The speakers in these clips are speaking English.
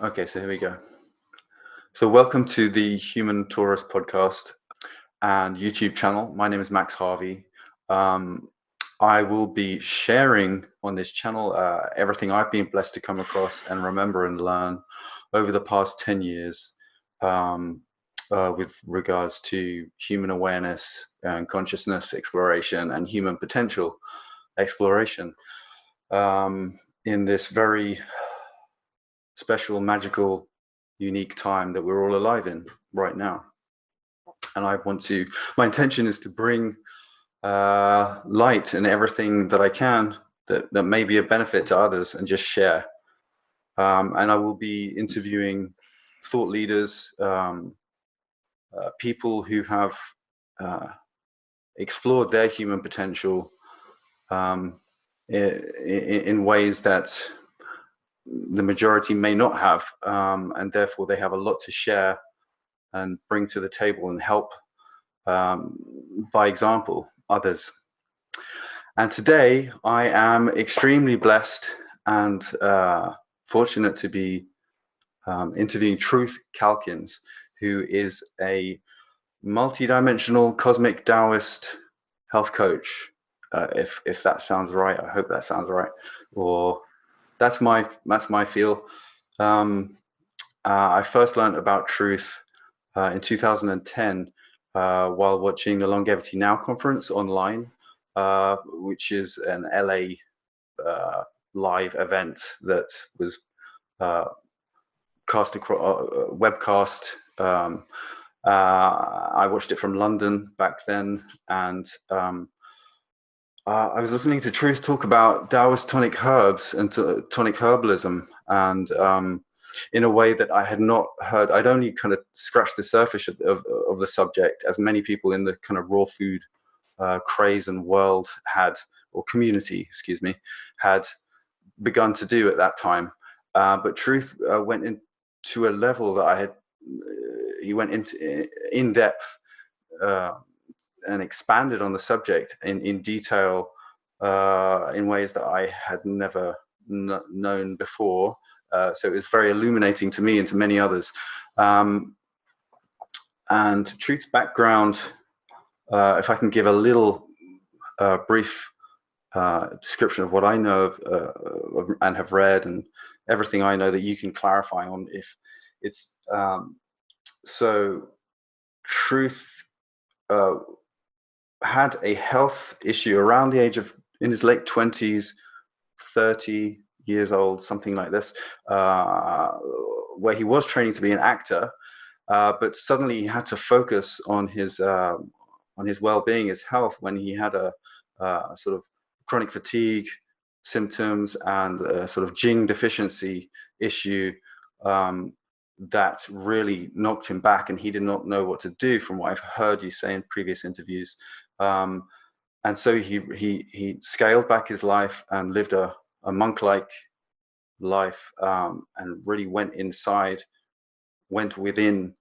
Okay, so here we go. So welcome to the Human Torus podcast and YouTube channel. My name is Max Harvey. I will be sharing on this channel everything I've been blessed to come across and remember and learn over the past 10 years with regards to human awareness and consciousness exploration and human potential exploration in this very special, magical, unique time that we're all alive in right now. And my intention is to bring light and everything that I can that may be a benefit to others and just share. And I will be interviewing thought leaders, people who have explored their human potential in ways that the majority may not have, and therefore they have a lot to share and bring to the table and help, by example, others. And today I am extremely blessed and fortunate to be interviewing TruthCalkins, who is a multi-dimensional cosmic Taoist health coach. If that sounds right, I hope that sounds right. Or that's my feel. I first learned about Truth in 2010 while watching the Longevity Now conference online, which is an LA live event that was webcast. I watched it from London back then, and I was listening to Truth talk about Taoist Tonic Herbs and tonic herbalism, and in a way that I had not heard. I'd only kind of scratched the surface of the subject, as many people in the kind of raw food craze and world had, or community, excuse me, had begun to do at that time. But Truth went into a level that he went into in depth and expanded on the subject in detail in ways that I had never known before. So it was very illuminating to me and to many others. And Truth's background, if I can give a little brief description of what I know of and have read, and everything I know that you can clarify on if it's so. Truth had a health issue around the age of, in his late 20s, 30 years old, something like this, where he was training to be an actor, but suddenly he had to focus on his well-being, his health, when he had a sort of chronic fatigue symptoms and a sort of Jing deficiency issue that really knocked him back, and he did not know what to do, from what I've heard you say in previous interviews. And so he scaled back his life and lived a monk-like life, and really went inside, went within,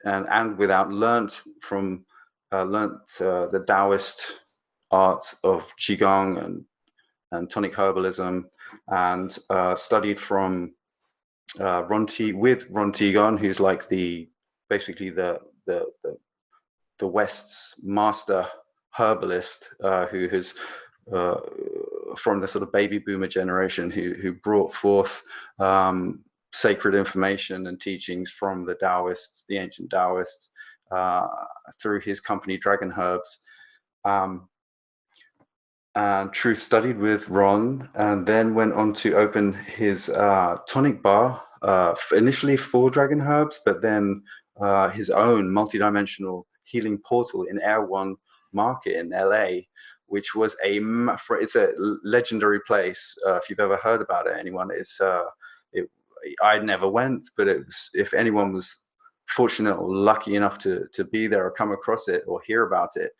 and without learnt the Taoist art of Qigong and tonic herbalism, and studied from Ron Teeguarden, who's like basically the West's master herbalist, who has from the sort of baby boomer generation, who brought forth sacred information and teachings from the Taoists, the ancient Taoists, through his company Dragon Herbs. And Truth studied with Ron, and then went on to open his tonic bar, initially for Dragon Herbs, but then his own multidimensional healing portal in Erewhon Market in LA, which was it's a legendary place. If you've ever heard about it, anyone, I never went, but it was, if anyone was fortunate or lucky enough to be there or come across it or hear about it,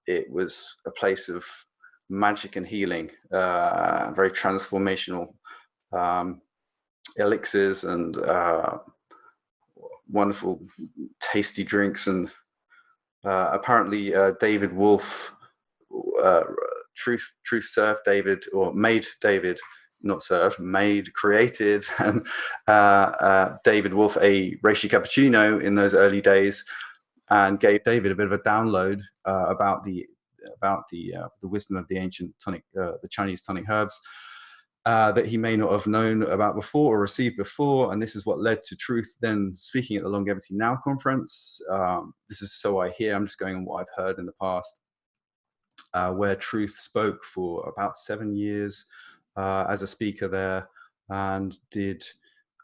it was a place of magic and healing, very transformational elixirs and wonderful, tasty drinks. And apparently David Wolf, Truth served David, or made David not served, made, created, and David Wolf a reishi cappuccino in those early days, and gave David a bit of a download about the wisdom of the ancient tonic, the Chinese tonic herbs, that he may not have known about before or received before. And this is what led to Truth then speaking at the Longevity Now conference. This is so I hear, I'm just going on what I've heard in the past, where Truth spoke for about 7 years as a speaker there, and did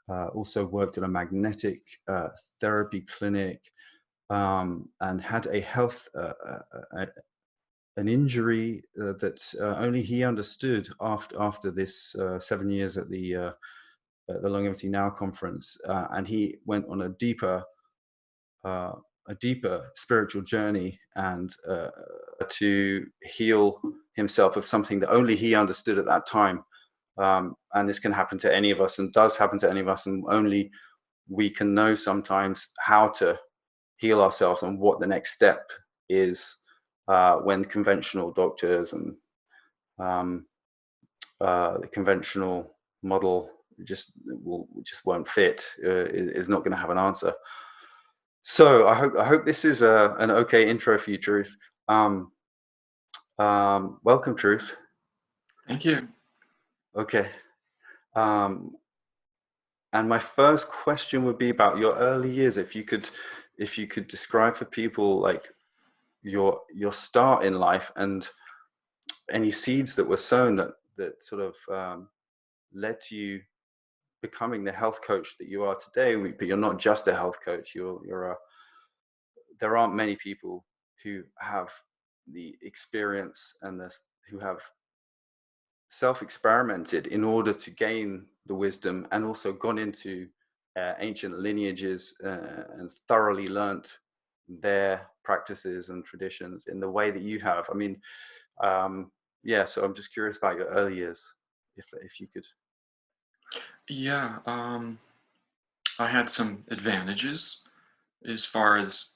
also worked at a magnetic therapy clinic, and had a health an injury that only he understood after this 7 years at the Longevity Now conference, and he went on a deeper spiritual journey, and to heal himself of something that only he understood at that time. And this can happen to any of us, and does happen to any of us, and only we can know sometimes how to heal ourselves and what the next step is, when conventional doctors and the conventional model just won't fit, is not going to have an answer. So I hope this is an okay intro for you, Truth. Welcome, Truth. Thank you. Okay. And my first question would be about your early years. If you could describe for people like your start in life, and any seeds that were sown that sort of led to you becoming the health coach that you are today. But you're not just a health coach. There aren't many people who have the experience and who have self-experimented in order to gain the wisdom, and also gone into ancient lineages and thoroughly learnt their practices and traditions in the way that you have. I mean, yeah, so I'm just curious about your early years, if you could. Yeah, I had some advantages as far as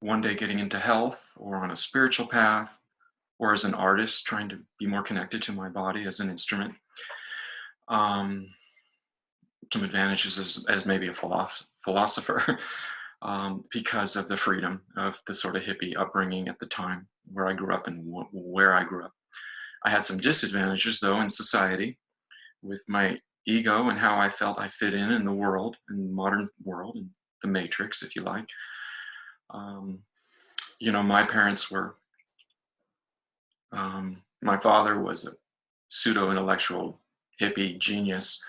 one day getting into health, or on a spiritual path, or as an artist trying to be more connected to my body as an instrument. Some advantages as maybe a philosopher, because of the freedom of the sort of hippie upbringing at the time where I grew up and where I grew up. I had some disadvantages, though, in society, with my ego and how I felt I fit in the world, in the modern world, in the matrix, if you like. You know, my parents were, my father was a pseudo-intellectual hippie genius,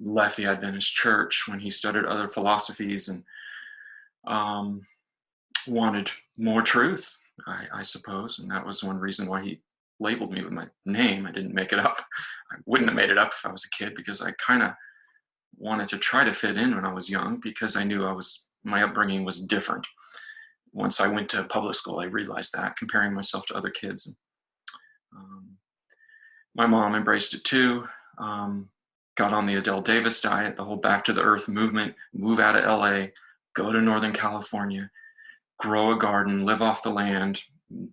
left the Adventist church when he studied other philosophies, and wanted more truth, I suppose. And that was one reason why he labeled me with my name. I didn't make it up. I wouldn't have made it up if I was a kid, because I kind of wanted to try to fit in when I was young, because I knew my upbringing was different. Once I went to public school, I realized that, comparing myself to other kids. My mom embraced it too. Got on the Adele Davis diet, the whole back to the earth movement, move out of LA, go to Northern California, grow a garden, live off the land,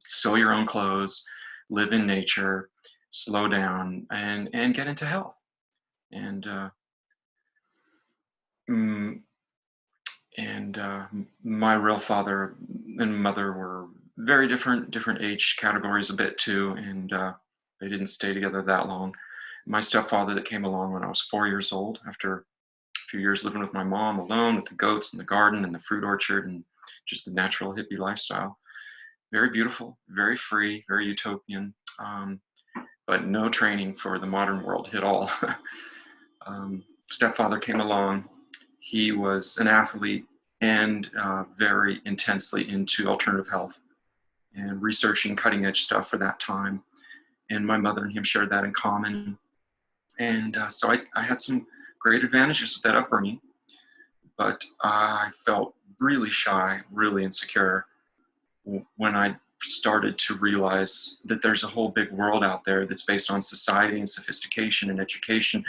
sew your own clothes, live in nature, slow down, and get into health. And my real father and mother were very different age categories a bit too, and they didn't stay together that long. My stepfather, that came along when I was 4 years old, after a few years living with my mom alone with the goats and the garden and the fruit orchard and just the natural hippie lifestyle. Very beautiful, very free, very utopian, but no training for the modern world at all. Stepfather came along. He was an athlete and very intensely into alternative health and researching cutting edge stuff for that time. And my mother and him shared that in common. And so I had some great advantages with that upbringing, but I felt really shy, really insecure when I started to realize that there's a whole big world out there that's based on society and sophistication and education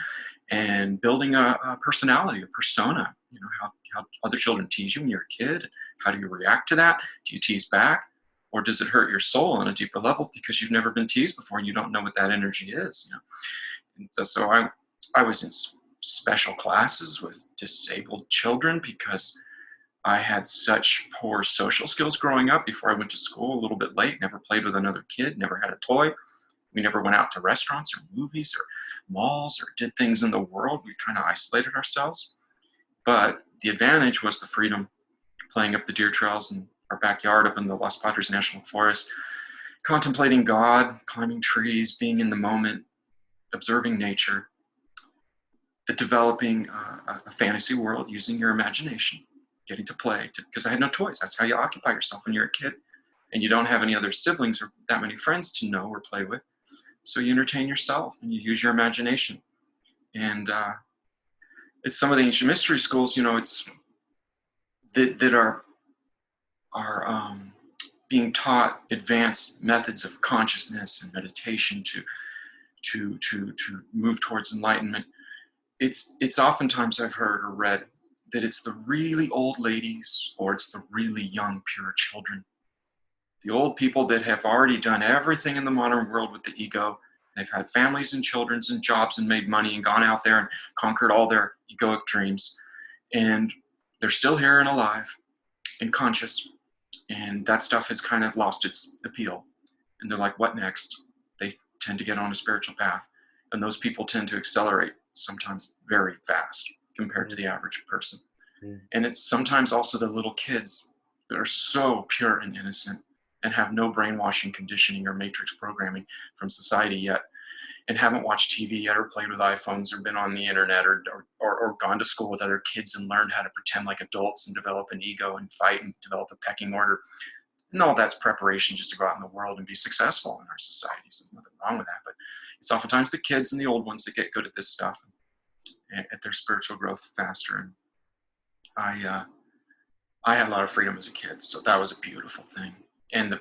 and building a personality, a persona. You know, how other children tease you when you're a kid. How do you react to that? Do you tease back? Or does it hurt your soul on a deeper level because you've never been teased before and you don't know what that energy is? You know? And so I was in special classes with disabled children because I had such poor social skills growing up before I went to school a little bit late, never played with another kid, never had a toy. We never went out to restaurants or movies or malls or did things in the world. We kind of isolated ourselves. But the advantage was the freedom, playing up the deer trails in our backyard up in the Los Padres National Forest, contemplating God, climbing trees, being in the moment, observing nature, developing a fantasy world using your imagination, getting to play, because I had no toys. That's how you occupy yourself when you're a kid and you don't have any other siblings or that many friends to know or play with. So you entertain yourself and you use your imagination. And it's some of the ancient mystery schools, you know, it's that are being taught advanced methods of consciousness and meditation to move towards enlightenment. It's oftentimes I've heard or read that it's the really old ladies or it's the really young, pure children. The old people that have already done everything in the modern world with the ego. They've had families and children and jobs and made money and gone out there and conquered all their egoic dreams. And they're still here and alive and conscious. And that stuff has kind of lost its appeal. And they're like, what next? They tend to get on a spiritual path. And those people tend to accelerate sometimes very fast compared to the average person. And it's sometimes also the little kids that are so pure and innocent and have no brainwashing, conditioning, or matrix programming from society yet, and haven't watched TV yet or played with iPhones or been on the internet or gone to school with other kids and learned how to pretend like adults and develop an ego and fight and develop a pecking order. And all that's preparation just to go out in the world and be successful in our societies. There's nothing wrong with that. But it's oftentimes the kids and the old ones that get good at this stuff and at their spiritual growth faster. And I had a lot of freedom as a kid, so that was a beautiful thing. And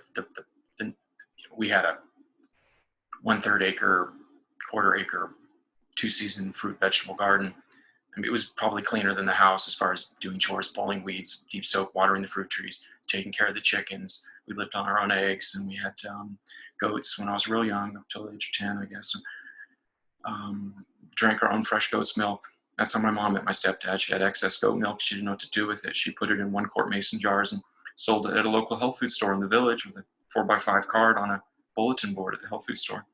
we had a 1/3 acre, 1/4 acre, 2-season fruit vegetable garden. I mean, it was probably cleaner than the house as far as doing chores, pulling weeds, deep soak, watering the fruit trees, taking care of the chickens. We lived on our own eggs, and we had goats when I was real young, up till the age of 10, I guess. Drank our own fresh goat's milk. That's how my mom met my stepdad. She had excess goat milk. She didn't know what to do with it. She put it in 1-quart mason jars and sold it at a local health food store in the village with a 4x5 card on a bulletin board at the health food store.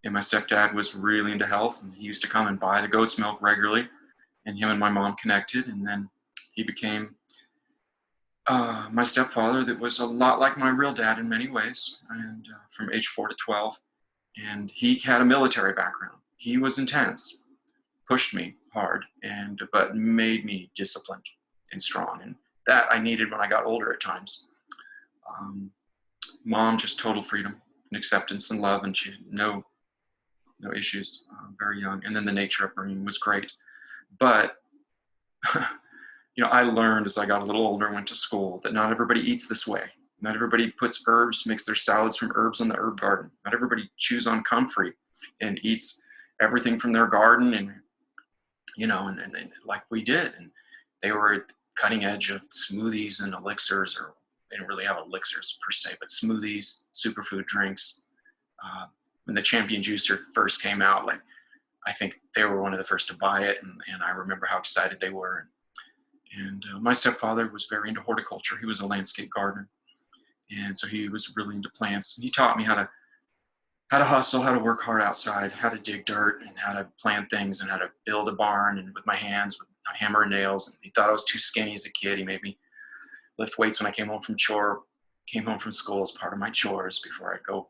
And my stepdad was really into health, and he used to come and buy the goat's milk regularly, and him and my mom connected, and then he became my stepfather that was a lot like my real dad in many ways, and from age 4 to 12. And he had a military background. He was intense, pushed me hard, but made me disciplined and strong. And that I needed when I got older at times. Mom, just total freedom and acceptance and love, and she had no issues, very young. And then the nature upbringing was great. But, I learned as I got a little older, went to school, that not everybody eats this way. Not everybody puts herbs, makes their salads from herbs on the herb garden. Not everybody chews on comfrey and eats everything from their garden and like we did. And they were at the cutting edge of smoothies and elixirs, or they didn't really have elixirs per se, but smoothies, superfood drinks. When the Champion Juicer first came out, I think they were one of the first to buy it. And I remember how excited they were. And my stepfather was very into horticulture. He was a landscape gardener. And so he was really into plants. And he taught me how to hustle, how to work hard outside, how to dig dirt, and how to plant things, and how to build a barn, and with my hands, with a hammer and nails. And he thought I was too skinny as a kid. He made me lift weights when I came home from school as part of my chores before I'd go,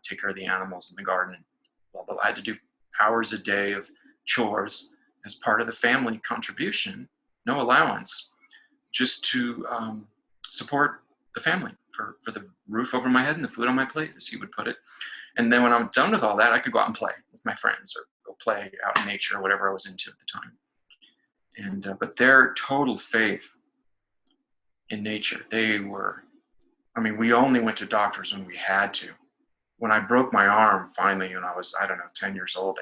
take care of the animals in the garden. And blah, blah, blah. I had to do hours a day of chores as part of the family contribution, no allowance, just to support the family, for the roof over my head and the food on my plate, as he would put it. And then when I'm done with all that, I could go out and play with my friends or go play out in nature or whatever I was into at the time. And but their total faith in nature, we only went to doctors when we had to. When I broke my arm finally, when I was, 10 years old,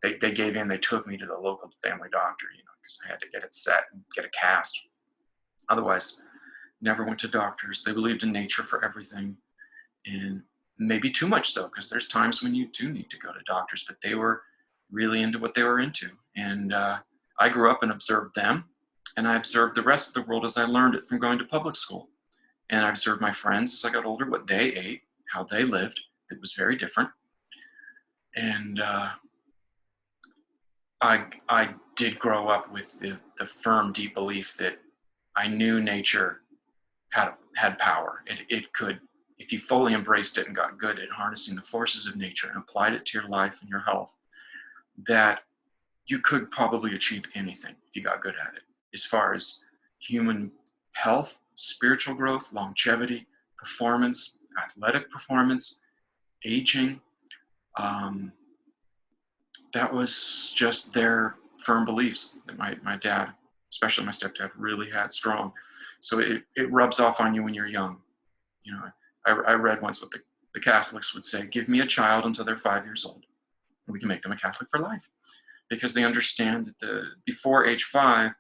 they gave in. They took me to the local family doctor, because I had to get it set and get a cast. Otherwise, never went to doctors. They believed in nature for everything. And maybe too much so, because there's times when you do need to go to doctors, but they were really into what they were into. And I grew up and observed them, and I observed the rest of the world as I learned it from going to public school. And I observed my friends as I got older, what they ate, how they lived. It was very different. And I did grow up with the firm, deep belief that I knew nature had power. It could, if you fully embraced it and got good at harnessing the forces of nature and applied it to your life and your health, that you could probably achieve anything if you got good at it. As far as human health, spiritual growth, longevity, performance, athletic performance, aging, that was just their firm beliefs that my dad, especially my stepdad, really had strong. So it rubs off on you when you're young. You know, I read once what the Catholics would say: give me a child until they're 5 years old, and we can make them a Catholic for life. Because they understand that before age 5,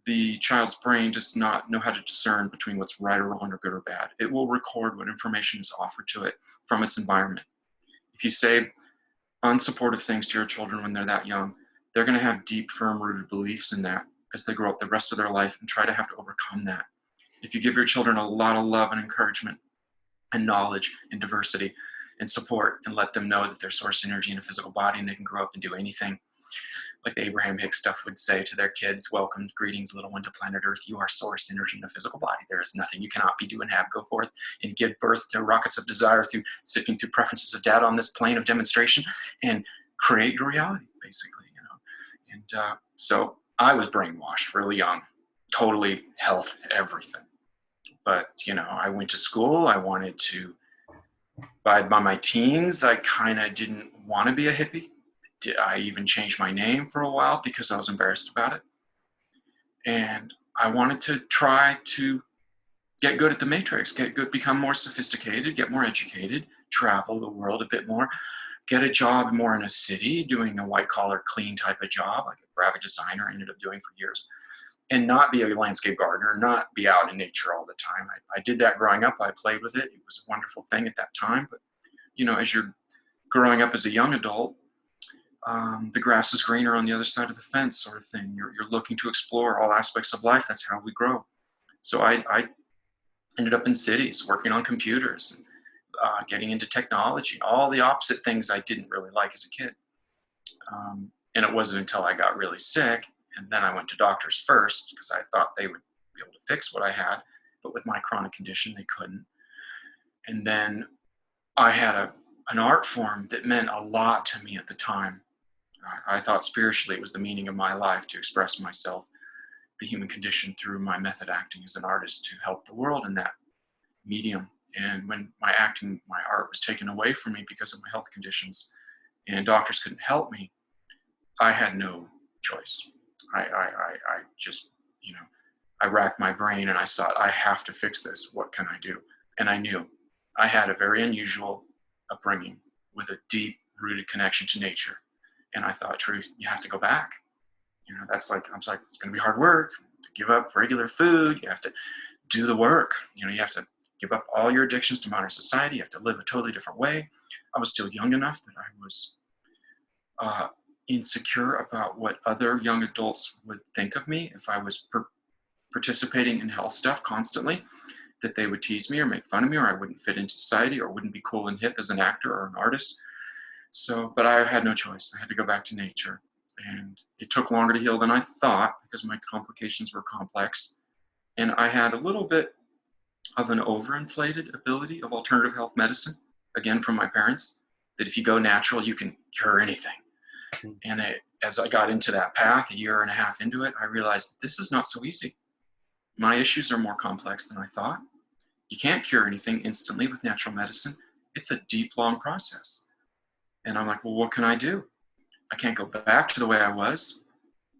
the child's brain does not know how to discern between what's right or wrong or good or bad. It will record what information is offered to it from its environment. If you say unsupportive things to your children when they're that young, they're going to have deep, firm-rooted beliefs in that as they grow up the rest of their life and try to have to overcome that. If you give your children a lot of love and encouragement and knowledge and diversity and support and let them know that they're source energy in a physical body and they can grow up and do anything, like the Abraham Hicks stuff would say to their kids: welcome, greetings, little one, to planet Earth. You are source energy in a physical body. There is nothing you cannot be, do, and have. Go forth and give birth to rockets of desire through sifting through preferences of data on this plane of demonstration and create your reality, basically. And so I was brainwashed really young, totally health, everything. But, I went to school. I wanted to, by my teens, I kind of didn't want to be a hippie. I even changed my name for a while because I was embarrassed about it. And I wanted to try to get good at the matrix, get good, become more sophisticated, get more educated, travel the world a bit more, get a job more in a city, doing a white collar, clean type of job, like a graphic designer I ended up doing for years, and not be a landscape gardener, not be out in nature all the time. I did that growing up. I played with it. It was a wonderful thing at that time. But, as you're growing up as a young adult, the grass is greener on the other side of the fence, sort of thing. You're looking to explore all aspects of life. That's how we grow. So I ended up in cities, working on computers, and getting into technology, all the opposite things I didn't really like as a kid. And it wasn't until I got really sick, and then I went to doctors first because I thought they would be able to fix what I had, but with my chronic condition, they couldn't. And then I had an art form that meant a lot to me at the time. I thought spiritually it was the meaning of my life to express myself, the human condition, through my method acting as an artist to help the world in that medium. And when my art was taken away from me because of my health conditions and doctors couldn't help me, I had no choice. I just, I racked my brain and I thought, I have to fix this. What can I do? And I knew I had a very unusual upbringing with a deep rooted connection to nature. And I thought, Truth, you have to go back. I was like, it's going to be hard work to give up regular food. You have to do the work. You have to give up all your addictions to modern society. You have to live a totally different way. I was still young enough that I was insecure about what other young adults would think of me if I was participating in health stuff constantly, that they would tease me or make fun of me, or I wouldn't fit into society or wouldn't be cool and hip as an actor or an artist. So, but I had no choice. I had to go back to nature. And it took longer to heal than I thought because my complications were complex. And I had a little bit of an overinflated ability of alternative health medicine, again, from my parents, that if you go natural, you can cure anything. And as I got into that path, a year and a half into it, I realized that this is not so easy. My issues are more complex than I thought. You can't cure anything instantly with natural medicine. It's a deep, long process. And I'm like, well, what can I do? I can't go back to the way I was.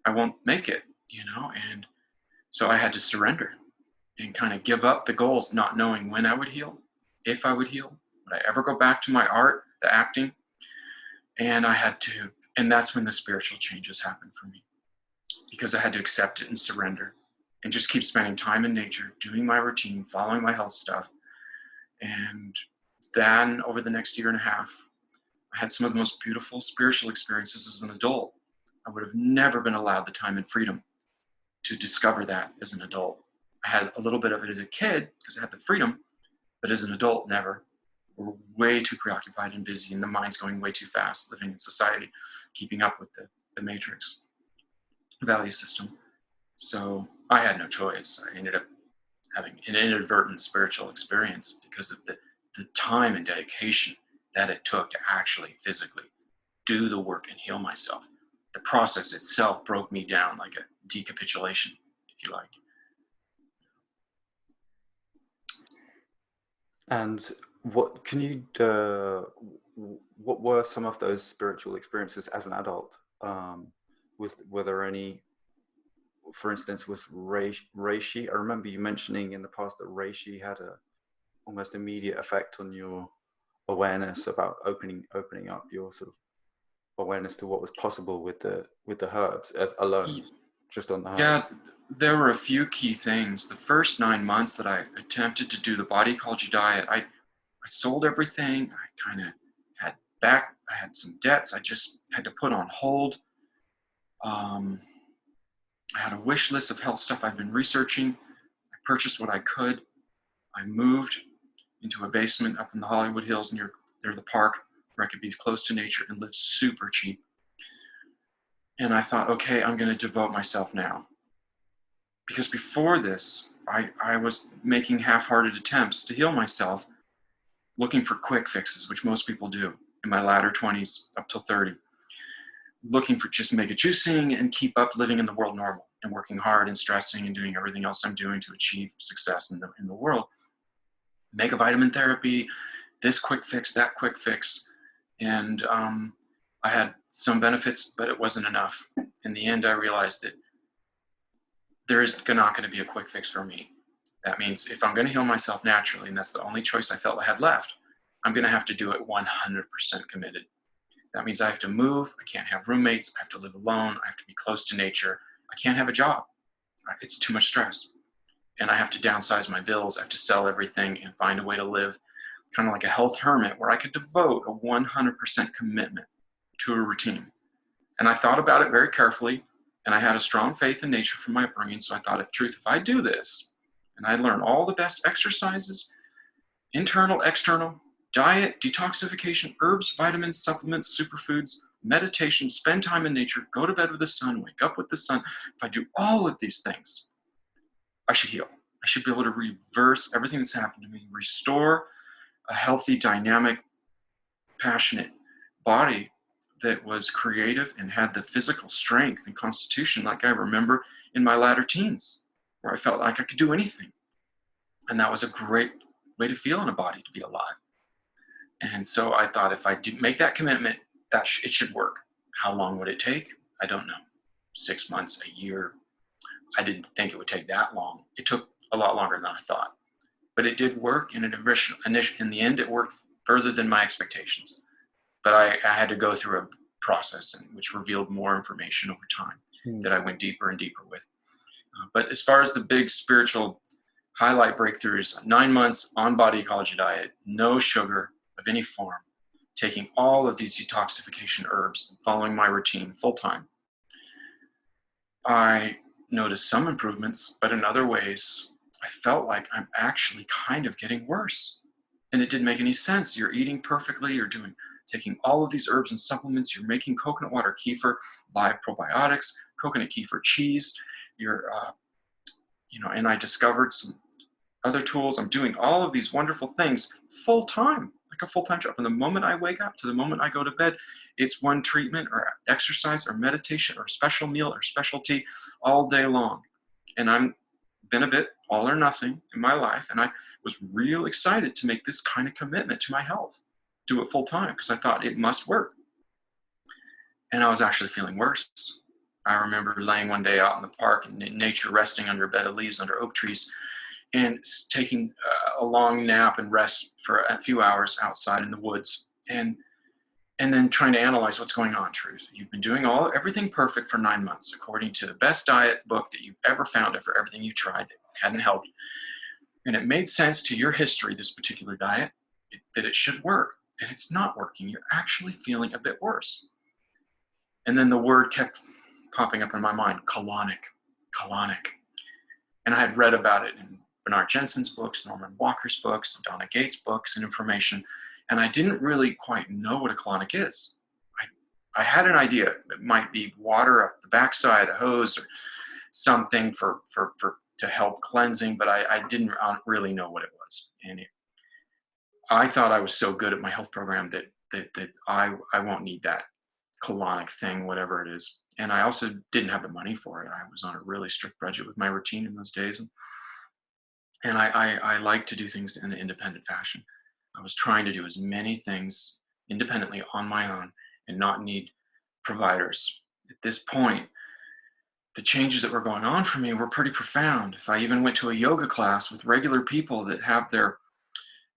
I won't make it, And so I had to surrender and kind of give up the goals, not knowing when I would heal, if I would heal, would I ever go back to my art, the acting? And that's when the spiritual changes happened for me, because I had to accept it and surrender and just keep spending time in nature, doing my routine, following my health stuff. And then over the next year and a half, I had some of the most beautiful spiritual experiences as an adult. I would have never been allowed the time and freedom to discover that as an adult. I had a little bit of it as a kid because I had the freedom, but as an adult, never. We're way too preoccupied and busy, and the mind's going way too fast, living in society, keeping up with the matrix value system. So I had no choice. I ended up having an inadvertent spiritual experience because of the time and dedication that it took to actually physically do the work and heal myself. The process itself broke me down like a decapitulation, if you like. And what can you what were some of those spiritual experiences as an adult? Were there any, for instance, was reishi? I remember you mentioning in the past that reishi had a almost immediate effect on your awareness about opening up your sort of awareness to what was possible with the herbs as alone, just on the herbs. Yeah, there were a few key things. The first 9 months that I attempted to do the body ecology diet, I sold everything. I kind of I had some debts I just had to put on hold. I had a wish list of health stuff I've been researching. I purchased what I could. I moved into a basement up in the Hollywood Hills near the park where I could be close to nature and live super cheap. And I thought, okay, I'm going to devote myself now. Because before this, I was making half-hearted attempts to heal myself, looking for quick fixes, which most people do in my latter 20s up till 30. Looking for just mega juicing and keep up living in the world normal and working hard and stressing and doing everything else I'm doing to achieve success in the world. Mega vitamin therapy, this quick fix, that quick fix. And I had some benefits, but it wasn't enough. In the end, I realized that there is not going to be a quick fix for me. That means if I'm going to heal myself naturally, and that's the only choice I felt I had left, I'm going to have to do it 100% committed. That means I have to move. I can't have roommates. I have to live alone. I have to be close to nature. I can't have a job. It's too much stress. And I have to downsize my bills. I have to sell everything and find a way to live kind of like a health hermit where I could devote a 100% commitment to a routine. And I thought about it very carefully, and I had a strong faith in nature from my upbringing. So I thought, if I do this, and I learn all the best exercises, internal, external, diet, detoxification, herbs, vitamins, supplements, superfoods, meditation, spend time in nature, go to bed with the sun, wake up with the sun. If I do all of these things, I should heal. I should be able to reverse everything that's happened to me, restore a healthy, dynamic, passionate body that was creative and had the physical strength and constitution like I remember in my latter teens, where I felt like I could do anything. And that was a great way to feel in a body, to be alive. And so I thought if I do make that commitment, it should work. How long would it take? I don't know. 6 months, a year. I didn't think it would take that long. It took a lot longer than I thought. But it did work, and in the end, it worked further than my expectations. But I had to go through a process which revealed more information over time that I went deeper and deeper with. But as far as the big spiritual highlight breakthroughs, 9 months on body ecology diet, no sugar of any form, taking all of these detoxification herbs, following my routine full time. I noticed some improvements, but in other ways, I felt like I'm actually kind of getting worse. And it didn't make any sense. You're eating perfectly, you're taking all of these herbs and supplements, you're making coconut water kefir, live probiotics, coconut kefir cheese, and I discovered some other tools. I'm doing all of these wonderful things full time, like a full-time job. From the moment I wake up to the moment I go to bed, it's one treatment or exercise or meditation or special meal or specialty all day long. And I'm been a bit all or nothing in my life. And I was real excited to make this kind of commitment to my health, do it full time, because I thought it must work. And I was actually feeling worse. I remember laying one day out in the park in nature, resting under a bed of leaves under oak trees, and taking a long nap and rest for a few hours outside in the woods, and then trying to analyze what's going on. Truth, you've been doing everything perfect for 9 months, according to the best diet book that you've ever found for everything you tried that hadn't helped. And it made sense to your history, this particular diet, that it should work. and it's not working. You're actually feeling a bit worse. And then the word kept popping up in my mind, colonic, colonic. And I had read about it in Bernard Jensen's books, Norman Walker's books, Donna Gates' books and information. And I didn't really quite know what a colonic is. I had an idea. It might be water up the backside, a hose, or something to help cleansing, but I didn't really know what it was. And I thought I was so good at my health program that I won't need that colonic thing, whatever it is. And I also didn't have the money for it. I was on a really strict budget with my routine in those days. And I like to do things in an independent fashion. I was trying to do as many things independently on my own and not need providers. At this point, the changes that were going on for me were pretty profound. If I even went to a yoga class with regular people that have their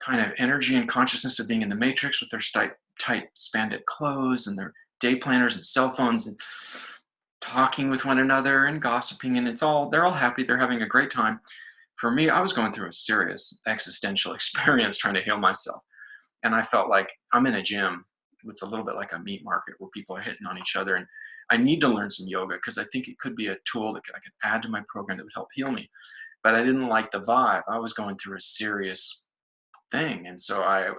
kind of energy and consciousness of being in the matrix with their tight spandex clothes and their day planners and cell phones and talking with one another and gossiping, and they're all happy, they're having a great time. For me, I was going through a serious existential experience trying to heal myself. And I felt like I'm in a gym. It's a little bit like a meat market where people are hitting on each other. And I need to learn some yoga because I think it could be a tool that I could add to my program that would help heal me. But I didn't like the vibe. I was going through a serious thing. And so I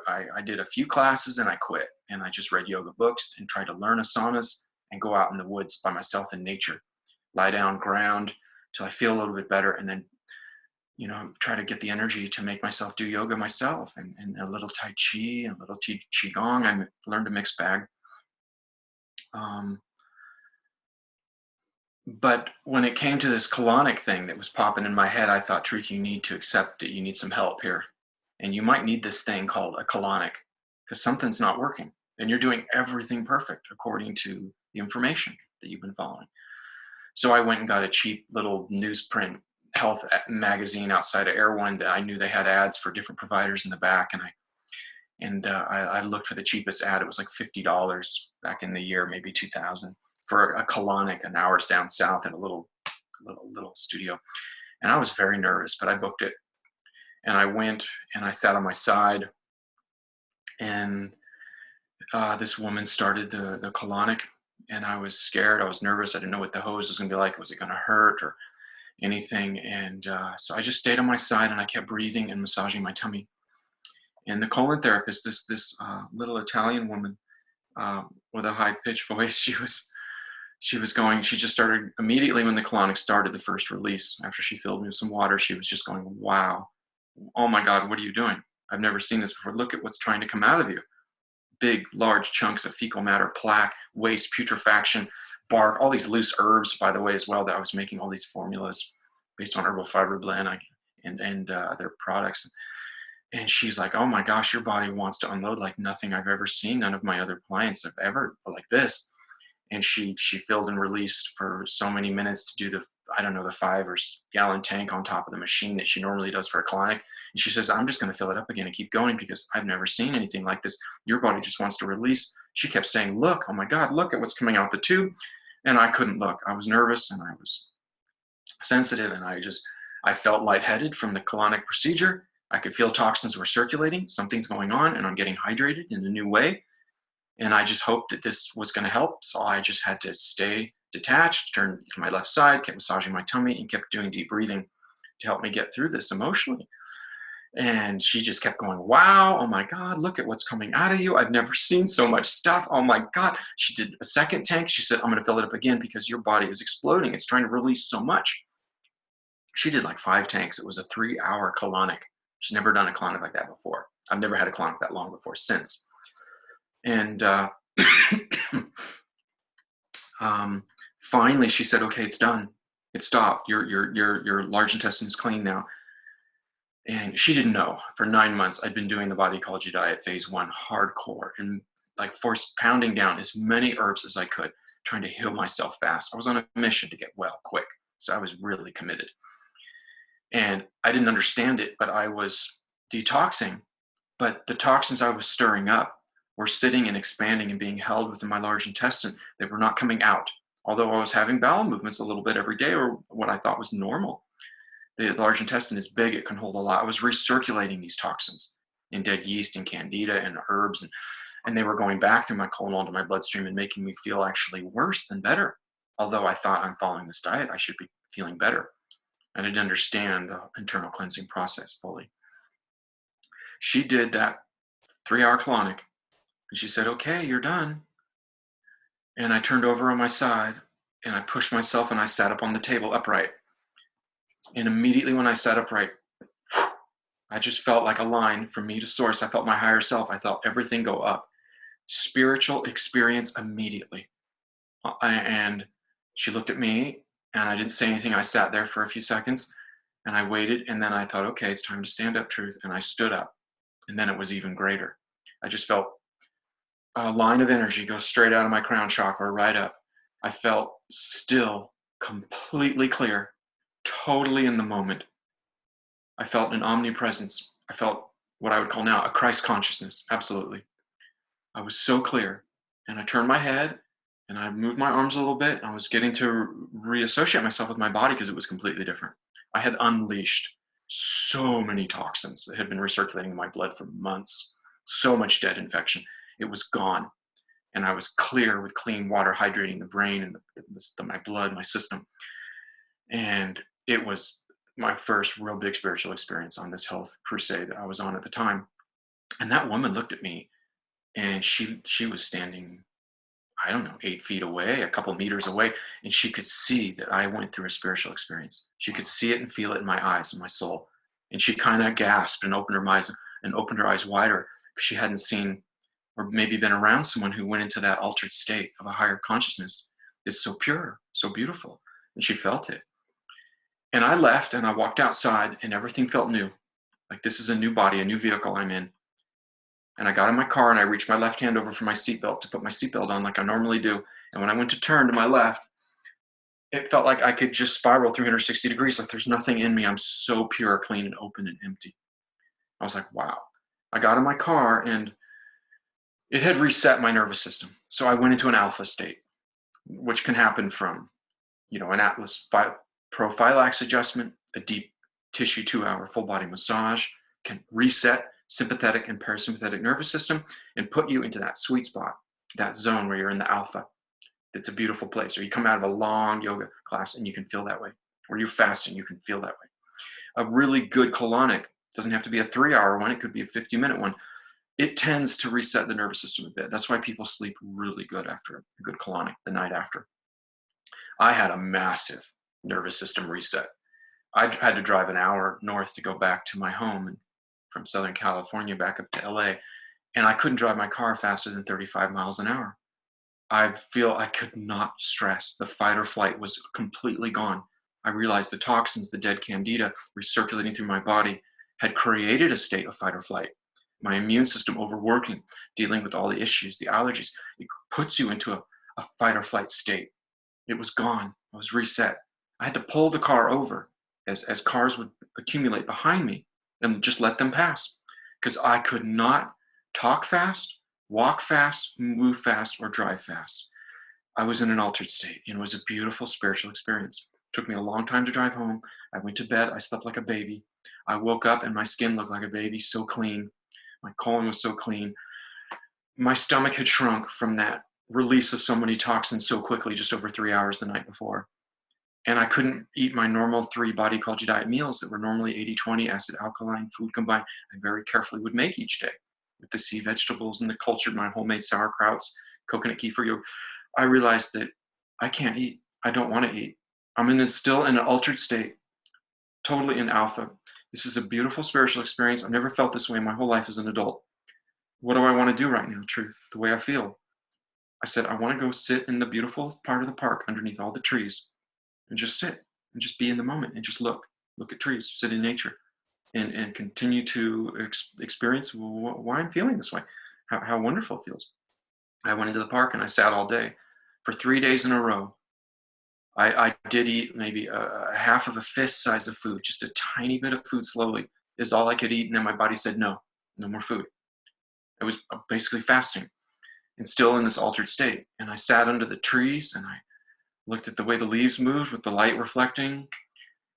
did a few classes and I quit. And I just read yoga books and tried to learn asanas and go out in the woods by myself in nature, lie down, ground till I feel a little bit better, and then try to get the energy to make myself do yoga myself, and a little Tai Chi, a little Qigong. I learned a mixed bag. But when it came to this colonic thing that was popping in my head, I thought, Truth, you need to accept that you need some help here. And you might need this thing called a colonic because something's not working. And you're doing everything perfect according to the information that you've been following. So I went and got a cheap little newsprint health magazine outside of Erewhon that I knew they had ads for different providers in the back, and I looked for the cheapest ad. It was like $50 back in the year, maybe 2000, for a colonic, an hours down south in a little studio. And I was very nervous, but I booked it, and I went and I sat on my side, and this woman started the colonic, and I was scared. I was nervous. I didn't know what the hose was going to be like. Was it going to hurt or anything? And so I just stayed on my side and I kept breathing and massaging my tummy. And the colon therapist, this little Italian woman with a high-pitched voice, she just started immediately when the colonic started, the first release, after she filled me with some water, she was just going, wow, oh my God, what are you doing? I've never seen this before. Look at what's trying to come out of you. Big, large chunks of fecal matter, plaque, waste, putrefaction, bark, all these loose herbs, by the way, as well, that I was making all these formulas based on herbal fiber blend and their products. And she's like, oh my gosh, your body wants to unload like nothing I've ever seen. None of my other clients have ever like this. And she filled and released for so many minutes to do the 5 or gallon tank on top of the machine that she normally does for a colonic. And she says, I'm just going to fill it up again and keep going because I've never seen anything like this. Your body just wants to release. She kept saying, look, oh my God, look at what's coming out the tube. And I couldn't look. I was nervous and I was sensitive, and I felt lightheaded from the colonic procedure. I could feel toxins were circulating. Something's going on, and I'm getting hydrated in a new way. And I just hoped that this was going to help. So I just had to stay detached, turn to my left side, kept massaging my tummy, and kept doing deep breathing to help me get through this emotionally. And she just kept going, wow, oh my God, look at what's coming out of you. I've never seen so much stuff. Oh my God. She did a second tank. She said, I'm going to fill it up again because your body is exploding. It's trying to release so much. She did like 5 tanks. It was a 3-hour colonic. She's never done a colonic like that before. I've never had a colonic that long before since. And finally she said, okay, it's done. It stopped. Your large intestine is clean now. And she didn't know. For 9 months, I'd been doing the body ecology diet phase 1 hardcore and like pounding down as many herbs as I could, trying to heal myself fast. I was on a mission to get well quick. So I was really committed. And I didn't understand it, but I was detoxing. But the toxins I was stirring up were sitting and expanding and being held within my large intestine. They were not coming out. Although I was having bowel movements a little bit every day, or what I thought was normal. The large intestine is big, it can hold a lot. I was recirculating these toxins. and dead yeast and candida and herbs. And they were going back through my colon into my bloodstream and making me feel actually worse than better. Although I thought, I'm following this diet, I should be feeling better. I didn't understand the internal cleansing process fully. She did that 3-hour colonic, and she said, okay, you're done. And I turned over on my side, and I pushed myself, and I sat up on the table upright. And immediately when I sat upright, I just felt like a line from me to source. I felt my higher self. I felt everything go up. Spiritual experience immediately. And she looked at me, and I didn't say anything. I sat there for a few seconds, and I waited, and then I thought, okay, it's time to stand up, Truth. And I stood up, and then it was even greater. I just felt a line of energy go straight out of my crown chakra right up. I felt still, completely clear, totally in the moment. I felt an omnipresence. I felt what I would call now a Christ consciousness, absolutely. I was so clear, and I turned my head, and I moved my arms a little bit. I was getting to reassociate myself with my body because it was completely different. I had unleashed so many toxins that had been recirculating in my blood for months, so much dead infection. It was gone. And I was clear with clean water hydrating the brain and my blood, my system. And it was my first real big spiritual experience on this health crusade that I was on at the time. And that woman looked at me, and she was standing, I don't know, 8 feet away, a couple meters away, and she could see that I went through a spiritual experience. She could see it and feel it in my eyes and my soul. And she kind of gasped and opened her eyes wider, because she hadn't seen or maybe been around someone who went into that altered state of a higher consciousness. It's so pure, so beautiful. And she felt it. And I left, and I walked outside, and everything felt new. Like, this is a new body, a new vehicle I'm in. And I got in my car, and I reached my left hand over for my seatbelt to put my seatbelt on like I normally do. And when I went to turn to my left, it felt like I could just spiral 360 degrees. Like, there's nothing in me. I'm so pure, clean, and open and empty. I was like, wow. I got in my car, and it had reset my nervous system. So I went into an alpha state, which can happen from, an Atlas prophylax adjustment, a deep tissue 2-hour full body massage can reset sympathetic and parasympathetic nervous system and put you into that sweet spot, that zone where you're in the alpha. It's a beautiful place. Or you come out of a long yoga class and you can feel that way. Or you're fasting, you can feel that way. A really good colonic doesn't have to be a 3-hour one. It could be a 50-minute one. It tends to reset the nervous system a bit. That's why people sleep really good after a good colonic the night after. I had a massive nervous system reset. I had to drive an hour north to go back to my home from Southern California back up to LA. And I couldn't drive my car faster than 35 miles an hour. I feel I could not stress. The fight or flight was completely gone. I realized the toxins, the dead candida recirculating through my body had created a state of fight or flight. My immune system overworking, dealing with all the issues, the allergies, it puts you into a fight or flight state. It was gone. I was reset. I had to pull the car over as cars would accumulate behind me and just let them pass, because I could not talk fast, walk fast, move fast, or drive fast. I was in an altered state, and it was a beautiful spiritual experience. It took me a long time to drive home. I went to bed. I slept like a baby. I woke up, and my skin looked like a baby, so clean. My colon was so clean. My stomach had shrunk from that release of so many toxins so quickly, just over 3 hours the night before. And I couldn't eat my normal 3 body ecology diet meals that were normally 80-20 acid alkaline food combined. I very carefully would make each day with the sea vegetables and the cultured, my homemade sauerkrauts, coconut kefir yogurt. I realized that I can't eat. I don't want to eat. I'm still in an altered state, totally in alpha. This is a beautiful spiritual experience. I've never felt this way in my whole life as an adult. What do I want to do right now, Truth? The way I feel. I said, I want to go sit in the beautiful part of the park underneath all the trees and just sit and just be in the moment and just look at trees, sit in nature, and continue to experience why I'm feeling this way, how wonderful it feels. I went into the park and I sat all day for 3 days in a row. I did eat maybe a half of a fist size of food, just a tiny bit of food slowly is all I could eat. And then my body said, no more food. I was basically fasting and still in this altered state. And I sat under the trees and I looked at the way the leaves moved with the light reflecting,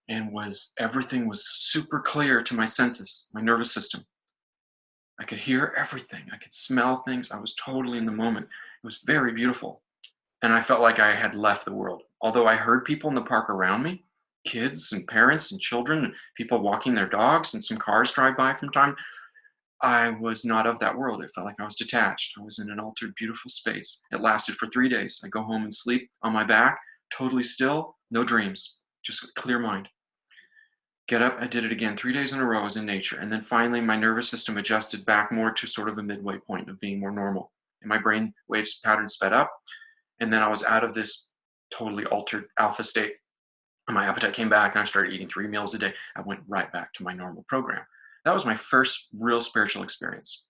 and everything was super clear to my senses, my nervous system. I could hear everything. I could smell things. I was totally in the moment. It was very beautiful. And I felt like I had left the world. Although I heard people in the park around me, kids and parents and children, and people walking their dogs, and some cars drive by from time, I was not of that world. It felt like I was detached. I was in an altered, beautiful space. It lasted for 3 days. I go home and sleep on my back, totally still, no dreams, just a clear mind. Get up, I did it again 3 days in a row. I was in nature. And then finally, my nervous system adjusted back more to sort of a midway point of being more normal. And my brain waves pattern sped up. And then I was out of this totally altered alpha state. And my appetite came back, and I started eating 3 meals a day. I went right back to my normal program. That was my first real spiritual experience.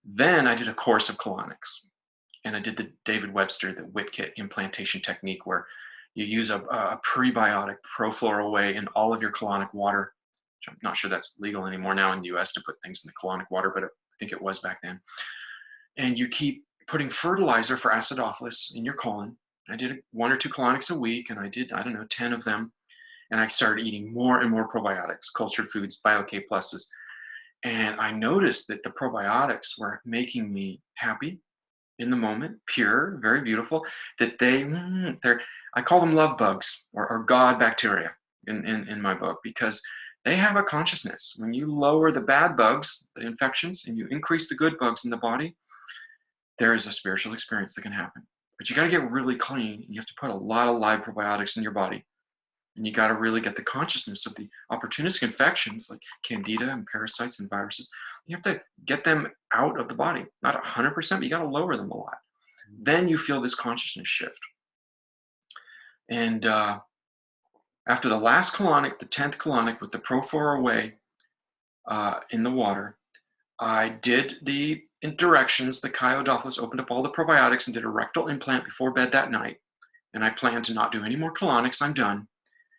Then I did a course of colonics. And I did the David Webster, the Whitkit implantation technique, where you use a prebiotic profloral whey in all of your colonic water. Which I'm not sure that's legal anymore now in the US to put things in the colonic water, but I think it was back then. And you keep putting fertilizer for acidophilus in your colon. I did 1 or 2 colonics a week, and I did, 10 of them. And I started eating more and more probiotics, cultured foods, BioK pluses. And I noticed that the probiotics were making me happy in the moment, pure, very beautiful, that I call them love bugs or God bacteria in my book, because they have a consciousness. When you lower the bad bugs, the infections, and you increase the good bugs in the body, there is a spiritual experience that can happen. But you got to get really clean. You have to put a lot of live probiotics in your body. And you got to really get the consciousness of the opportunistic infections like candida and parasites and viruses. You have to get them out of the body. Not 100%, but you got to lower them a lot. Then you feel this consciousness shift. And after the last colonic, the 10th colonic with the Pro4 whey in the water, I did the directions. The Chiodophilus opened up all the probiotics and did a rectal implant before bed that night. And I plan to not do any more colonics. I'm done.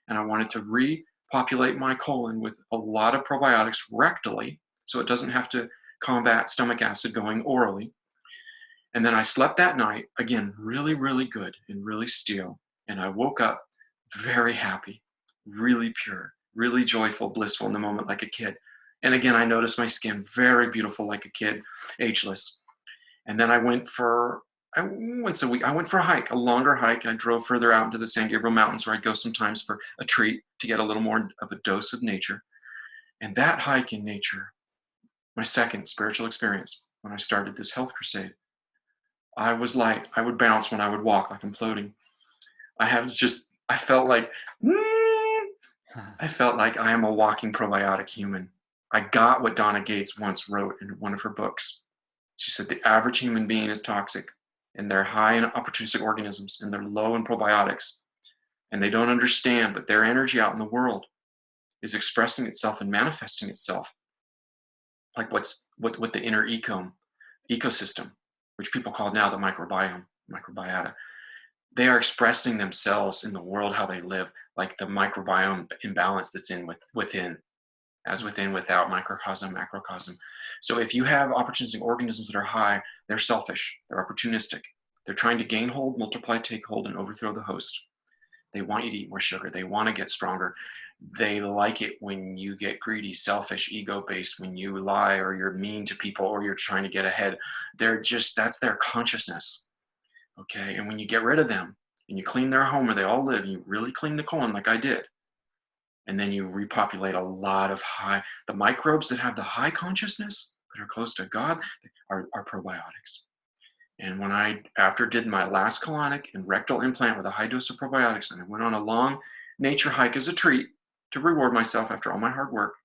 And I wanted to repopulate my colon with a lot of probiotics rectally, so it doesn't have to combat stomach acid going orally. And then I slept that night, again, really, really good and really still. And I woke up very happy, really pure, really joyful, blissful in the moment like a kid. And again, I noticed my skin very beautiful like a kid, ageless. And then I went for once a week. I went for a hike, a longer hike. I drove further out into the San Gabriel Mountains, where I'd go sometimes for a treat to get a little more of a dose of nature. And that hike in nature, my second spiritual experience when I started this health crusade, I was light. I would bounce when I would walk, like I'm floating. I felt like I am a walking probiotic human. I got what Donna Gates once wrote in one of her books. She said the average human being is toxic, and they're high in opportunistic organisms, and they're low in probiotics. And they don't understand that their energy out in the world is expressing itself and manifesting itself like what the inner ecosystem, which people call now the microbiota. They are expressing themselves in the world, how they live, like the microbiome imbalance that's within, as within, without, microcosm, macrocosm. So if you have opportunistic organisms that are high, they're selfish, they're opportunistic. They're trying to gain hold, multiply, take hold, and overthrow the host. They want you to eat more sugar. They want to get stronger. They like it when you get greedy, selfish, ego-based, when you lie or you're mean to people or you're trying to get ahead. That's their consciousness. Okay, and when you get rid of them and you clean their home where they all live, you really clean the colon like I did, and then you repopulate a lot of the microbes that have the high consciousness, that are close to God, are probiotics. And when after did my last colonic and rectal implant with a high dose of probiotics, and I went on a long nature hike as a treat to reward myself after all my hard work,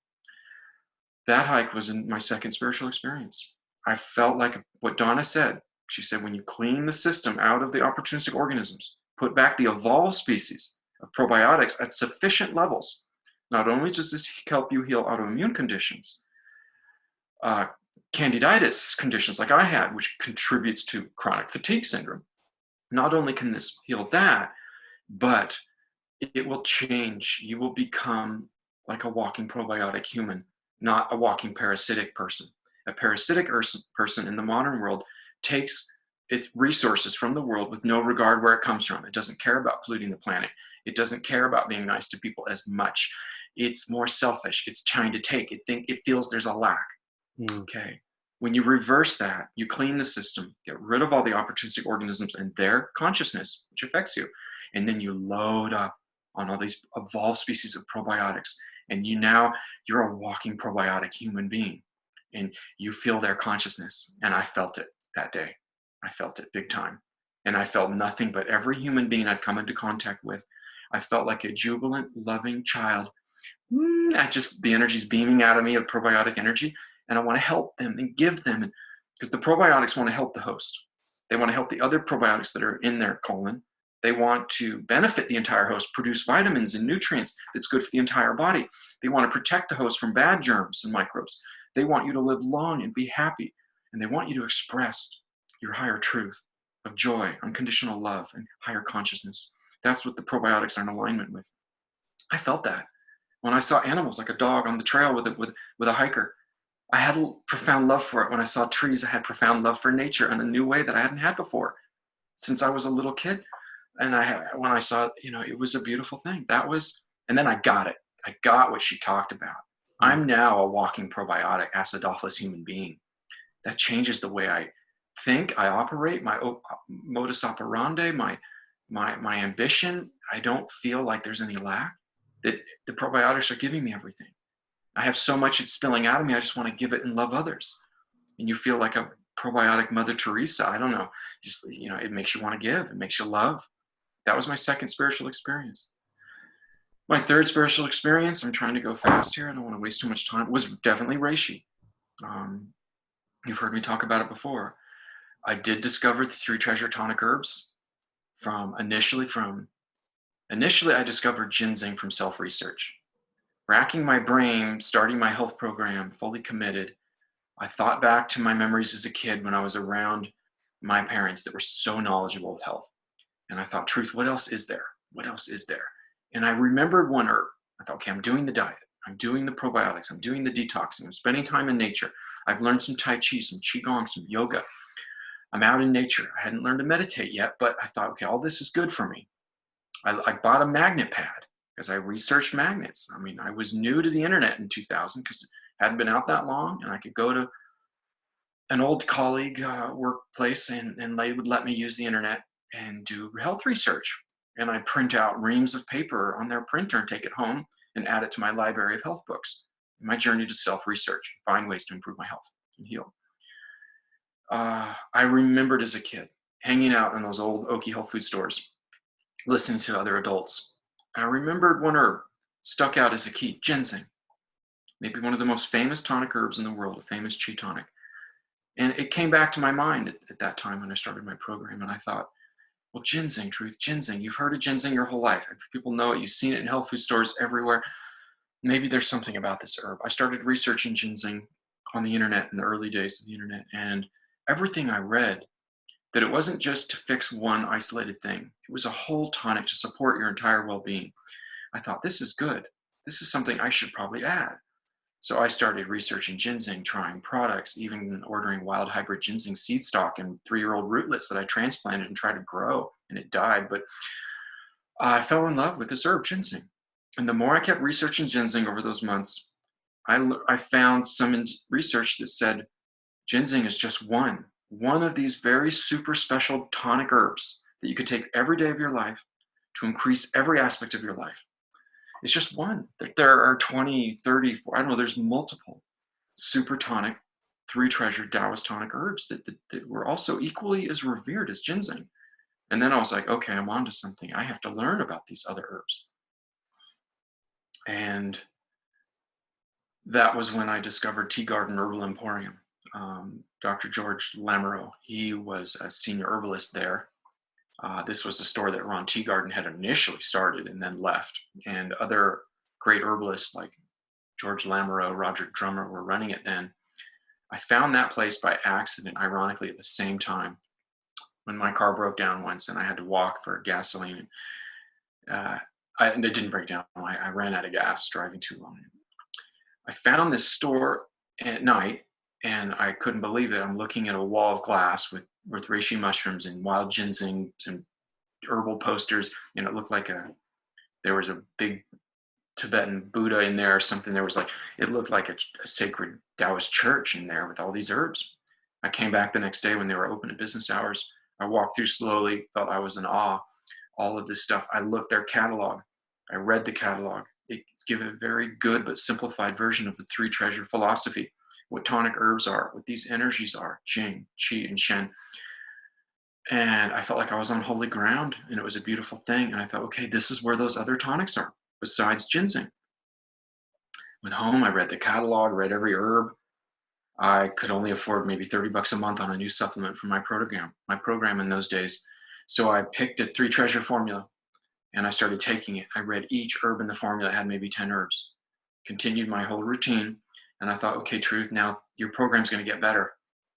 that hike was in my second spiritual experience. I felt like what Donna said. She said, when you clean the system out of the opportunistic organisms, put back the evolved species of probiotics at sufficient levels, not only does this help you heal autoimmune conditions, candiditis conditions like I had, which contributes to chronic fatigue syndrome. Not only can this heal that, but it will change. You will become like a walking probiotic human, not a walking parasitic person. A parasitic person in the modern world takes its resources from the world with no regard where it comes from. It doesn't care about polluting the planet. It doesn't care about being nice to people as much. It's more selfish. It's trying to take. It feels there's a lack. Mm. Okay. When you reverse that, you clean the system, get rid of all the opportunistic organisms and their consciousness, which affects you. And then you load up on all these evolved species of probiotics. And you're a walking probiotic human being. And you feel their consciousness. And I felt it that day. I felt it big time. And I felt nothing but every human being I'd come into contact with. I felt like a jubilant, loving child. The energy's beaming out of me of probiotic energy, and I want to help them and give them, because the probiotics want to help the host. They want to help the other probiotics that are in their colon. They want to benefit the entire host, produce vitamins and nutrients that's good for the entire body. They want to protect the host from bad germs and microbes. They want you to live long and be happy, and they want you to express your higher truth of joy, unconditional love, and higher consciousness. That's what the probiotics are in alignment with. I felt that when I saw animals like a dog on the trail with a hiker. I had a profound love for it. When I saw trees, I had profound love for nature in a new way that I hadn't had before since I was a little kid. And when I saw it, it was a beautiful thing. And then I got it. I got what she talked about. I'm now a walking probiotic, acidophilus human being. That changes the way I think, I operate, my modus operandi, my ambition. I don't feel like there's any lack. That the probiotics are giving me everything. I have so much it's spilling out of me. I just want to give it and love others. And you feel like a probiotic Mother Teresa. I don't know. Just, it makes you want to give. It makes you love. That was my second spiritual experience. My third spiritual experience, I'm trying to go fast here. I don't want to waste too much time, was definitely reishi. You've heard me talk about it before. I did discover the 3 treasure tonic herbs initially I discovered ginseng from self-research. Racking my brain, starting my health program, fully committed, I thought back to my memories as a kid when I was around my parents that were so knowledgeable of health. And I thought, Truth, what else is there? What else is there? And I remembered one herb. I thought, okay, I'm doing the diet. I'm doing the probiotics. I'm doing the detoxing. I'm spending time in nature. I've learned some Tai Chi, some Qigong, some yoga. I'm out in nature. I hadn't learned to meditate yet, but I thought, okay, all this is good for me. I bought a magnet pad because I researched magnets. I mean, I was new to the internet in 2000 because it hadn't been out that long, and I could go to an old colleague workplace and they would let me use the internet and do health research. And I'd print out reams of paper on their printer and take it home and add it to my library of health books. My journey to self-research, find ways to improve my health and heal. I remembered as a kid hanging out in those old Okie health food stores, listening to other adults. I remembered one herb stuck out as a key, ginseng, maybe one of the most famous tonic herbs in the world, a famous chi tonic. And it came back to my mind at that time when I started my program. And I thought, well, ginseng, Truth, ginseng. You've heard of ginseng your whole life. People know it. You've seen it in health food stores everywhere. Maybe there's something about this herb. I started researching ginseng on the internet in the early days of the internet. And everything I read, that it wasn't just to fix one isolated thing. It was a whole tonic to support your entire well-being. I thought, this is good. This is something I should probably add. So I started researching ginseng, trying products, even ordering wild hybrid ginseng seed stock and 3-year-old rootlets that I transplanted and tried to grow, and it died. But I fell in love with this herb, ginseng. And the more I kept researching ginseng over those months, I found some research that said ginseng is just one of these very super special tonic herbs that you could take every day of your life to increase every aspect of your life. It's just one. There are 20, 30, 40, I don't know, there's multiple super tonic, 3 treasured Taoist tonic herbs that were also equally as revered as ginseng. And then I was like, okay, I'm onto something. I have to learn about these other herbs. And that was when I discovered Teeguarden Herbal Emporium. Dr. George Lamaroux, he was a senior herbalist there. This was a store that Ron Teeguarden had initially started and then left. And other great herbalists like George Lamaroux, Roger Drummer were running it then. I found that place by accident, ironically, at the same time when my car broke down once and I had to walk for gasoline. And it didn't break down. I ran out of gas driving too long. I found this store at night and I couldn't believe it. I'm looking at a wall of glass with reishi mushrooms and wild ginseng and herbal posters, and it looked like there was a big Tibetan Buddha in there or something. There was like, it looked like a sacred Taoist church in there with all these herbs. I came back the next day when they were open at business hours. I walked through slowly, felt I was in awe. All of this stuff. I looked their catalog. I read the catalog. It's given a very good but simplified version of the three treasure philosophy, what tonic herbs are, what these energies are, Jing, Qi, and Shen. And I felt like I was on holy ground, and it was a beautiful thing. And I thought, okay, this is where those other tonics are, besides ginseng. Went home, I read the catalog, read every herb. I could only afford maybe $30 a month on a new supplement for my program in those days. So I picked a three treasure formula and I started taking it. I read each herb in the formula. It had maybe 10 herbs. Continued my whole routine. And I thought, okay, Truth, now your program's going to get better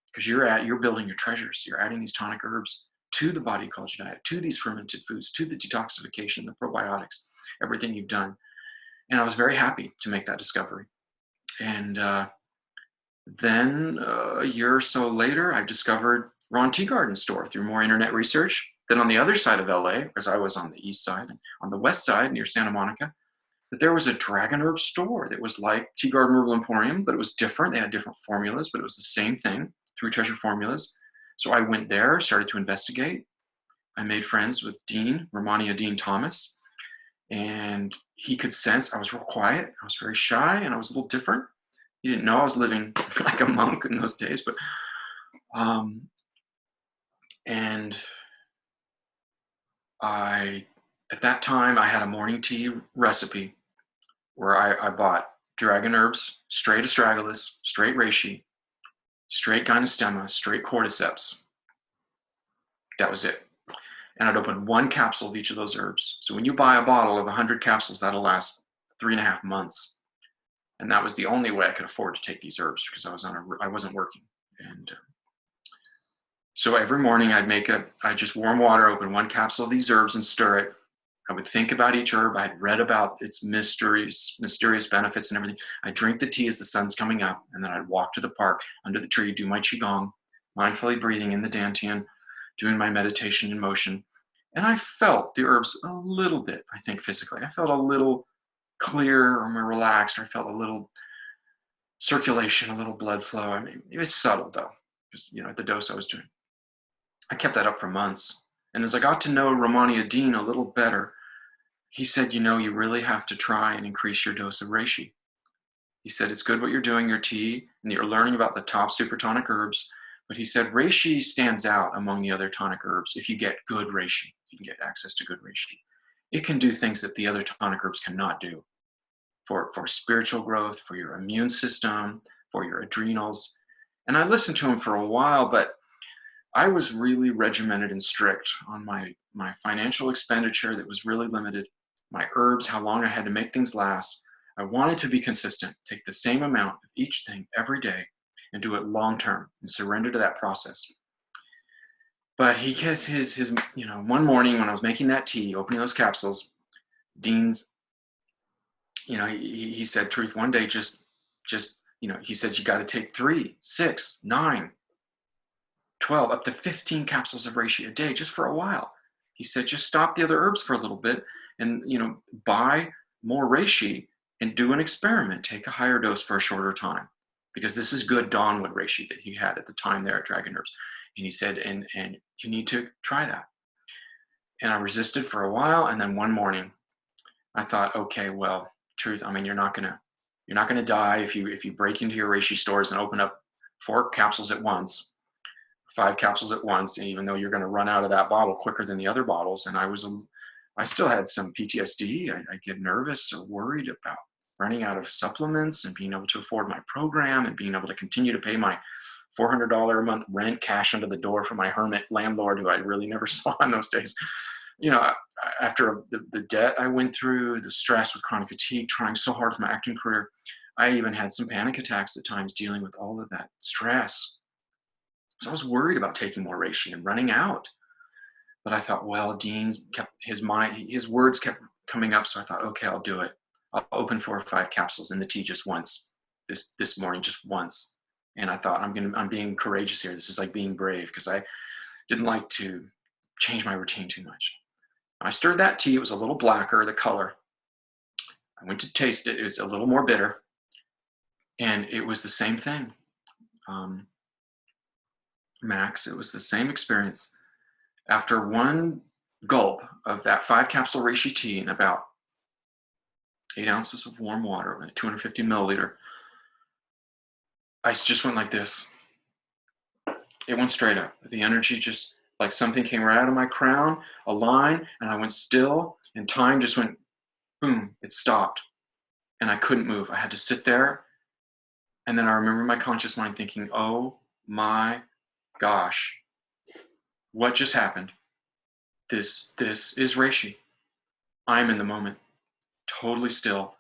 because you're building your treasures. You're adding these tonic herbs to the body ecology diet, to these fermented foods, to the detoxification, the probiotics, everything you've done. And I was very happy to make that discovery. And then a year or so later, I discovered Ron Teeguarden store through more internet research. Then on the other side of LA, because I was on the east side, and on the west side near Santa Monica, that there was a dragon herb store that was like Teeguarden Herbal Emporium, but it was different. They had different formulas, but it was the same thing, three treasure formulas. So I went there, started to investigate. I made friends with Dean, Romania Dean Thomas, and he could sense I was real quiet. I was very shy, and I was a little different. He didn't know I was living like a monk in those days, but and at that time I had a morning tea recipe where I bought dragon herbs, straight astragalus, straight reishi, straight gynostema, straight cordyceps. That was it. And I'd open one capsule of each of those herbs. So when you buy a bottle of 100 capsules, that'll last 3.5 months. And that was the only way I could afford to take these herbs because I wasn't working. And so every morning I'd just warm water, open one capsule of these herbs and stir it. I would think about each herb. I'd read about its mysterious benefits and everything. I'd drink the tea as the sun's coming up, and then I'd walk to the park under the tree, do my Qigong, mindfully breathing in the dantian, doing my meditation in motion. And I felt the herbs a little bit, I think physically. I felt a little clear or more relaxed, or I felt a little circulation, a little blood flow. I mean, it was subtle though, because at the dose I was doing. I kept that up for months. And as I got to know Romania Dean a little better, he said, you really have to try and increase your dose of reishi. He said, it's good what you're doing, your tea, and you're learning about the top super tonic herbs. But he said, reishi stands out among the other tonic herbs if you get good reishi. You can get access to good reishi. It can do things that the other tonic herbs cannot do for spiritual growth, for your immune system, for your adrenals. And I listened to him for a while, but I was really regimented and strict on my financial expenditure that was really limited, my herbs, how long I had to make things last. I wanted to be consistent, take the same amount of each thing every day and do it long term and surrender to that process. But he gets his one morning when I was making that tea, opening those capsules, Dean's, he said, Truth, one day just he said, you got to take 3, 6, 9, 12, up to 15 capsules of reishi a day just for a while. He said, just stop the other herbs for a little bit and, buy more reishi and do an experiment. Take a higher dose for a shorter time, because this is good dawnwood reishi that he had at the time there at Dragon Herbs. And he said, and you need to try that. And I resisted for a while. And then one morning I thought, okay, well, Truth, I mean, you're not gonna die if you break into your reishi stores and open up 4 capsules at once, 5 capsules at once, and even though you're going to run out of that bottle quicker than the other bottles. And I still had some PTSD. I get nervous or worried about running out of supplements and being able to afford my program and being able to continue to pay my $400 a month rent cash under the door from my hermit landlord, who I really never saw in those days. After the debt I went through, the stress with chronic fatigue, trying so hard for my acting career, I even had some panic attacks at times dealing with all of that stress. So I was worried about taking more reishi and running out. But I thought, well, Dean's kept his words kept coming up. So I thought, okay, I'll do it. I'll open 4 or 5 capsules in the tea just once this morning, just once. And I thought, I'm being courageous here. This is like being brave, because I didn't like to change my routine too much. I stirred that tea. It was a little blacker, the color. I went to taste it. It was a little more bitter. And it was the same thing. Max, it was the same experience. After one gulp of that 5-capsule reishi tea and about 8 ounces of warm water, 250 milliliter, I just went like this. It went straight up. The energy just, like something came right out of my crown, a line, and I went still, and time just went, boom, it stopped. And I couldn't move. I had to sit there. And then I remember my conscious mind thinking, oh my gosh, what just happened? This is reishi. I'm in the moment, totally still.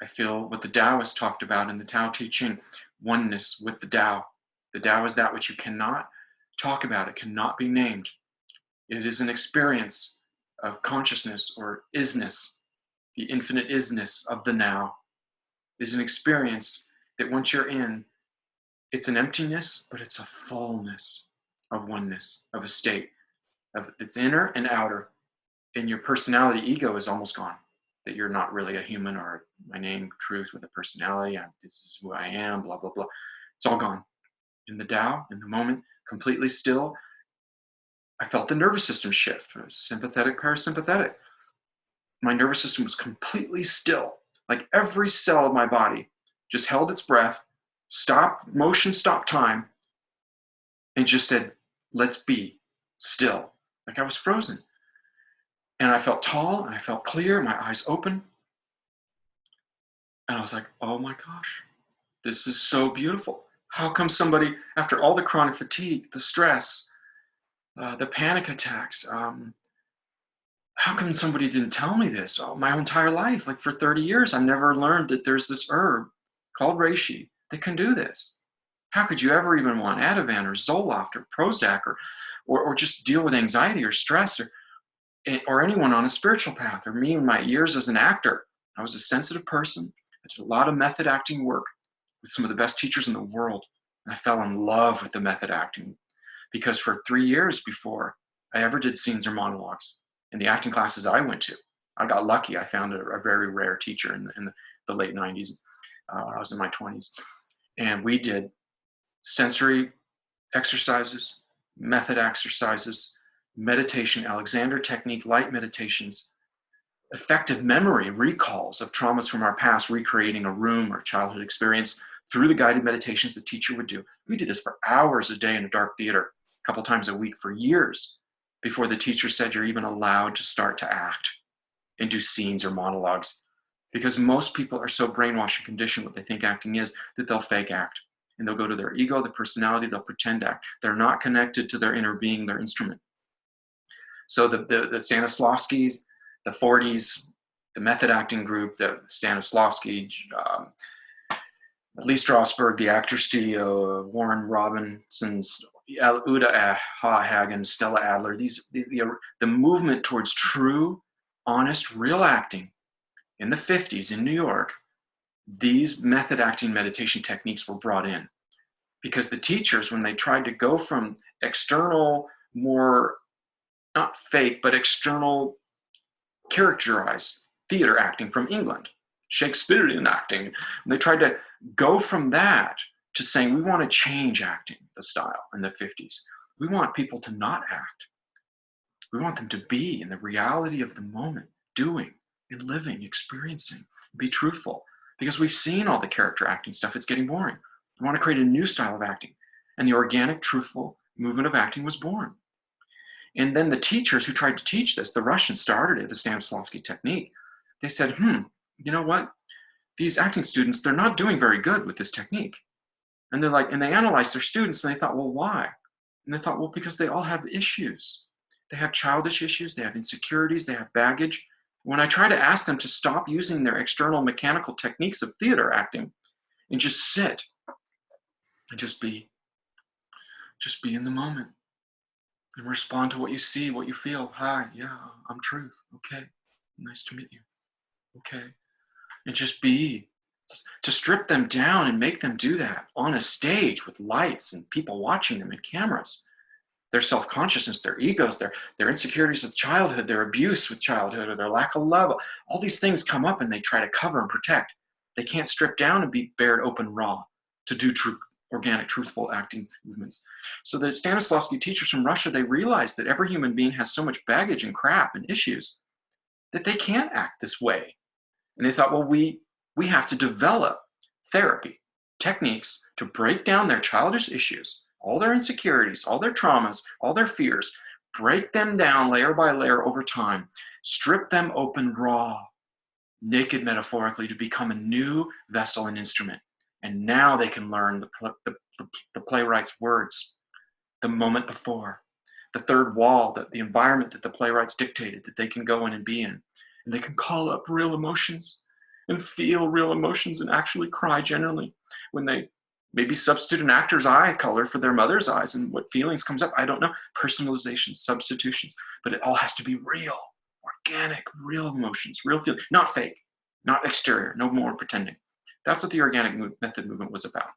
I feel what the Taoists talked about in the Tao Te Ching, oneness with the Tao. The Tao is that which you cannot talk about. It cannot be named. It is an experience of consciousness or isness. The infinite isness of the now is an experience that once you're in, it's an emptiness, but it's a fullness of oneness, of a state. It's inner and outer. And your personality ego is almost gone. That you're not really a human, or my name, truth, with a personality. This is who I am, blah, blah, blah. It's all gone. In the Tao, in the moment, completely still, I felt the nervous system shift. Sympathetic, parasympathetic. My nervous system was completely still. Like every cell of my body just held its breath, stopped motion, stopped time, and just said, let's be still. Like I was frozen. And I felt tall, and I felt clear, my eyes open. And I was like, oh my gosh, this is so beautiful. How come somebody, after all the chronic fatigue, the stress, the panic attacks, how come somebody didn't tell me this? My entire life, like for 30 years, I've never learned that there's this herb called reishi that can do this. How could you ever even want Ativan or Zoloft or Prozac or just deal with anxiety or stress or anyone on a spiritual path, or me in my years as an actor? I was a sensitive person. I did a lot of method acting work with some of the best teachers in the world. And I fell in love with the method acting because for 3 years before I ever did scenes or monologues in the acting classes I went to, I got lucky. I found a very rare teacher in the late 90s when I was in my 20s. And we did sensory exercises, method exercises, meditation, Alexander technique, light meditations, effective memory recalls of traumas from our past, recreating a room or childhood experience through the guided meditations the teacher would do. We did this for hours a day in a dark theater, a couple times a week for years before the teacher said you're even allowed to start to act and do scenes or monologues. Because most people are so brainwashed and conditioned what they think acting is that they'll fake act. And they'll go to their ego, their personality, they'll pretend act. They're not connected to their inner being, their instrument. So the Stanislavskis, the 40s, the method acting group, the Stanislavski, Lee Strasberg, the Actor Studio, Warren Robinson's, Uda Hagen, Stella Adler, the movement towards true, honest, real acting in the 50s in New York, these method acting meditation techniques were brought in because the teachers, when they tried to go from external, more not fake, but external characterized theater acting from England, Shakespearean acting, they tried to go from that to saying, we want to change acting, the style in the 50s. We want people to not act. We want them to be in the reality of the moment, doing and living, experiencing, be truthful. Because we've seen all the character acting stuff, it's getting boring. We want to create a new style of acting. And the organic, truthful movement of acting was born. And then the teachers who tried to teach this, the Russians started it, the Stanislavski technique. They said, you know what? These acting students, they're not doing very good with this technique. And they're like, and they analyzed their students and they thought, well, why? And they thought, well, because they all have issues. They have childish issues, they have insecurities, they have baggage. When I try to ask them to stop using their external mechanical techniques of theater acting and just sit and just be in the moment and respond to what you see, what you feel. Hi, yeah, I'm Truth. Okay, nice to meet you. Okay, and just be, to strip them down and make them do that on a stage with lights and people watching them and cameras. their self-consciousness, their egos, their insecurities with childhood, their abuse with childhood, or their lack of love. All these things come up and they try to cover and protect. They can't strip down and be bared open raw to do true, organic, truthful acting movements. So the Stanislavski teachers from Russia, they realized that every human being has so much baggage and crap and issues that they can't act this way. And they thought, well, we have to develop therapy, techniques to break down their childish issues, all their insecurities, all their traumas, all their fears, break them down layer by layer over time, strip them open raw, naked metaphorically, to become a new vessel and instrument. And now they can learn the playwright's words, the moment before, the third wall, the environment that the playwrights dictated that they can go in and be in. And they can call up real emotions and feel real emotions and actually cry genuinely when they maybe substitute an actor's eye color for their mother's eyes, and what feelings comes up, I don't know. Personalizations, substitutions, but it all has to be real, organic, real emotions, real feelings, not fake, not exterior, no more pretending. That's what the organic method movement was about.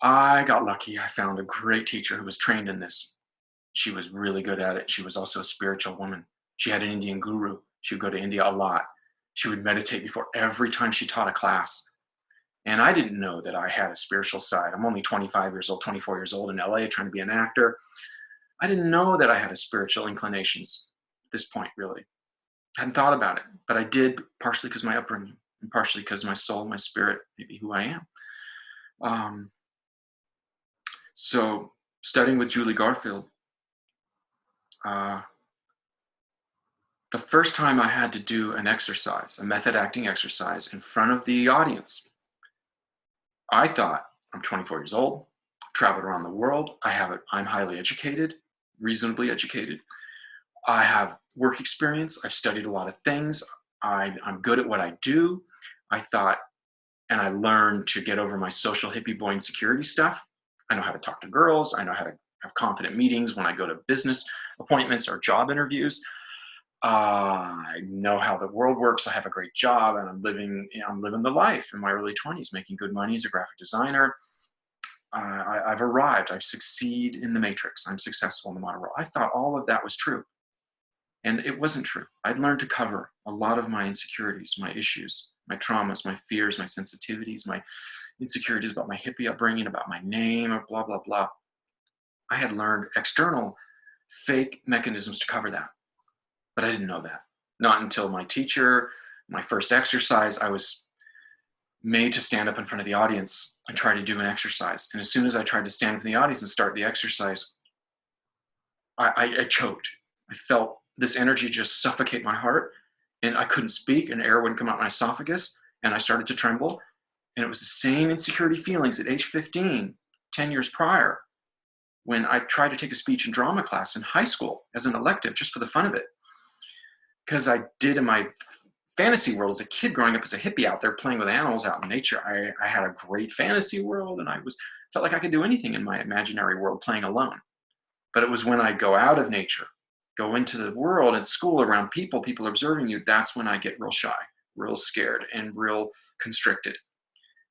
I got lucky. I found a great teacher who was trained in this. She was really good at it. She was also a spiritual woman. She had an Indian guru. She would go to India a lot. She would meditate before every time she taught a class. And I didn't know that I had a spiritual side. I'm only 25 years old, 24 years old in LA, trying to be an actor. I didn't know that I had a spiritual inclinations at this point, really. I hadn't thought about it, but I did, partially because of my upbringing, and partially because of my soul, my spirit, maybe who I am. So studying with Julie Garfield, the first time I had to do an exercise, a method acting exercise in front of the audience, I thought, I'm 24 years old, I've traveled around the world, I'm highly educated, reasonably educated. I have work experience, I've studied a lot of things, I'm good at what I do. I thought, and I learned to get over my social hippie boy insecurity stuff. I know how to talk to girls, I know how to have confident meetings when I go to business appointments or job interviews. I know how the world works. I have a great job, and I'm living the life in my early 20s, making good money as a graphic designer. I've arrived. I've succeeded in the matrix. I'm successful in the modern world. I thought all of that was true, and it wasn't true. I'd learned to cover a lot of my insecurities, my issues, my traumas, my fears, my sensitivities, my insecurities about my hippie upbringing, about my name, or blah, blah, blah. I had learned external fake mechanisms to cover that. But I didn't know that. Not until my teacher, my first exercise, I was made to stand up in front of the audience and try to do an exercise. And as soon as I tried to stand up in the audience and start the exercise, I choked. I felt this energy just suffocate my heart, and I couldn't speak, and air wouldn't come out my esophagus, and I started to tremble. And it was the same insecurity feelings at age 15, 10 years prior, when I tried to take a speech and drama class in high school as an elective, just for the fun of it. Because I did in my fantasy world as a kid growing up as a hippie out there playing with animals out in nature. I had a great fantasy world, and felt like I could do anything in my imaginary world playing alone. But it was when I go out of nature, go into the world at school around people observing you, that's when I get real shy, real scared, and real constricted.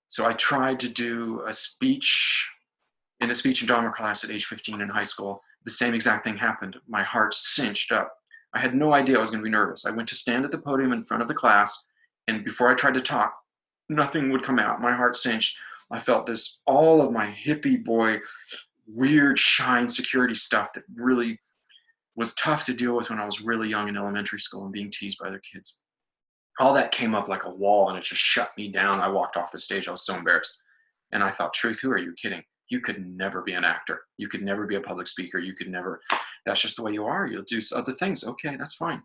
So I tried to do a speech in a speech and drama class at age 15 in high school. The same exact thing happened. My heart cinched up. I had no idea I was going to be nervous. I went to stand at the podium in front of the class, and before I tried to talk, nothing would come out. My heart cinched. I felt all of my hippie boy, weird, shy insecurity stuff that really was tough to deal with when I was really young in elementary school and being teased by other kids. All that came up like a wall, and it just shut me down. I walked off the stage. I was so embarrassed. And I thought, Truth, who are you kidding? You could never be an actor. You could never be a public speaker. You could never, that's just the way you are. You'll do other things. Okay, that's fine.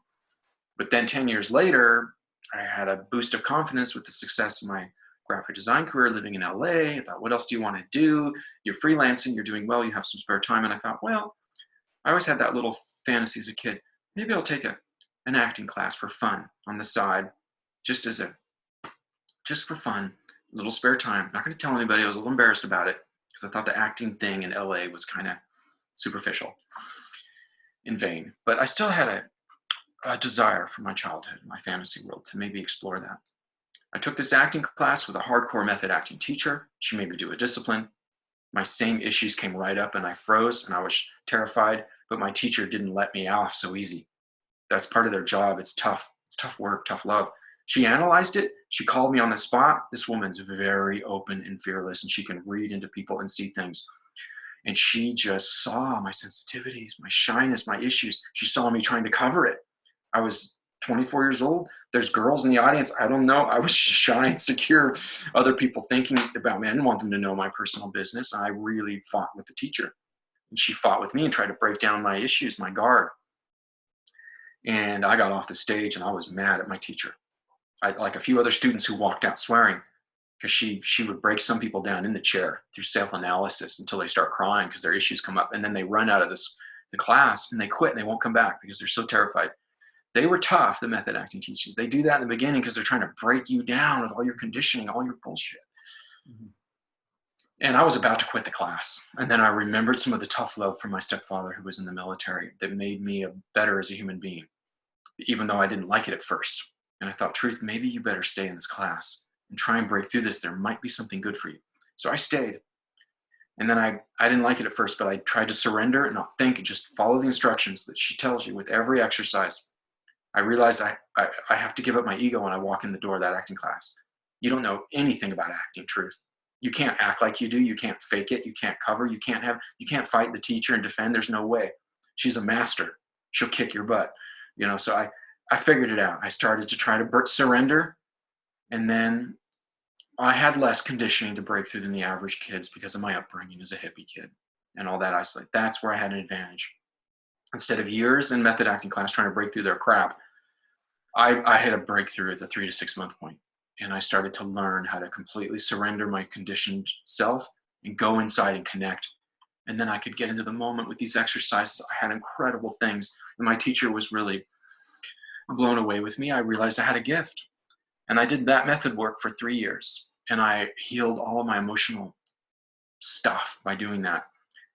But then 10 years later, I had a boost of confidence with the success of my graphic design career living in LA. I thought, what else do you want to do? You're freelancing, you're doing well, you have some spare time. And I thought, well, I always had that little fantasy as a kid. Maybe I'll take an acting class for fun on the side, just for fun, a little spare time. Not going to tell anybody. I was a little embarrassed about it because I thought the acting thing in LA was kind of superficial, in vain. But I still had a desire from my childhood, my fantasy world, to maybe explore that. I took this acting class with a hardcore method acting teacher. She made me do a discipline. My same issues came right up and I froze and I was terrified, but my teacher didn't let me off so easy. That's part of their job. It's tough. It's tough work, tough love. She analyzed it. She called me on the spot. This woman's very open and fearless, and she can read into people and see things. And she just saw my sensitivities, my shyness, my issues. She saw me trying to cover it. I was 24 years old. There's girls in the audience. I don't know. I was shy and secure. Other people thinking about me. I didn't want them to know my personal business. I really fought with the teacher. And she fought with me and tried to break down my issues, my guard. And I got off the stage and I was mad at my teacher. Like a few other students who walked out swearing, because she would break some people down in the chair through self-analysis until they start crying because their issues come up, and then they run out of the class and they quit and they won't come back because they're so terrified. They were tough, the method acting teachers. They do that in the beginning because they're trying to break you down with all your conditioning, all your bullshit. Mm-hmm. And I was about to quit the class. And then I remembered some of the tough love from my stepfather who was in the military that made me better as a human being, even though I didn't like it at first. And I thought, Truth, maybe you better stay in this class and try and break through this. There might be something good for you. So I stayed. And then I didn't like it at first, but I tried to surrender and not think and just follow the instructions that she tells you with every exercise. I realized I have to give up my ego when I walk in the door of that acting class. You don't know anything about acting, Truth. You can't act like you do. You can't fake it. You can't cover. You can't fight the teacher and defend. There's no way. She's a master. She'll kick your butt. So I figured it out. I started to try to surrender. And then I had less conditioning to break through than the average kids because of my upbringing as a hippie kid and all that isolate. That's where I had an advantage. Instead of years in method acting class trying to break through their crap, I had a breakthrough at the 3 to 6 month point. And I started to learn how to completely surrender my conditioned self and go inside and connect. And then I could get into the moment with these exercises. I had incredible things. And my teacher was really blown away with me. I realized I had a gift. And I did that method work for 3 years. And I healed all of my emotional stuff by doing that.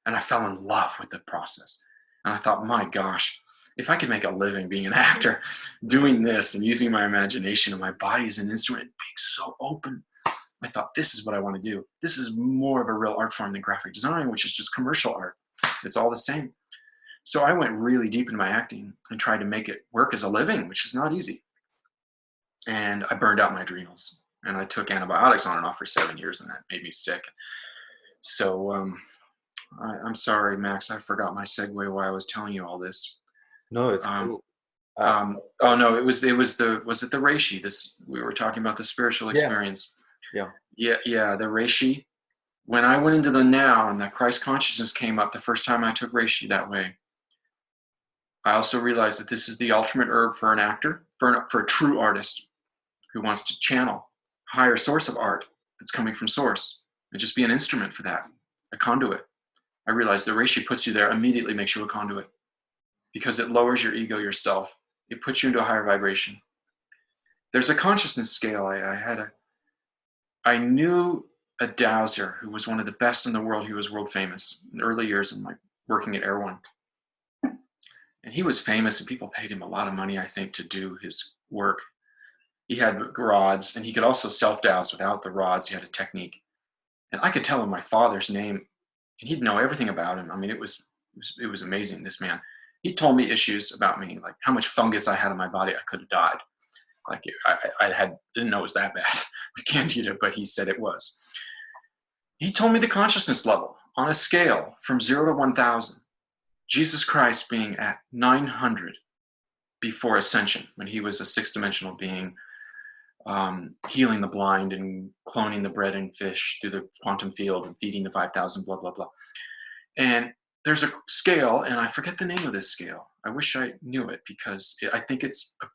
And I fell in love with the process. And I thought, my gosh, if I could make a living being an actor, doing this and using my imagination and my body as an instrument, being so open, I thought, this is what I want to do. This is more of a real art form than graphic design, which is just commercial art. It's all the same. So I went really deep in my acting and tried to make it work as a living, which is not easy. And I burned out my adrenals. And I took antibiotics on and off for 7 years, and that made me sick. So I'm sorry, Max, I forgot my segue why I was telling you all this. No, it's cool. Oh no, was it the reishi? This, we were talking about the spiritual experience. Yeah, the reishi. When I went into the now and the Christ consciousness came up the first time I took reishi that way, I also realized that this is the ultimate herb for an actor, for a true artist who wants to channel a higher source of art that's coming from source and just be an instrument for that, a conduit. I realized the reishi puts you there, immediately makes you a conduit, because it lowers your ego, yourself. It puts you into a higher vibration. There's a consciousness scale. I knew a dowser who was one of the best in the world. He was world famous in the early years of my working at Erewhon. And he was famous and people paid him a lot of money, I think, to do his work. He had rods and he could also self-douse without the rods. He had a technique. And I could tell him my father's name and he'd know everything about him. I mean, it was amazing, this man. He told me issues about me, like how much fungus I had in my body. I could have died. Like I didn't know it was that bad with candida, but he said it was. He told me the consciousness level on a scale from 0 to 1,000. Jesus Christ being at 900 before ascension, when he was a 6-dimensional being, healing the blind and cloning the bread and fish through the quantum field and feeding the 5,000, blah, blah, blah. And there's a scale, and I forget the name of this scale. I wish I knew it because I think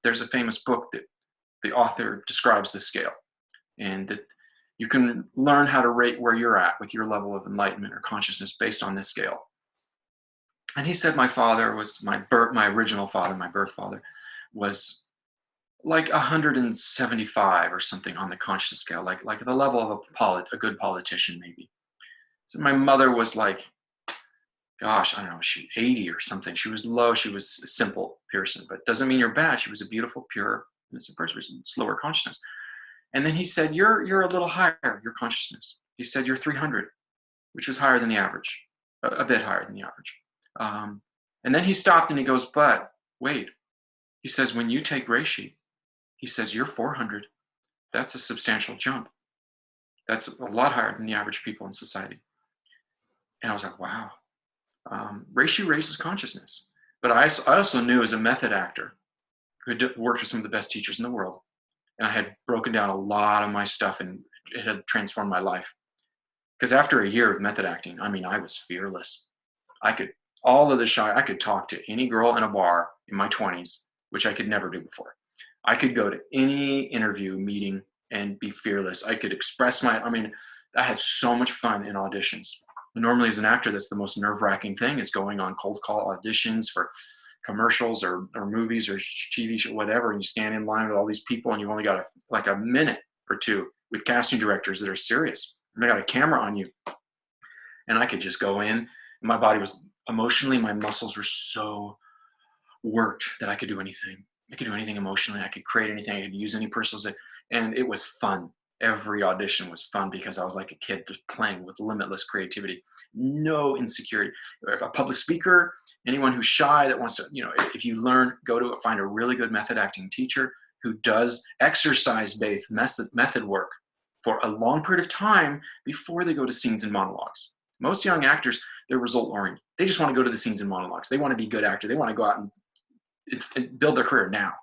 there's a famous book that the author describes this scale, and that you can learn how to rate where you're at with your level of enlightenment or consciousness based on this scale. And he said my father was my original father, my birth father, was like 175 or something on the consciousness scale, like the level of a good politician maybe. So my mother was like, gosh, I don't know, she 80 or something. She was low. She was a simple person, but doesn't mean you're bad. She was a beautiful, pure, innocent person with slower consciousness. And then he said, you're a little higher, your consciousness. He said, you're 300. which was higher than the average, a bit higher than the average. And then he stopped and he goes, but wait, he says, when you take reishi, he says, you're 400. That's a substantial jump. That's a lot higher than the average people in society. And I was like, wow. Reishi raises consciousness. But I also knew, as a method actor who had worked with some of the best teachers in the world, and I had broken down a lot of my stuff, and it had transformed my life. Because after a year of method acting, I mean, I was fearless. I could talk to any girl in a bar in my 20s, which I could never do before. I could go to any interview meeting and be fearless. I could express I had so much fun in auditions. Normally, as an actor, that's the most nerve-wracking thing, is going on cold call auditions for commercials or movies or TV show, whatever, and you stand in line with all these people, and you've only got a minute or two with casting directors that are serious. And they got a camera on you. And I could just go in. My body was emotionally, my muscles were so worked that I could do anything. I could do anything emotionally. I could create anything. I could use any personal, and it was fun. Every audition was fun because I was like a kid just playing with limitless creativity, no insecurity. If a public speaker, anyone who's shy that wants to, if you learn, find a really good method acting teacher who does exercise-based method work for a long period of time before they go to scenes and monologues. Most young actors, they're result-oriented. They just want to go to the scenes and monologues. They want to be good actor. They want to go out and build their career now.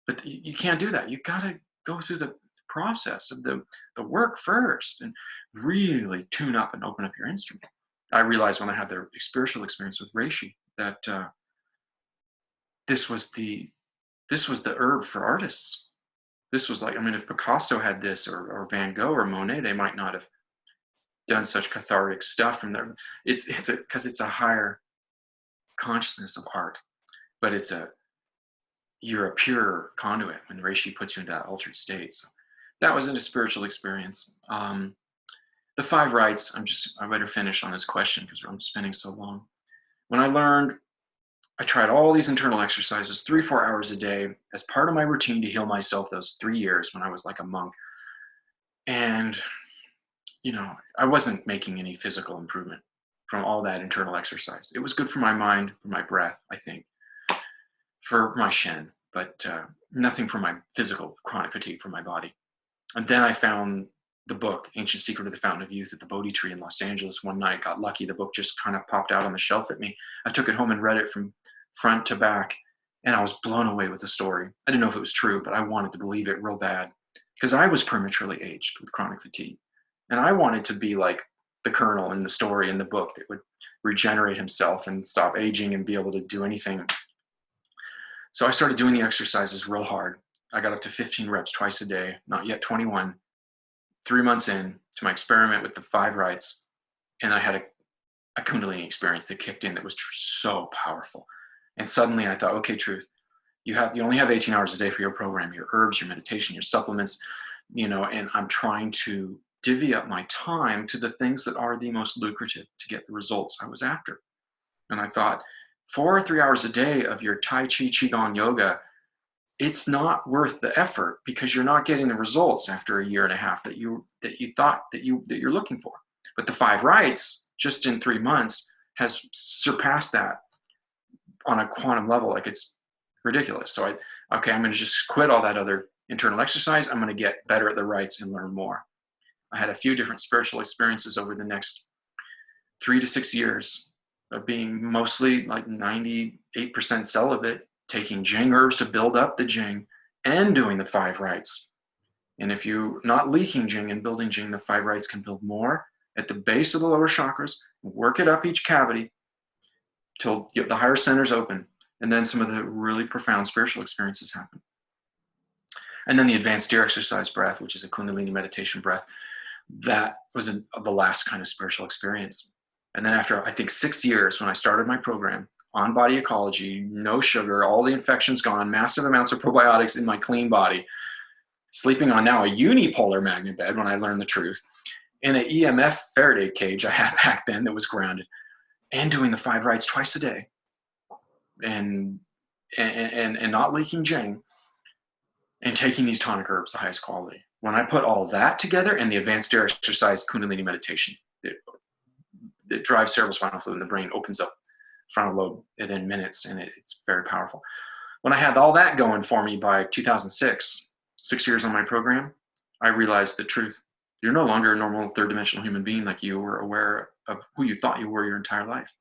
But you can't do that. You got to go through the process of the work first and really tune up and open up your instrument. I realized when I had the spiritual experience with reishi that this was the herb for artists. This was like, if Picasso had this, or Van Gogh or Monet, they might not have done such cathartic stuff from there. Because it's a higher consciousness of art, but you're a pure conduit when reishi puts you into that altered state. So that was a spiritual experience. The 5 rights, I better finish on this question because I'm spending so long. When I tried all these internal exercises 3-4 hours a day as part of my routine to heal myself those 3 years when I was like a monk. And, I wasn't making any physical improvement from all that internal exercise. It was good for my mind, for my breath, I think, for my shen, but nothing for my physical chronic fatigue for my body. And then I found the book, Ancient Secret of the Fountain of Youth, at the Bodhi Tree in Los Angeles one night. Got lucky. The book just kind of popped out on the shelf at me. I took it home and read it from front to back, and I was blown away with the story. I didn't know if it was true, but I wanted to believe it real bad because I was prematurely aged with chronic fatigue. And I wanted to be like the colonel in the story in the book that would regenerate himself and stop aging and be able to do anything. So I started doing the exercises real hard. I got up to 15 reps twice a day, not yet 21. 3 months in to my experiment with the 5 rights, and I had a Kundalini experience that kicked in that was so powerful. And suddenly I thought, okay, Truth, you only have 18 hours a day for your program, your herbs, your meditation, your supplements, and I'm trying to divvy up my time to the things that are the most lucrative to get the results I was after. And I thought, 4 or 3 hours a day of your Tai Chi, Qigong yoga, it's not worth the effort because you're not getting the results after a year and a half that you thought that you're looking for. But the 5 rights, just in 3 months, has surpassed that on a quantum level. Like, it's ridiculous. So I'm going to just quit all that other internal exercise. I'm going to get better at the rights and learn more. I had a few different spiritual experiences over the next 3 to 6 years of being mostly like 98% celibate, taking Jing herbs to build up the Jing, and doing the 5 rights. And if you're not leaking Jing and building Jing, the 5 rights can build more at the base of the lower chakras, work it up each cavity till the higher centers open. And then some of the really profound spiritual experiences happen. And then the advanced deer exercise breath, which is a Kundalini meditation breath, that was the last kind of spiritual experience. And then after, I think, 6 years, when I started my program, on body ecology, no sugar, all the infections gone, massive amounts of probiotics in my clean body, sleeping on now a unipolar magnet bed when I learned the truth, in an EMF Faraday cage I had back then that was grounded, and doing the 5 rights twice a day, and not leaking Jing, and taking these tonic herbs, the highest quality. When I put all that together and the advanced air exercise Kundalini meditation, that drives cerebrospinal fluid in the brain opens up frontal lobe within minutes, and it's very powerful. When I had all that going for me by 2006, 6 years on my program, I realized the truth. You're no longer a normal third-dimensional human being like you were aware of who you thought you were your entire life.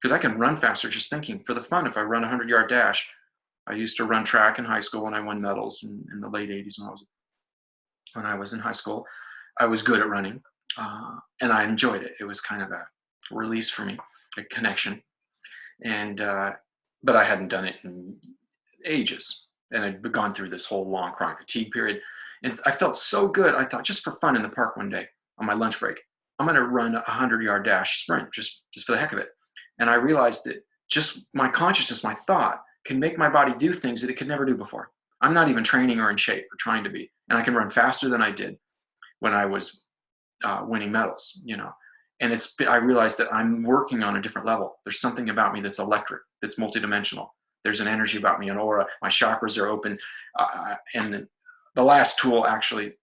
Because I can run faster just thinking. For the fun, if I run a 100-yard dash, I used to run track in high school when I won medals in the late 80s when I was in high school. I was good at running, and I enjoyed it. It was kind of a release for me, a connection. And but I hadn't done it in ages, and I'd gone through this whole long chronic fatigue period. And I felt so good. I thought, just for fun in the park one day on my lunch break, I'm going to run a 100-yard dash sprint just for the heck of it. And I realized that just my consciousness, my thought, can make my body do things that it could never do before. I'm not even training or in shape or trying to be, and I can run faster than I did when I was winning medals, you know. And I realized that I'm working on a different level. There's something about me that's electric, that's multidimensional. There's an energy about me, an aura. My chakras are open. And the last tool, actually,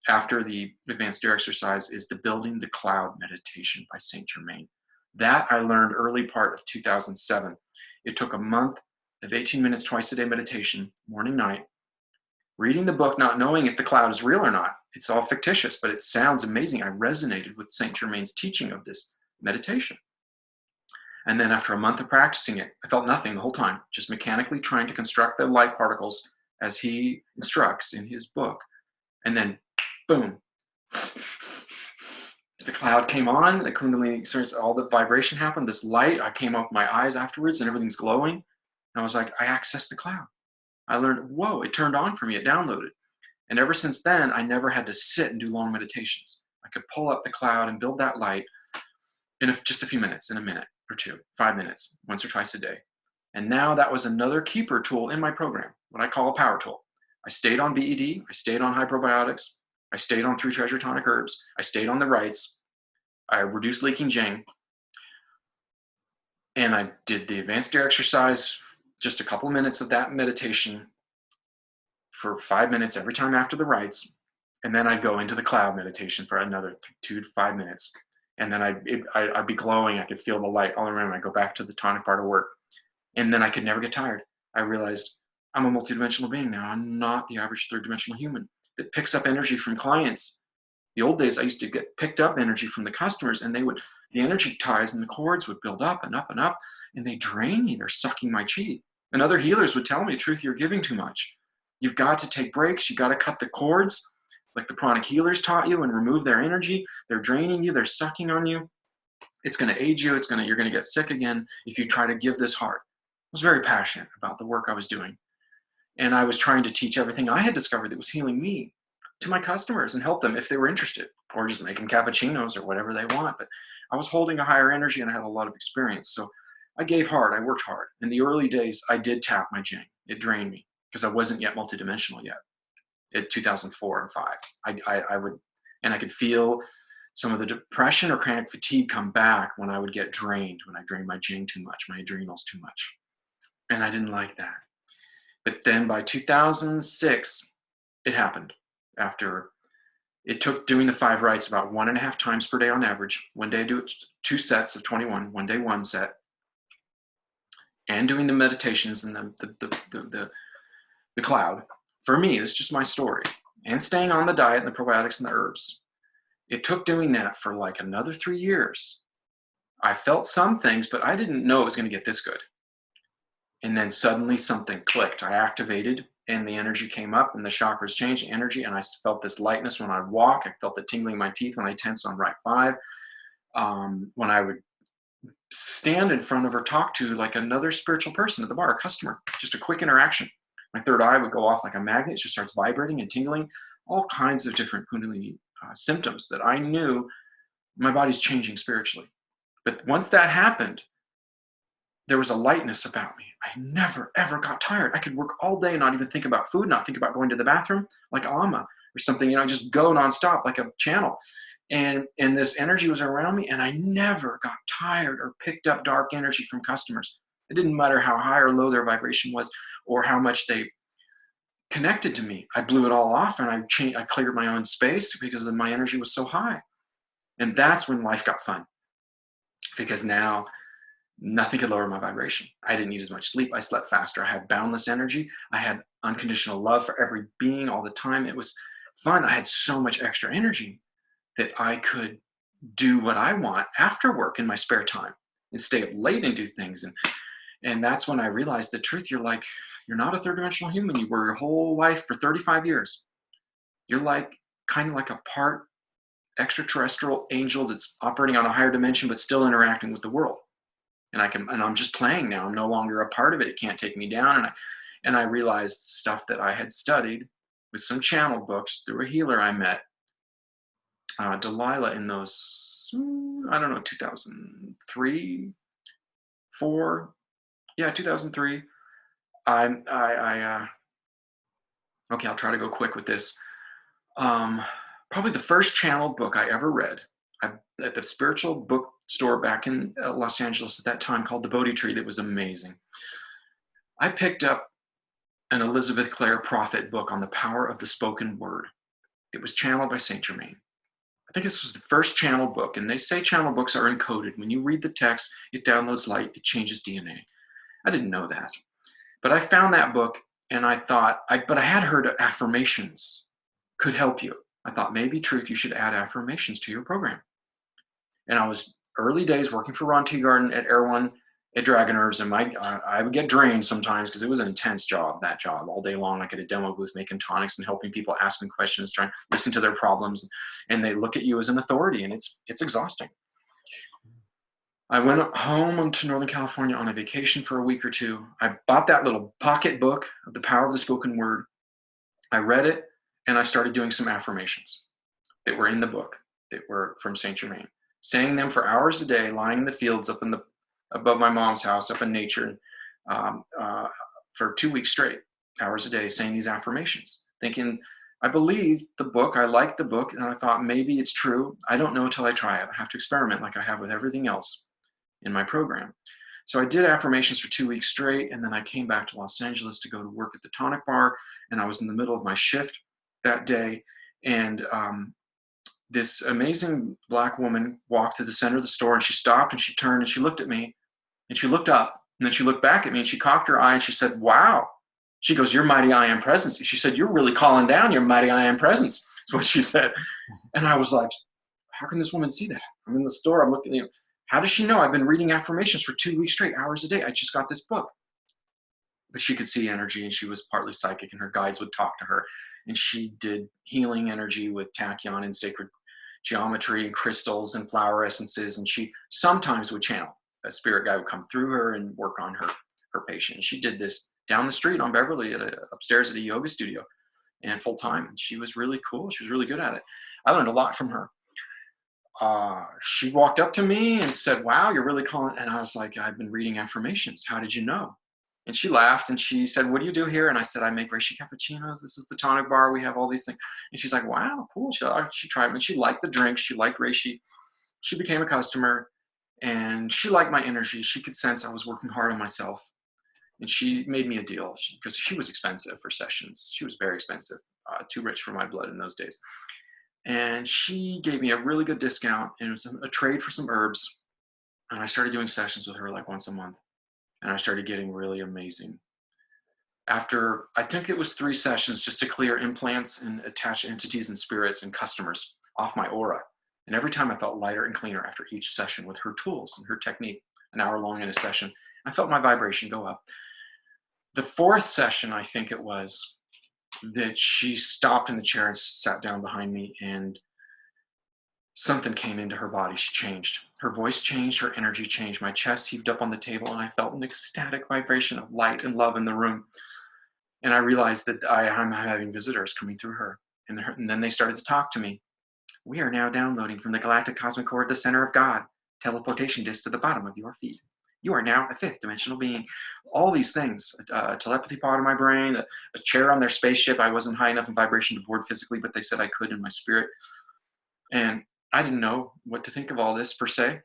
after the advanced air exercise, is the Building the Cloud meditation by Saint Germain. That I learned early part of 2007. It took a month of 18 minutes twice a day meditation, morning, night, reading the book, not knowing if the cloud is real or not. It's all fictitious, but it sounds amazing. I resonated with Saint Germain's teaching of this meditation. And then after a month of practicing it, I felt nothing the whole time, just mechanically trying to construct the light particles as he instructs in his book. And then, boom, the cloud came on, the Kundalini experience, all the vibration happened, this light, I came up with my eyes afterwards and everything's glowing. And I was like, I accessed the cloud. I learned, whoa, it turned on for me, it downloaded. And ever since then, I never had to sit and do long meditations. I could pull up the cloud and build that light in just a few minutes, in a minute or two, 5 minutes, once or twice a day. And now that was another keeper tool in my program, what I call a power tool. I stayed on BED, I stayed on high probiotics, I stayed on 3 Treasure Tonic Herbs, I stayed on the rights, I reduced leaking Jing, and I did the advanced air exercise, just a couple minutes of that meditation for 5 minutes every time after the rites, and then I'd go into the cloud meditation for another 2 to 5 minutes, and then I'd be glowing. I could feel the light all around. I'd go back to the tonic bar to work, and then I could never get tired. I realized I'm a multidimensional being now. I'm not the average third-dimensional human that picks up energy from clients. The old days, I used to get picked up energy from the customers, and the energy ties and the cords would build up and up and up, and they drain me. They're sucking my chi. And other healers would tell me, truth, you're giving too much. You've got to take breaks. You got to cut the cords, like the pranic healers taught you, and remove their energy. They're draining you. They're sucking on you. It's going to age you. You're going to get sick again if you try to give this hard. I was very passionate about the work I was doing. And I was trying to teach everything I had discovered that was healing me to my customers and help them if they were interested, or just make them cappuccinos or whatever they want. But I was holding a higher energy and I had a lot of experience. So I gave hard. I worked hard. In the early days, I did tap my Jing. It drained me because I wasn't yet multidimensional yet. In 2004 and 5, I would, and I could feel some of the depression or chronic fatigue come back when I would get drained, when I drained my Jing too much, my adrenals too much. And I didn't like that. But then by 2006, it happened. After it took doing the 5 rites about 1.5 times per day on average. One day I do 2 sets of 21, one day 1 set, and doing the meditations and the cloud. For me, it's just my story, and staying on the diet and the probiotics and the herbs. It took doing that for like another 3 years. I felt some things, but I didn't know it was going to get this good. And then suddenly something clicked. I activated, and the energy came up, and the chakras changed energy, and I felt this lightness when I walk. I felt the tingling in my teeth when I tense on right 5. When I would stand in front of or talk to like another spiritual person at the bar, a customer, just a quick interaction. My third eye would go off like a magnet. It just starts vibrating and tingling, all kinds of different Kundalini symptoms that I knew my body's changing spiritually. But once that happened, there was a lightness about me. I never, ever got tired. I could work all day and not even think about food, not think about going to the bathroom, like Amma or something, just go nonstop like a channel. And this energy was around me, and I never got tired or picked up dark energy from customers. It didn't matter how high or low their vibration was or how much they connected to me. I blew it all off, and I cleared my own space because my energy was so high. And that's when life got fun. because now nothing could lower my vibration. I didn't need as much sleep. I slept faster. I had boundless energy. I had unconditional love for every being all the time. It was fun. I had so much extra energy that I could do what I want after work in my spare time and stay up late and do things. And that's when I realized the truth. You're not a third dimensional human. You were your whole life for 35 years. You're kind of like a part extraterrestrial angel that's operating on a higher dimension, but still interacting with the world. And I'm just playing now. I'm no longer a part of it. It can't take me down. And I realized stuff that I had studied with some channel books through a healer I met, Delilah, in those, I don't know, 2003, 4, yeah, 2003. Okay, I'll try to go quick with this. Probably the first channel book I ever read at the spiritual bookstore back in Los Angeles at that time, called The Bodhi Tree, that was amazing. I picked up an Elizabeth Clare Prophet book on the power of the spoken word. It was channeled by Saint Germain. I think this was the first channel book, and they say channel books are encoded. When you read the text, it downloads light, it changes DNA. I didn't know that. But I found that book, and I thought, but I had heard affirmations could help you. I thought, maybe, Truth, you should add affirmations to your program. And I was early days working for Ron Teeguarden at Erewhon at Dragon Herbs, and I would get drained sometimes because it was an intense job, that job. All day long, I could a demo booth making tonics and helping people, asking questions, trying to listen to their problems, and they look at you as an authority, and it's exhausting. I went home to Northern California on a vacation for a week or two. I bought that little pocket book of The Power of the Spoken Word. I read it, and I started doing some affirmations that were in the book, that were from Saint Germain, saying them for hours a day, lying in the fields above my mom's house, up in nature, for 2 weeks straight, hours a day, saying these affirmations, thinking, I believe the book, I liked the book, and I thought, maybe it's true. I don't know until I try it. I have to experiment like I have with everything else in my program. So I did affirmations for 2 weeks straight, and then I came back to Los Angeles to go to work at the Tonic Bar, and I was in the middle of my shift that day, and this amazing Black woman walked to the center of the store, and she stopped, and she turned, and she looked at me, and she looked up, and then she looked back at me, and she cocked her eye, and she said, wow. She goes, your mighty I am presence. She said, you're really calling down your mighty I am presence. That's what she said. And I was like, how can this woman see that? I'm in the store, I'm looking at you. How does she know? I've been reading affirmations for 2 weeks straight, hours a day. I just got this book. But she could see energy, and she was partly psychic, and her guides would talk to her. And she did healing energy with tachyon and sacred geometry and crystals and flower essences. And she sometimes would channel. A spirit guide would come through her and work on her patient. And she did this down the street on Beverly upstairs at a yoga studio, and full time. And she was really cool. She was really good at it. I learned a lot from her. She walked up to me and said, wow, you're really calling. And I was like, I've been reading affirmations. How did you know? And she laughed, and she said, what do you do here? And I said, I make reishi cappuccinos. This is the tonic bar. We have all these things. And she's like, wow, cool. She tried them, and she liked the drink. She liked reishi. She became a customer, and she liked my energy. She could sense I was working hard on myself. And she made me a deal because she was expensive for sessions. She was very expensive, too rich for my blood in those days. And she gave me a really good discount, and it was a trade for some herbs. And I started doing sessions with her like once a month. And I started getting really amazing. After, I think it was 3 sessions just to clear implants and attach entities and spirits and customers off my aura. And every time I felt lighter and cleaner after each session with her tools and her technique, an hour long in a session, I felt my vibration go up. The 4th session, I think it was, that she stopped in the chair and sat down behind me, and something came into her body. She changed. Her voice changed, her energy changed. My chest heaved up on the table, and I felt an ecstatic vibration of light and love in the room. And I realized that I'm having visitors coming through her. And then they started to talk to me. We are now downloading from the galactic cosmic core at the center of God. Teleportation disc to the bottom of your feet. You are now a 5th dimensional being. All these things, a telepathy pod in my brain, a chair on their spaceship. I wasn't high enough in vibration to board physically, but they said I could in my spirit. And I didn't know what to think of all this per se,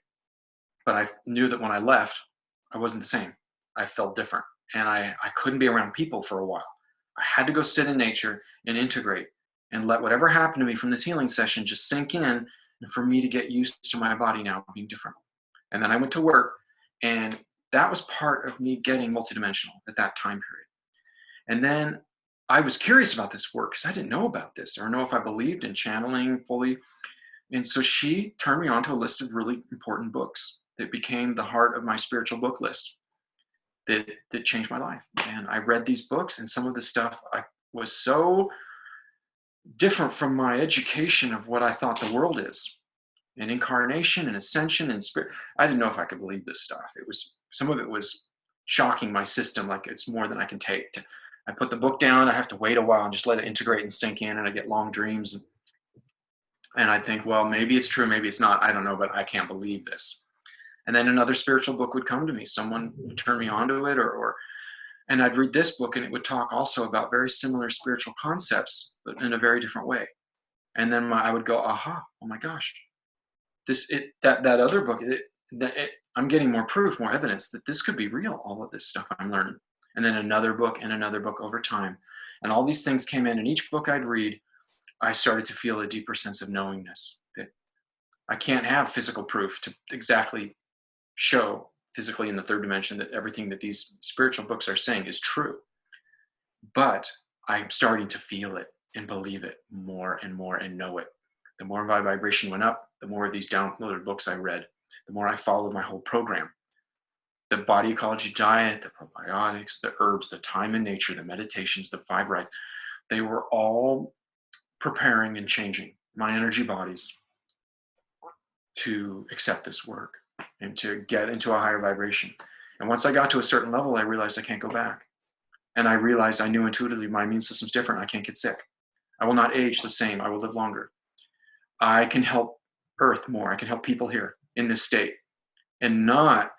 but I knew that when I left, I wasn't the same. I felt different, and I couldn't be around people for a while. I had to go sit in nature and integrate and let whatever happened to me from this healing session just sink in, and for me to get used to my body now being different. And then I went to work, and that was part of me getting multidimensional at that time period. And then I was curious about this work because I didn't know about this or know if I believed in channeling fully. And so she turned me on to a list of really important books that became the heart of my spiritual book list that changed my life. And I read these books, and some of the stuff I was so different from my education of what I thought the world is, and incarnation and ascension and spirit. I didn't know if I could believe this stuff. It was, some of it was shocking my system, like it's more than I can take. I put the book down, I have to wait a while and just let it integrate and sink in, and I get long dreams. And I think, well, maybe it's true, maybe it's not, I don't know, but I can't believe this. And then another spiritual book would come to me. Someone would turn me onto it, and I'd read this book, and it would talk also about very similar spiritual concepts, but in a very different way. And then I would go, aha, oh my gosh, that other book, I'm getting more proof, more evidence that this could be real, all of this stuff I'm learning. And then another book and another book over time. And all these things came in, and each book I'd read, I started to feel a deeper sense of knowingness that I can't have physical proof to exactly show physically in the third dimension that everything that these spiritual books are saying is true. But I'm starting to feel it and believe it more and more and know it. The more my vibration went up, the more of these downloaded books I read, the more I followed my whole program. The body ecology diet, the probiotics, the herbs, the time in nature, the meditations, the 5 rites, they were all preparing and changing my energy bodies to accept this work and to get into a higher vibration. And once I got to a certain level, I realized I can't go back. And I realized, I knew intuitively my immune system's different. I can't get sick. I will not age the same. I will live longer. I can help Earth more. I can help people here in this state and not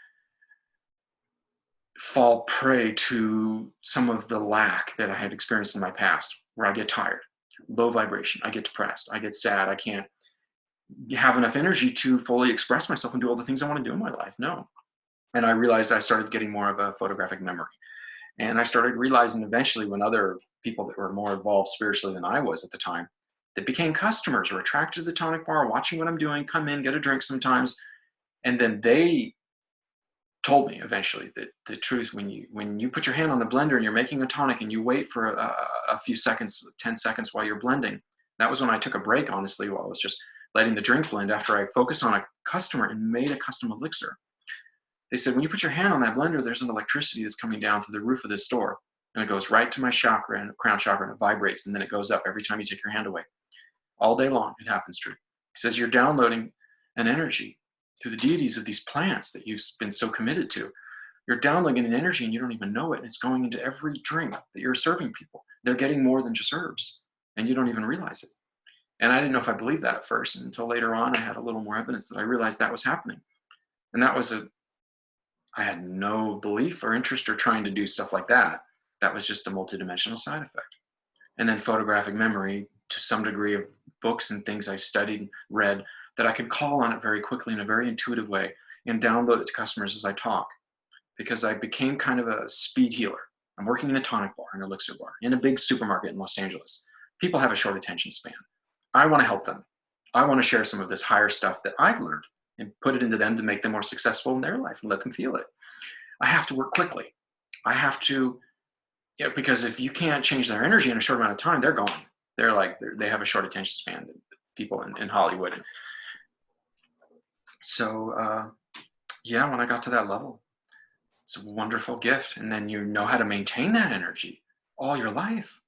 fall prey to some of the lack that I had experienced in my past, where I get tired, low vibration, I get depressed, I get sad, I can't have enough energy to fully express myself and do all the things I want to do in my life. No. And I realized I started getting more of a photographic memory. And I started realizing eventually, when other people that were more involved spiritually than I was at the time, that became customers, were attracted to the tonic bar, watching what I'm doing, come in, get a drink sometimes. And then they told me eventually that the truth, when you put your hand on the blender and you're making a tonic and you wait for a few seconds, 10 seconds while you're blending, that was when I took a break, honestly, while I was just letting the drink blend after I focused on a customer and made a custom elixir. They said, when you put your hand on that blender, there's an electricity that's coming down through the roof of this store, and it goes right to my chakra, and crown chakra, and it vibrates, and then it goes up every time you take your hand away. All day long, it happens, Drew. He says, you're downloading an energy to the deities of these plants that you've been so committed to. You're downloading an energy and you don't even know it. And it's going into every drink that you're serving people. They're getting more than just herbs, and you don't even realize it. And I didn't know if I believed that at first, and until later on, I had a little more evidence that I realized that was happening. And I had no belief or interest or trying to do stuff like that. That was just a multidimensional side effect. And then photographic memory, to some degree, of books and things I studied, read, that I could call on it very quickly in a very intuitive way and download it to customers as I talk, because I became kind of a speed healer. I'm working in a tonic bar, an elixir bar, in a big supermarket in Los Angeles. People have a short attention span. I want to help them. I want to share some of this higher stuff that I've learned and put it into them to make them more successful in their life and let them feel it. I have to work quickly. I have to, because if you can't change their energy in a short amount of time, they're gone. They have a short attention span, people in Hollywood. So, when I got to that level, it's a wonderful gift. And then you know how to maintain that energy all your life.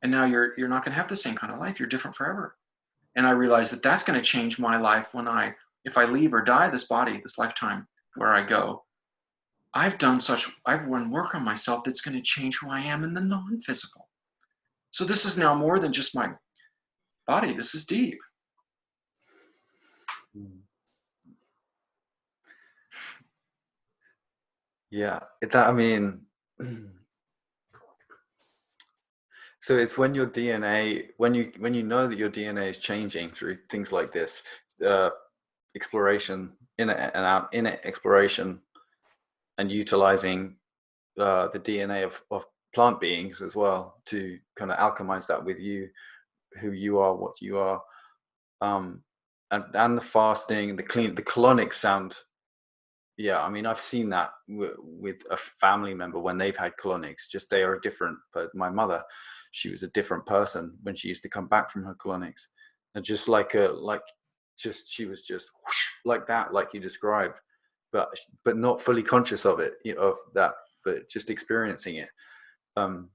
And now you're not going to have the same kind of life. You're different forever. And I realized that that's going to change my life if I leave or die this body, this lifetime where I go. I've done work on myself that's going to change who I am in the non-physical. So this is now more than just my body. This is deep. Yeah, so it's when your DNA, when you know that your DNA is changing through things like this, exploration, inner exploration, and utilizing the DNA of plant beings as well to kind of alchemize that with you, who you are, what you are, and the fasting, the colonic sound I mean, I've seen that with a family member when they've had colonics. Just they are different. But my mother, she was a different person when she used to come back from her colonics, and just she was just whoosh, like that, like you described, but not fully conscious of it, of that, but just experiencing it. Um,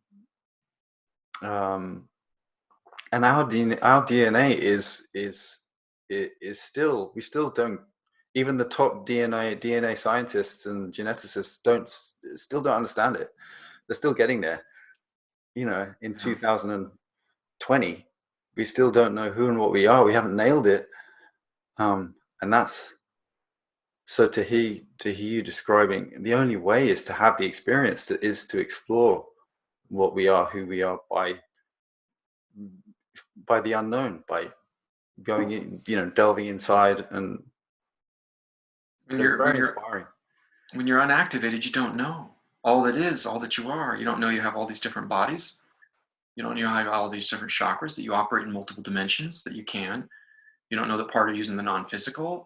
um, and our DNA is still, we still don't, even the top DNA scientists and geneticists still don't understand it. They're still getting there. In 2020, we still don't know who and what we are. We haven't nailed it. And that's, so to hear you describing, the only way is to have the experience, is to explore what we are, who we are, by the unknown, by going in, delving inside. And so it's very inspiring. When you're unactivated, you don't know all that you are. You don't know you have all these different bodies. You don't know you have all these different chakras, that you operate in multiple dimensions, that you can. You don't know the part of using the non-physical,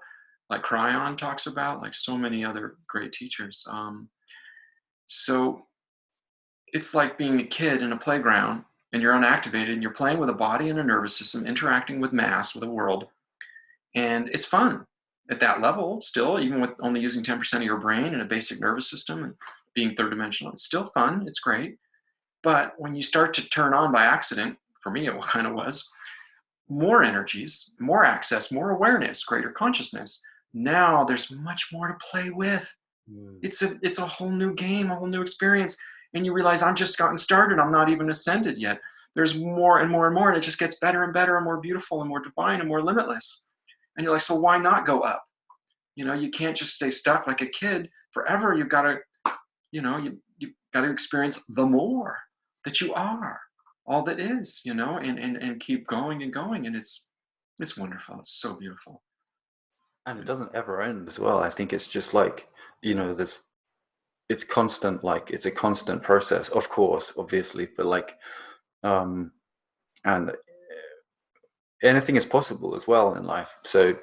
like Cryon talks about, like so many other great teachers. So it's like being a kid in a playground, and you're unactivated, and you're playing with a body and a nervous system, interacting with mass, with the world. And it's fun at that level still, even with only using 10% of your brain and a basic nervous system and being third dimensional. It's still fun. It's great. But when you start to turn on by accident, for me, it kind of was more energies, more access, more awareness, greater consciousness. Now there's much more to play with. It's a whole new game, a whole new experience. And you realize, I'm just gotten started. I'm not even ascended yet. There's more and more and more, and it just gets better and better and more beautiful and more divine and more limitless. And you're like, so why not go up? You can't just stay stuck like a kid forever. You've got to, you've got to experience the more that you are, all that is, and keep going and going. And it's wonderful. It's so beautiful. And it doesn't ever end as well. I think it's just like, it's constant, like it's a constant process, of course, obviously, but like, and anything is possible as well in life. So,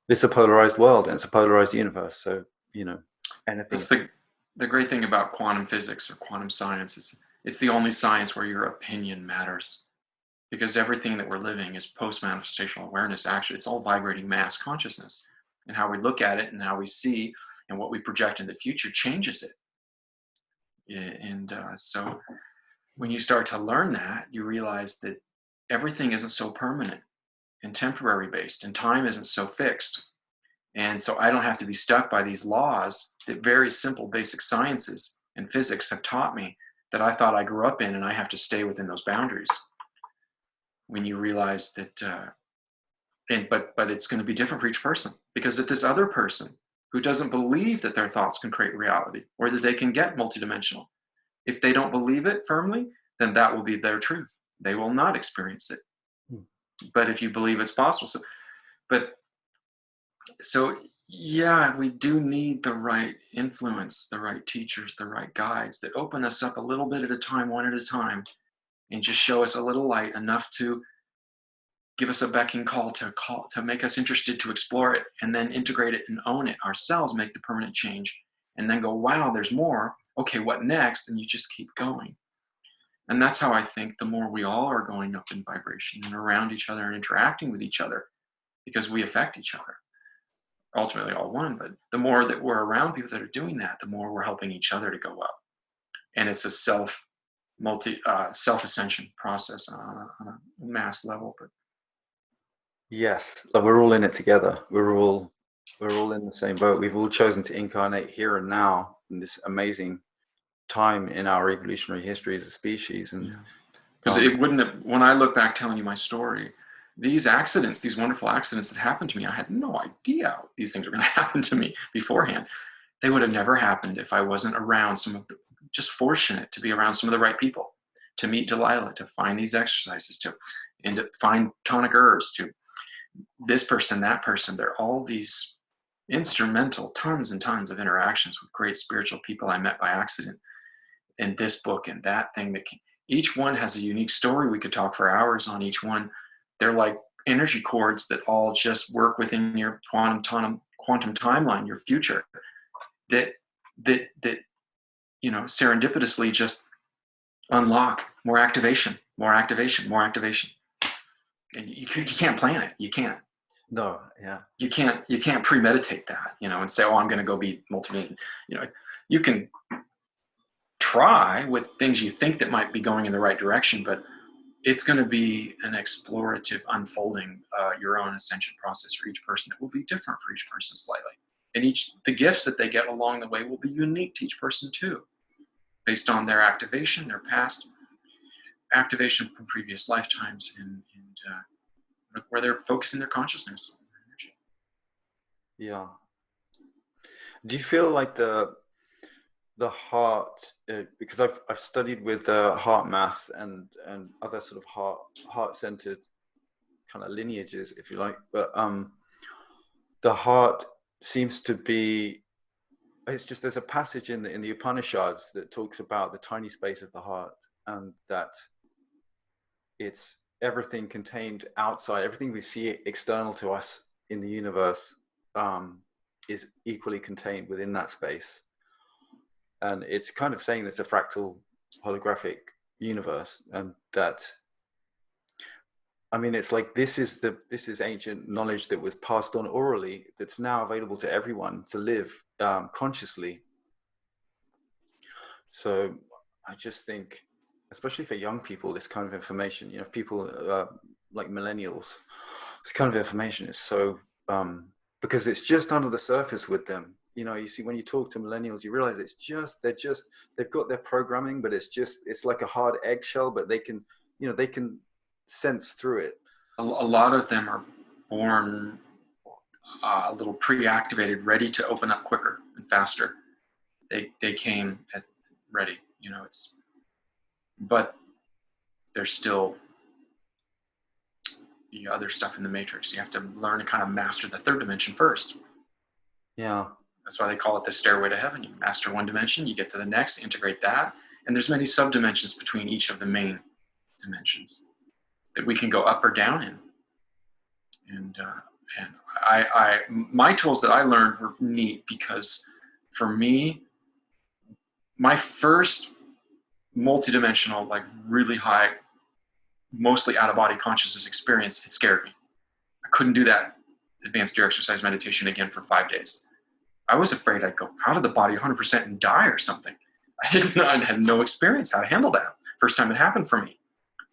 it's a polarized world and it's a polarized universe. So, anything. That's the great thing about quantum physics or quantum science. It's the only science where your opinion matters, because everything that we're living is post-manifestational awareness. Actually, it's all vibrating mass consciousness, and how we look at it and how we see and what we project in the future changes it. And so when you start to learn that, you realize that everything isn't so permanent and temporary based, and time isn't so fixed. And so I don't have to be stuck by these laws that very simple basic sciences and physics have taught me, that I thought I grew up in, and I have to stay within those boundaries. When you realize that, but it's going to be different for each person, because if this other person who doesn't believe that their thoughts can create reality, or that they can get multidimensional, if they don't believe it firmly, then that will be their truth. They will not experience it. But if you believe it's possible, so yeah, we do need the right influence, the right teachers, the right guides that open us up a little bit at a time, one at a time, and just show us a little light enough to give us a becking call to make us interested to explore it, and then integrate it and own it ourselves, make the permanent change, and then go, wow, there's more. Okay, what next? And you just keep going. And that's how I think the more we all are going up in vibration and around each other and interacting with each other, because we affect each other, ultimately all one, but the more that we're around people that are doing that, the more we're helping each other to go up. And it's a self-ascension process on a mass level. But yes, we're all in it together. We're all in the same boat. We've all chosen to incarnate here and now in this amazing time in our evolutionary history as a species. And because it wouldn't have, when I look back telling you my story, these accidents, these wonderful accidents that happened to me, I had no idea these things were going to happen to me beforehand. They would have never happened if I wasn't around just fortunate to be around some of the right people, to meet Delilah, to find these exercises, and to find tonic herbs, to this person, that person. There are all these instrumental, tons and tons of interactions with great spiritual people I met by accident, in this book and that thing. Each one has a unique story. We could talk for hours on each one. They're like energy cords that all just work within your quantum quantum timeline, your future, that serendipitously just unlock more activation, and you can't plan it. You can't. No, yeah. You can't premeditate that, and say, oh, I'm going to go be multimillionaire. You can try with things you think that might be going in the right direction, but it's going to be an explorative unfolding, your own ascension process for each person that will be different for each person slightly. And the gifts that they get along the way will be unique to each person too, based on their activation, their past activation from previous lifetimes, and where they're focusing their consciousness, their energy. Yeah. Do you feel like the heart, because I've studied with heart math and other sort of heart centered kind of lineages, if you like, but the heart seems to be, it's just, there's a passage in the Upanishads that talks about the tiny space of the heart, and that it's everything contained outside, everything we see external to us in the universe is equally contained within that space. And it's kind of saying it's a fractal holographic universe, and that, I mean, it's like this is ancient knowledge that was passed on orally, that's now available to everyone to live consciously. So I just think, especially for young people, this kind of information, people like millennials, this kind of information is so, because it's just under the surface with them. You see, when you talk to millennials, you realize they've got their programming, but it's like a hard eggshell, but they can sense through it. A lot of them are born a little pre-activated, ready to open up quicker and faster. They came ready, but there's still the other stuff in the matrix. You have to learn to kind of master the third dimension first. Yeah. That's why they call it the stairway to heaven. You master one dimension, you get to the next, integrate that. And there's many sub-dimensions between each of the main dimensions that we can go up or down in. And my tools that I learned were neat, because for me, my first multidimensional, like really high, mostly out-of-body consciousness experience, it scared me. I couldn't do that advanced air exercise meditation again for 5 days. I was afraid I'd go out of the body 100% and die or something. I had no experience how to handle that. First time it happened for me.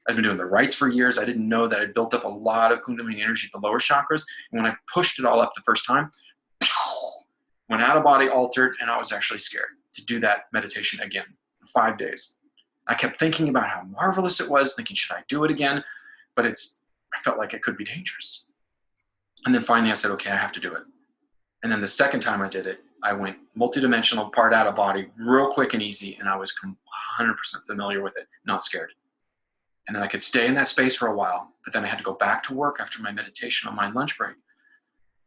I'd been doing the rites for years. I didn't know that I'd built up a lot of Kundalini energy at the lower chakras. And when I pushed it all up the first time, went out of body, altered, and I was actually scared to do that meditation again for 5 days. I kept thinking about how marvelous it was, thinking, should I do it again? But I felt like it could be dangerous. And then finally I said, okay, I have to do it. And then the second time I did it, I went multidimensional, part out of body, real quick and easy, and I was 100% familiar with it, not scared. And then I could stay in that space for a while, but then I had to go back to work after my meditation on my lunch break.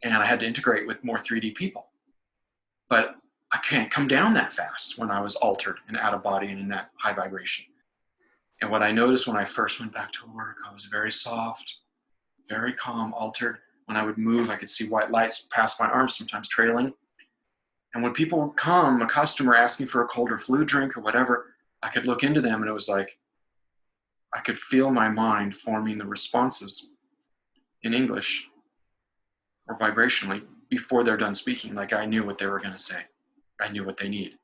And I had to integrate with more 3D people. But I can't come down that fast when I was altered and out of body and in that high vibration. And what I noticed when I first went back to work, I was very soft, very calm, altered. When I would move, I could see white lights pass my arms, sometimes trailing. And when people would come, a customer asking for a cold or flu drink or whatever, I could look into them and it was like, I could feel my mind forming the responses in English or vibrationally before they're done speaking. Like I knew what they were going to say. I knew what they need.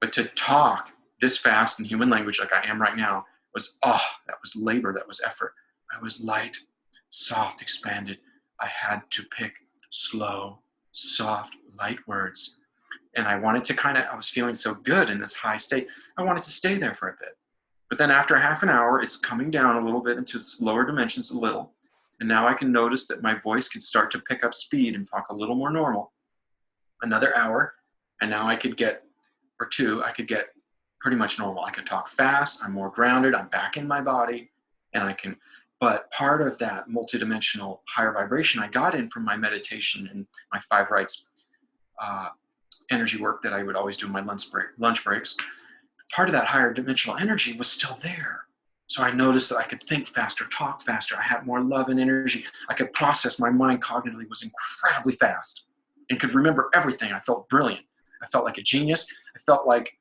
But to talk this fast in human language like I am right now was, that was labor, that was effort. I was light, soft, expanded. I had to pick slow, soft, light words. And I wanted to I was feeling so good in this high state. I wanted to stay there for a bit. But then after half an hour, it's coming down a little bit into its lower dimensions a little. And now I can notice that my voice can start to pick up speed and talk a little more normal. Another hour, and now I could get pretty much normal. I could talk fast, I'm more grounded, I'm back in my body, and but part of that multidimensional higher vibration I got in from my meditation and my 5 rites energy work that I would always do in my lunch breaks. Part of that higher dimensional energy was still there. So I noticed that I could think faster, talk faster. I had more love and energy. I could process. My mind cognitively was incredibly fast. and could remember everything. I felt brilliant. I felt like a genius. I felt like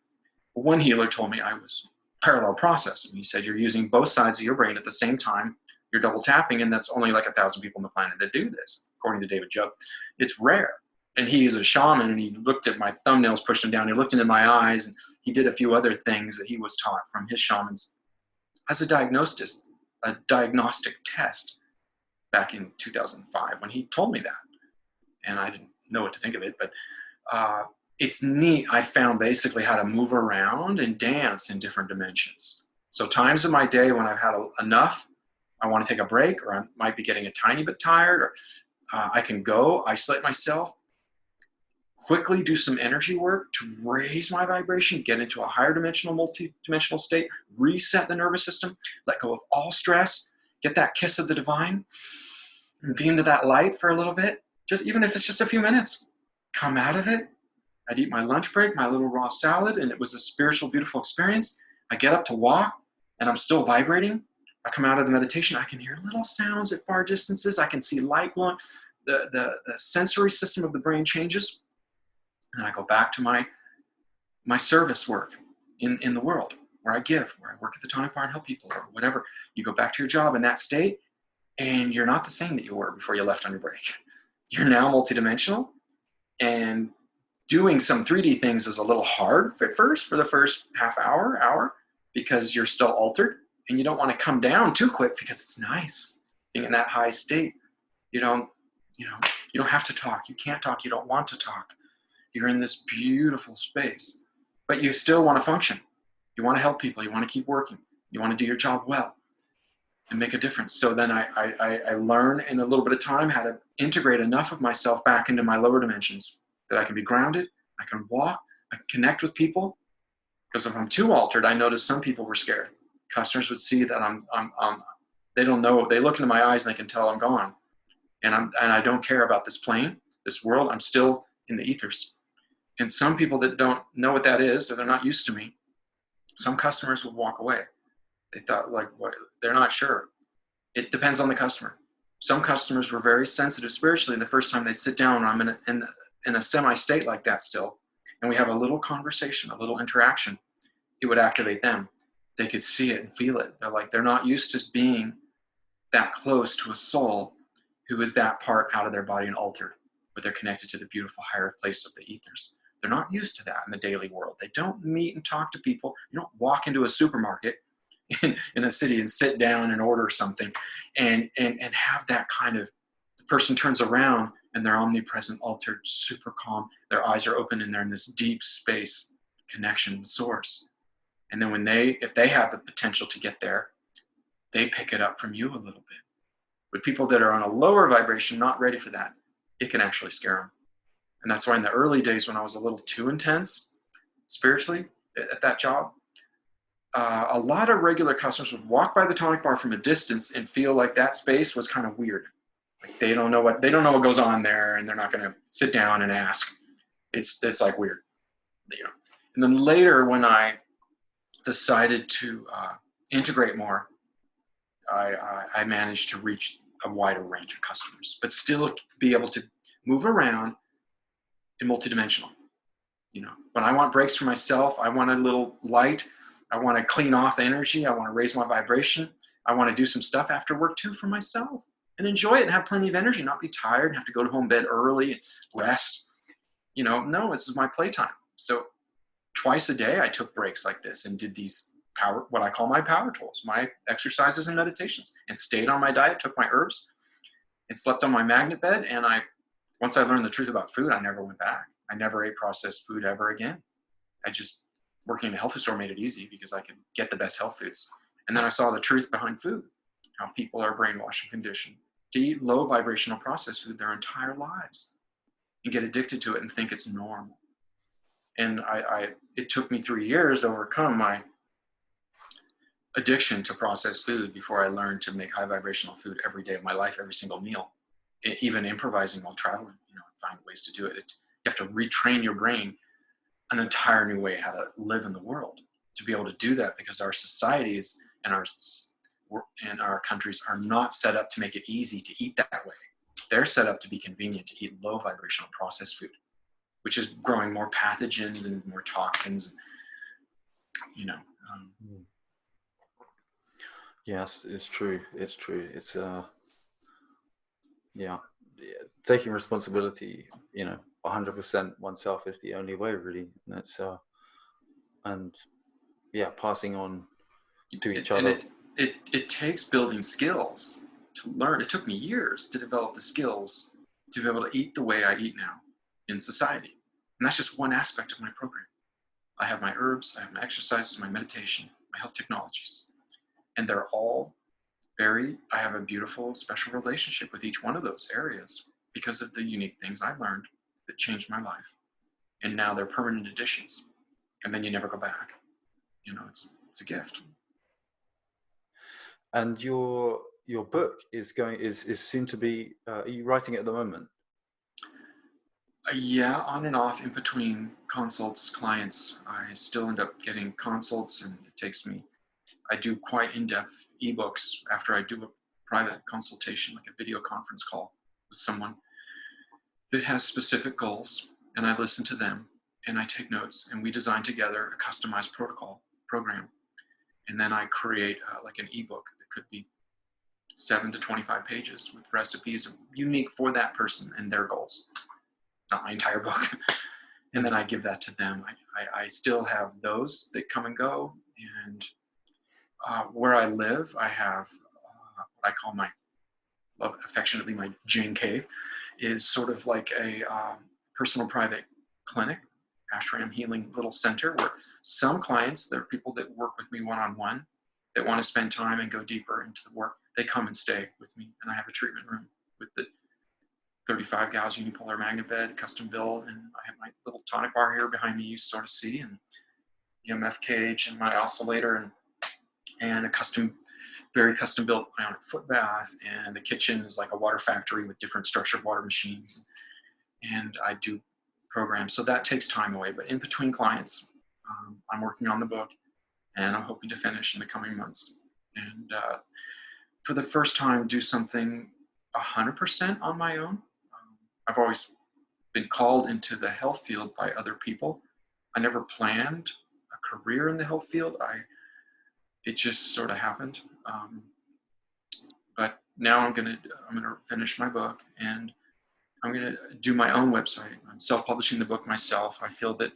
one healer told me I was parallel processing. He said, you're using both sides of your brain at the same time. You're double tapping, and that's only like 1,000 people on the planet that do this, according to David Jubb. It's rare. And he is a shaman, and he looked at my thumbnails, pushed them down. He looked into my eyes, and he did a few other things that he was taught from his shamans as a diagnostic test back in 2005 when he told me that. And I didn't know what to think of it, but it's neat. I found basically how to move around and dance in different dimensions. So times of my day when I've had enough, I want to take a break, or I might be getting a tiny bit tired, or I can go isolate myself, quickly do some energy work to raise my vibration, get into a higher dimensional, multi-dimensional state, reset the nervous system, let go of all stress, get that kiss of the divine, and be into that light for a little bit, just even if it's just a few minutes. Come out of it. I'd eat my lunch break, my little raw salad, and it was a spiritual, beautiful experience. I get up to walk, and I'm still vibrating. I come out of the meditation. I can hear little sounds at far distances. I can see light glowing. The sensory system of the brain changes. And I go back to my service work in the world, where I give, where I work at the Tonic Bar and help people, or whatever. You go back to your job in that state, and you're not the same that you were before you left on your break. You're now multidimensional, and doing some 3D things is a little hard at first, for the first half hour, because you're still altered, and you don't want to come down too quick because it's nice being in that high state. You don't have to talk. You can't talk. You don't want to talk. You're in this beautiful space, but you still want to function. You want to help people. You want to keep working. You want to do your job well and make a difference. So then I learn in a little bit of time how to integrate enough of myself back into my lower dimensions that I can be grounded, I can walk, I can connect with people. Because if I'm too altered, I noticed some people were scared. Customers would see that they don't know, they look into my eyes and they can tell I'm gone. And I don't care about this plane, this world. I'm still in the ethers. And some people that don't know what that is, or they're not used to me, some customers would walk away. They thought, like, what? They're not sure. It depends on the customer. Some customers were very sensitive spiritually the first time they'd sit down, and I'm in a semi-state like that still, and we have a little conversation, a little interaction, it would activate them. They could see it and feel it. They're not used to being that close to a soul who is that part out of their body and altered, but they're connected to the beautiful higher place of the ethers. They're not used to that in the daily world. They don't meet and talk to people. You don't walk into a supermarket in a city and sit down and order something and have that kind of, the person turns around and they're omnipresent, altered, super calm. Their eyes are open and they're in this deep space connection with source. And then if they have the potential to get there, they pick it up from you a little bit. But people that are on a lower vibration, not ready for that, it can actually scare them. And that's why in the early days when I was a little too intense spiritually at that job, a lot of regular customers would walk by the Tonic Bar from a distance and feel like that space was kind of weird. Like they don't know what goes on there, and they're not going to sit down and ask. It's like weird, you know. And then later, when I decided to integrate more, I managed to reach a wider range of customers, but still be able to move around in multidimensional. You know, when I want breaks for myself, I want a little light. I want to clean off energy. I want to raise my vibration. I want to do some stuff after work too for myself and enjoy it and have plenty of energy, not be tired and have to go to home bed early and rest. You know, no, this is my playtime. So twice a day I took breaks like this and did these what I call my power tools, my exercises and meditations, and stayed on my diet, took my herbs and slept on my magnet bed. And once I learned the truth about food, I never went back. I never ate processed food ever again. Working in a health food store made it easy because I could get the best health foods. And then I saw the truth behind food, how people are brainwashed and conditioned to eat low vibrational processed food their entire lives and get addicted to it and think it's normal. And it took me 3 years to overcome my addiction to processed food before I learned to make high vibrational food every day of my life, every single meal, even improvising while traveling, find ways to do it. You have to retrain your brain an entire new way how to live in the world to be able to do that, because our societies and our countries are not set up to make it easy to eat that way. they're set up to be convenient to eat low vibrational processed food, which is growing more pathogens and more toxins, you know. Yes, it's true. It's true. It's yeah, taking responsibility, 100% oneself is the only way, really. And it's and yeah, passing on to each other. And it takes building skills to learn. It took me years to develop the skills to be able to eat the way I eat now in society. And that's just one aspect of my program. I have my herbs, I have my exercises, my meditation, my health technologies. And they're all I have a beautiful, special relationship with each one of those areas because of the unique things I learned that changed my life. And now they're permanent additions. And then you never go back. It's a gift. And your book is soon to be. Are you writing it at the moment? Yeah, on and off in between consults, clients. I still end up getting consults, and it takes me. I do quite in-depth ebooks after I do a private consultation, like a video conference call with someone that has specific goals, and I listen to them and I take notes, and we design together a customized program. And then I create like an ebook that could be 7 to 25 pages with recipes unique for that person and their goals. Not my entire book. And then I give that to them. I still have those that come and go. And where I live, I have what I call affectionately my Jing cave, is sort of like a personal private clinic, ashram healing little center, where some clients, there are people that work with me one-on-one that want to spend time and go deeper into the work. They come and stay with me, and I have a treatment room with the 35 gauge unipolar magnet bed, custom built, and I have my little tonic bar here behind me you sort of see, and EMF cage, and my oscillator, and a very custom built ionic foot bath, and the kitchen is like a water factory with different structured water machines, and I do programs. So that takes time away, but in between clients, I'm working on the book, and I'm hoping to finish in the coming months. And for the first time, do something 100% on my own. I've always been called into the health field by other people. I never planned a career in the health field. It just sort of happened. But now I'm gonna finish my book, and I'm gonna do my own website. I'm self-publishing the book myself. I feel that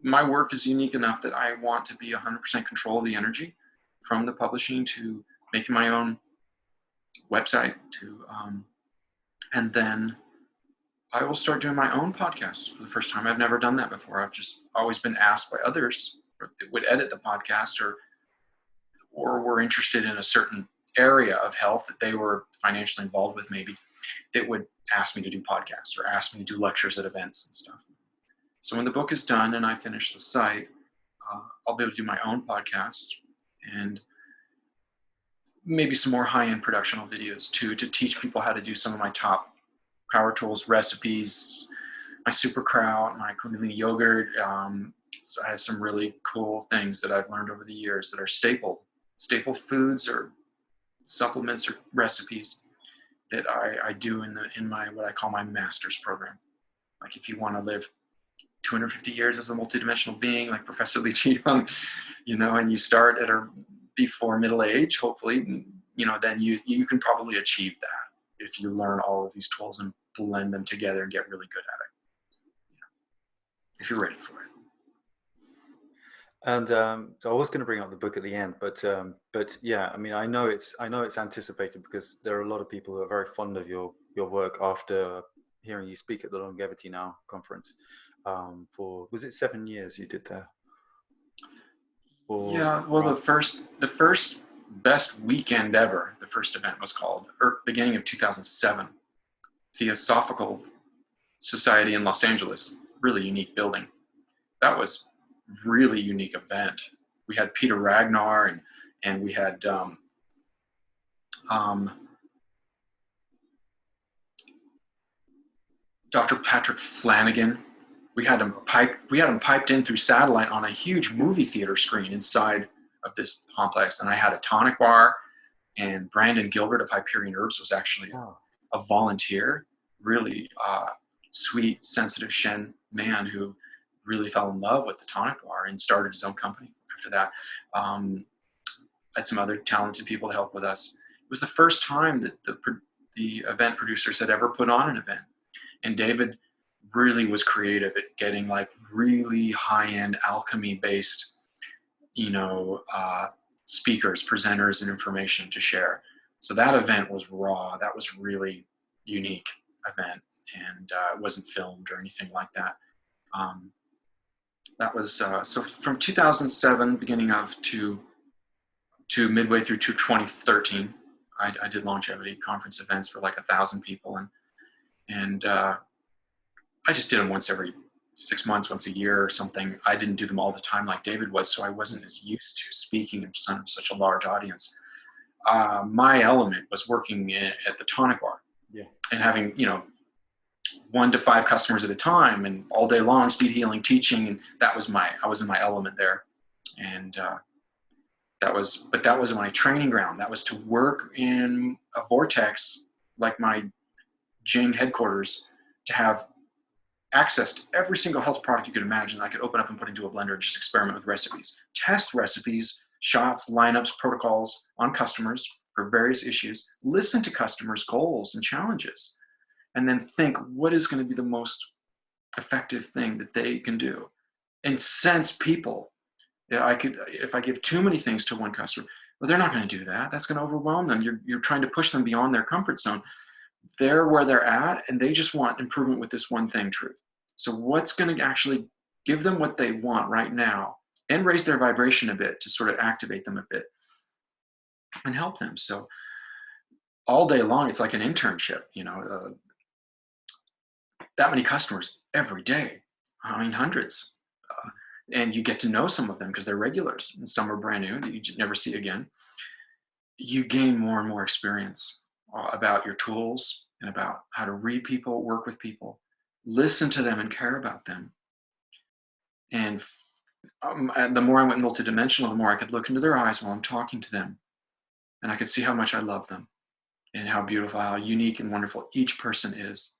my work is unique enough that I want to be 100% control of the energy from the publishing to making my own website and then I will start doing my own podcast for the first time. I've never done that before. I've just always been asked by others that would edit the podcast or were interested in a certain area of health that they were financially involved with, maybe, that would ask me to do podcasts or ask me to do lectures at events and stuff. So when the book is done and I finish the site, I'll be able to do my own podcasts and maybe some more high-end productional videos too, to teach people how to do some of my top power tools, recipes, my super kraut, my kundalini yogurt. So I have some really cool things that I've learned over the years that are staple foods or supplements or recipes that I do in my what I call my master's program. Like if you want to live 250 years as a multidimensional being, like Professor Lee Chi-Young, and you start before middle age, hopefully, then you can probably achieve that if you learn all of these tools and blend them together and get really good at it. If you're ready for it. And so I was going to bring up the book at the end, but yeah, I mean, I know it's anticipated because there are a lot of people who are very fond of your work after hearing you speak at the Longevity Now conference. Was it 7 years you did there? Yeah, well, the first best weekend ever, the first event was called, beginning of 2007, Theosophical Society in Los Angeles, really unique building. That was really unique event. We had Peter Ragnar and we had Dr. Patrick Flanagan. We had him piped in through satellite on a huge movie theater screen inside of this complex. And I had a tonic bar, and Brandon Gilbert of Hyperion Herbs was actually a volunteer, really sweet, sensitive Shen man who really fell in love with the tonic bar and started his own company after that. Had some other talented people to help with us. It was the first time that the event producers had ever put on an event. And David really was creative at getting like really high-end alchemy-based, speakers, presenters, and information to share. So that event was raw. That was really unique event, and it wasn't filmed or anything like that. That was so from 2007, beginning of to midway through to 2013. I did longevity conference events for like 1,000 people, and I just did them once every 6 months, once a year or something. I didn't do them all the time like David was, so I wasn't as used to speaking in front of such a large audience. My element was working at the tonic bar, and having 1 to 5 customers at a time, and all day long speed healing, teaching, and I was in my element there, and that was my training ground. That was to work in a vortex like my Jing headquarters, to have access to every single health product you could imagine. I could open up and put into a blender and just experiment with recipes, test recipes, shots, lineups, protocols on customers for various issues, listen to customers' goals and challenges, and then think what is going to be the most effective thing that they can do, and sense people. If I give too many things to one customer, well, they're not going to do that. That's going to overwhelm them. You're trying to push them beyond their comfort zone. They're where they're at, and they just want improvement with this one thing, truth. So what's going to actually give them what they want right now and raise their vibration a bit to sort of activate them a bit and help them? So all day long, it's like an internship, that many customers every day. I mean, hundreds. And you get to know some of them because they're regulars, and some are brand new that you never see again. You gain more and more experience about your tools and about how to read people, work with people, listen to them and care about them. And the more I went multidimensional, the more I could look into their eyes while I'm talking to them. And I could see how much I love them and how beautiful, how unique and wonderful each person is.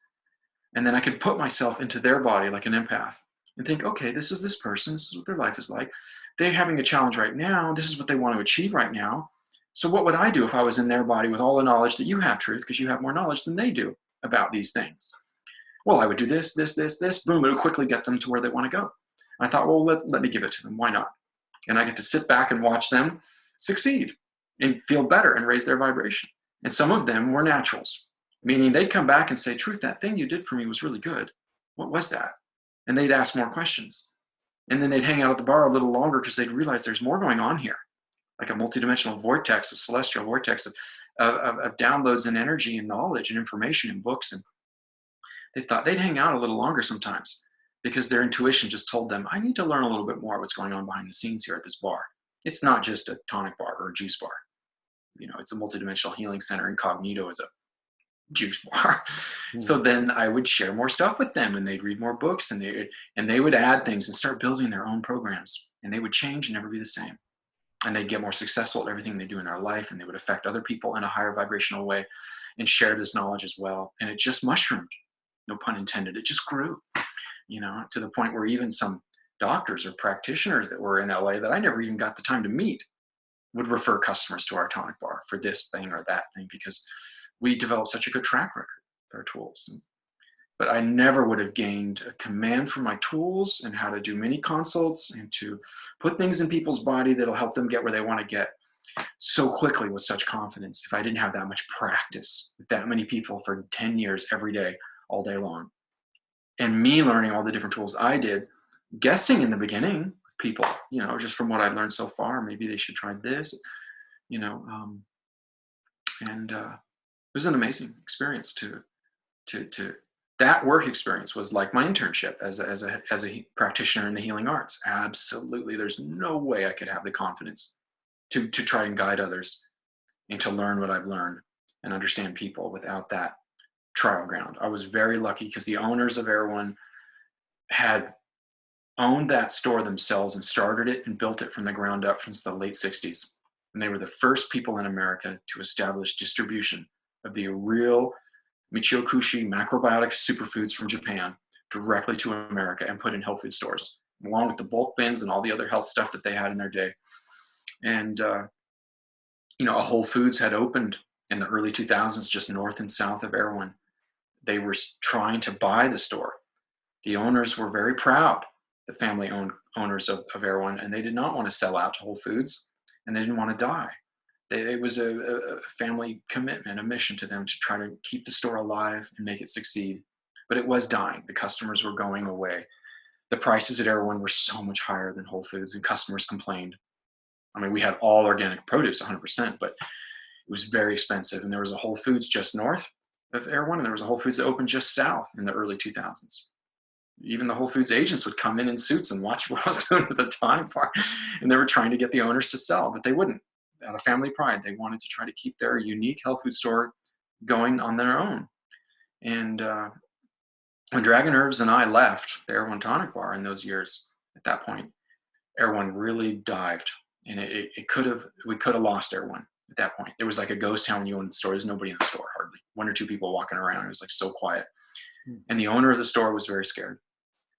And then I could put myself into their body like an empath and think, okay, this is this person, this is what their life is like. They're having a challenge right now. This is what they want to achieve right now. So what would I do if I was in their body with all the knowledge that you have, truth, because you have more knowledge than they do about these things? Well, I would do this, this, this, this, boom, it would quickly get them to where they want to go. I thought, well, let me give it to them. Why not? And I get to sit back and watch them succeed and feel better and raise their vibration. And some of them were naturals, meaning they'd come back and say, truth, that thing you did for me was really good. What was that? And they'd ask more questions. And then they'd hang out at the bar a little longer because they'd realize there's more going on here, like a multidimensional vortex, a celestial vortex of downloads and energy and knowledge and information and books. And they thought they'd hang out a little longer sometimes because their intuition just told them, I need to learn a little bit more what's going on behind the scenes here at this bar. It's not just a tonic bar or a juice bar. It's a multidimensional healing center. Incognito is a juice bar. So then I would share more stuff with them, and they'd read more books, and they would add things and start building their own programs, and they would change and never be the same. And they'd get more successful at everything they do in their life, and they would affect other people in a higher vibrational way and share this knowledge as well. And it just mushroomed, no pun intended. It just grew, to the point where even some doctors or practitioners that were in LA that I never even got the time to meet would refer customers to our tonic bar for this thing or that thing, because we developed such a good track record with our tools. But I never would have gained a command for my tools and how to do mini consults and to put things in people's body that'll help them get where they want to get so quickly with such confidence if I didn't have that much practice with that many people for 10 years every day, all day long. And me learning all the different tools I did, guessing in the beginning with people, just from what I've learned so far, maybe they should try this, and it was an amazing experience to that work experience was like my internship as a practitioner in the healing arts. Absolutely. There's no way I could have the confidence to try and guide others and to learn what I've learned and understand people without that trial ground. I was very lucky because the owners of Erewhon had owned that store themselves and started it and built it from the ground up since the late 60s. And they were the first people in America to establish distribution of the real Michio Kushi macrobiotic superfoods from Japan directly to America and put in health food stores, along with the bulk bins and all the other health stuff that they had in their day. And, a Whole Foods had opened in the early 2000s just north and south of Erewhon. They were trying to buy the store. The owners were very proud, the family owners of Erewhon, and they did not want to sell out to Whole Foods, and they didn't want to die. It was a family commitment, a mission to them to try to keep the store alive and make it succeed. But it was dying. The customers were going away. The prices at Erewhon were so much higher than Whole Foods, and customers complained. I mean, we had all organic produce, 100%, but it was very expensive. And there was a Whole Foods just north of Erewhon, and there was a Whole Foods that opened just south in the early 2000s. Even the Whole Foods agents would come in suits and watch what I was doing with the tonic bar. And they were trying to get the owners to sell, but they wouldn't. Out of family pride, they wanted to try to keep their unique health food store going on their own. And when Dragon Herbs and I left the Erewhon Tonic Bar in those years, at that point, Erewhon really dived. And we could have lost Erewhon at that point. It was like a ghost town when you owned the store. There's nobody in the store, hardly. One or two people walking around. It was like so quiet. And the owner of the store was very scared.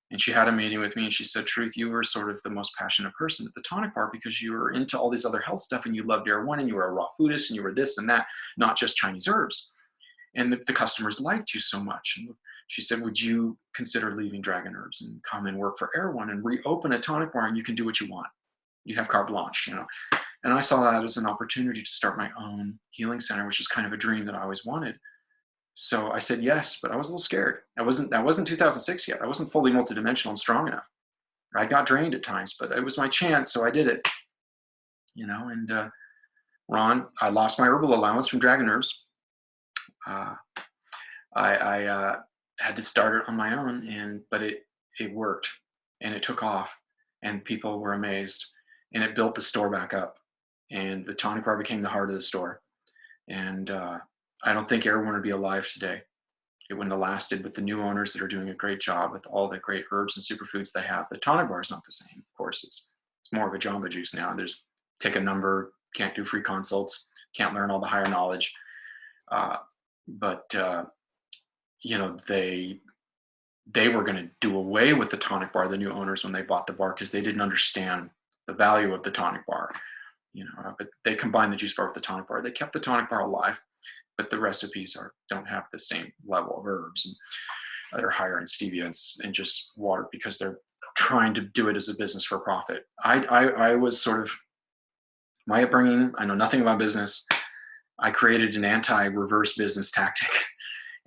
And she had a meeting with me and she said, Truth, you were sort of the most passionate person at the tonic bar because you were into all these other health stuff and you loved Erewhon and you were a raw foodist and you were this and that, not just Chinese herbs. And the customers liked you so much. And she said, would you consider leaving Dragon Herbs and come and work for Erewhon and reopen a tonic bar and you can do what you want? You have carte blanche, And I saw that as an opportunity to start my own healing center, which is kind of a dream that I always wanted. So I said yes, but I was a little scared. That wasn't 2006 yet. I wasn't fully multidimensional and strong enough. I got drained at times, but it was my chance, so I did it. And Ron, I lost my herbal allowance from Dragon Herbs. I had to start it on my own, but it worked, and it took off, and people were amazed, and it built the store back up, and the tonic bar became the heart of the store, and I don't think Erewhon would be alive today. It wouldn't have lasted with the new owners that are doing a great job with all the great herbs and superfoods they have. The tonic bar is not the same. Of course, it's more of a Jamba Juice now. There's take a number, can't do free consults, can't learn all the higher knowledge. But they were going to do away with the tonic bar, the new owners, when they bought the bar, because they didn't understand the value of the tonic bar. But they combined the juice bar with the tonic bar. They kept the tonic bar alive, but the recipes don't have the same level of herbs, and they're higher in stevia and just water because they're trying to do it as a business for profit. I was sort of, my upbringing, I know nothing about business. I created an anti-reverse business tactic.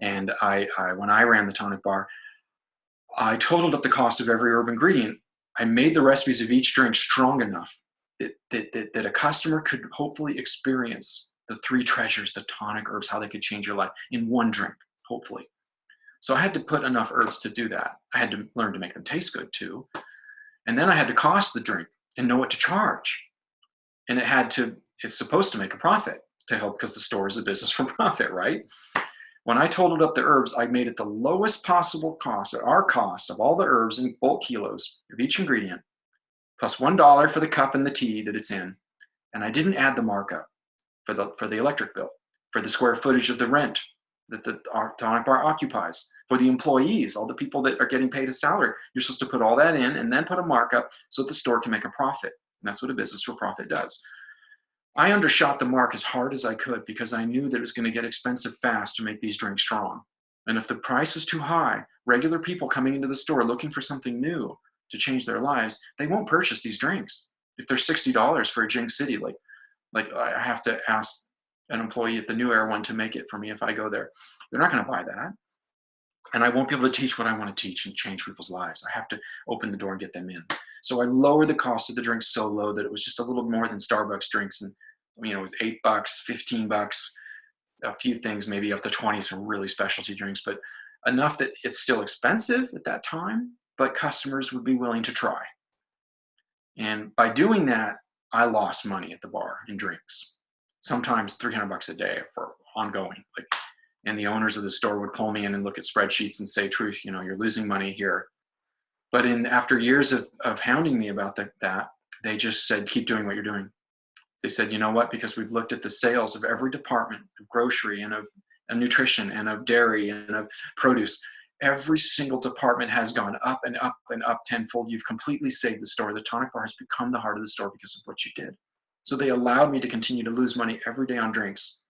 And when I ran the tonic bar, I totaled up the cost of every herb ingredient. I made the recipes of each drink strong enough that a customer could hopefully experience the three treasures, the tonic herbs, how they could change your life in one drink, hopefully. So I had to put enough herbs to do that. I had to learn to make them taste good too. And then I had to cost the drink and know what to charge. And it's supposed to make a profit to help, because the store is a business for profit, right? When I totaled up the herbs, I made it the lowest possible cost, at our cost of all the herbs in bulk kilos of each ingredient, plus $1 for the cup and the tea that it's in. And I didn't add the markup for the electric bill, for the square footage of the rent that the tonic bar occupies, for the employees, all the people that are getting paid a salary. You're supposed to put all that in and then put a markup so that the store can make a profit. And that's what a business for profit does. I undershot the mark as hard as I could because I knew that it was going to get expensive fast to make these drinks strong. And if the price is too high, regular people coming into the store looking for something new to change their lives, they won't purchase these drinks. If they're $60 for a Jing City, like I have to ask an employee at the new Erewhon to make it for me if I go there, they're not going to buy that. And I won't be able to teach what I want to teach and change people's lives. I have to open the door and get them in. So I lowered the cost of the drinks so low that it was just a little more than Starbucks drinks. And it was $8, $15, a few things, maybe up to 20s from really specialty drinks, but enough that it's still expensive at that time, but customers would be willing to try. And by doing that, I lost money at the bar in drinks, sometimes $300 a day for ongoing. And the owners of the store would pull me in and look at spreadsheets and say, Truth, you're losing money here. But after years of hounding me about that, they just said, keep doing what you're doing. They said, you know what, because we've looked at the sales of every department of grocery and of nutrition and of dairy and of produce. Every single department has gone up and up and up tenfold. You've completely saved the store. The tonic bar has become the heart of the store because of what you did. So they allowed me to continue to lose money every day on drinks.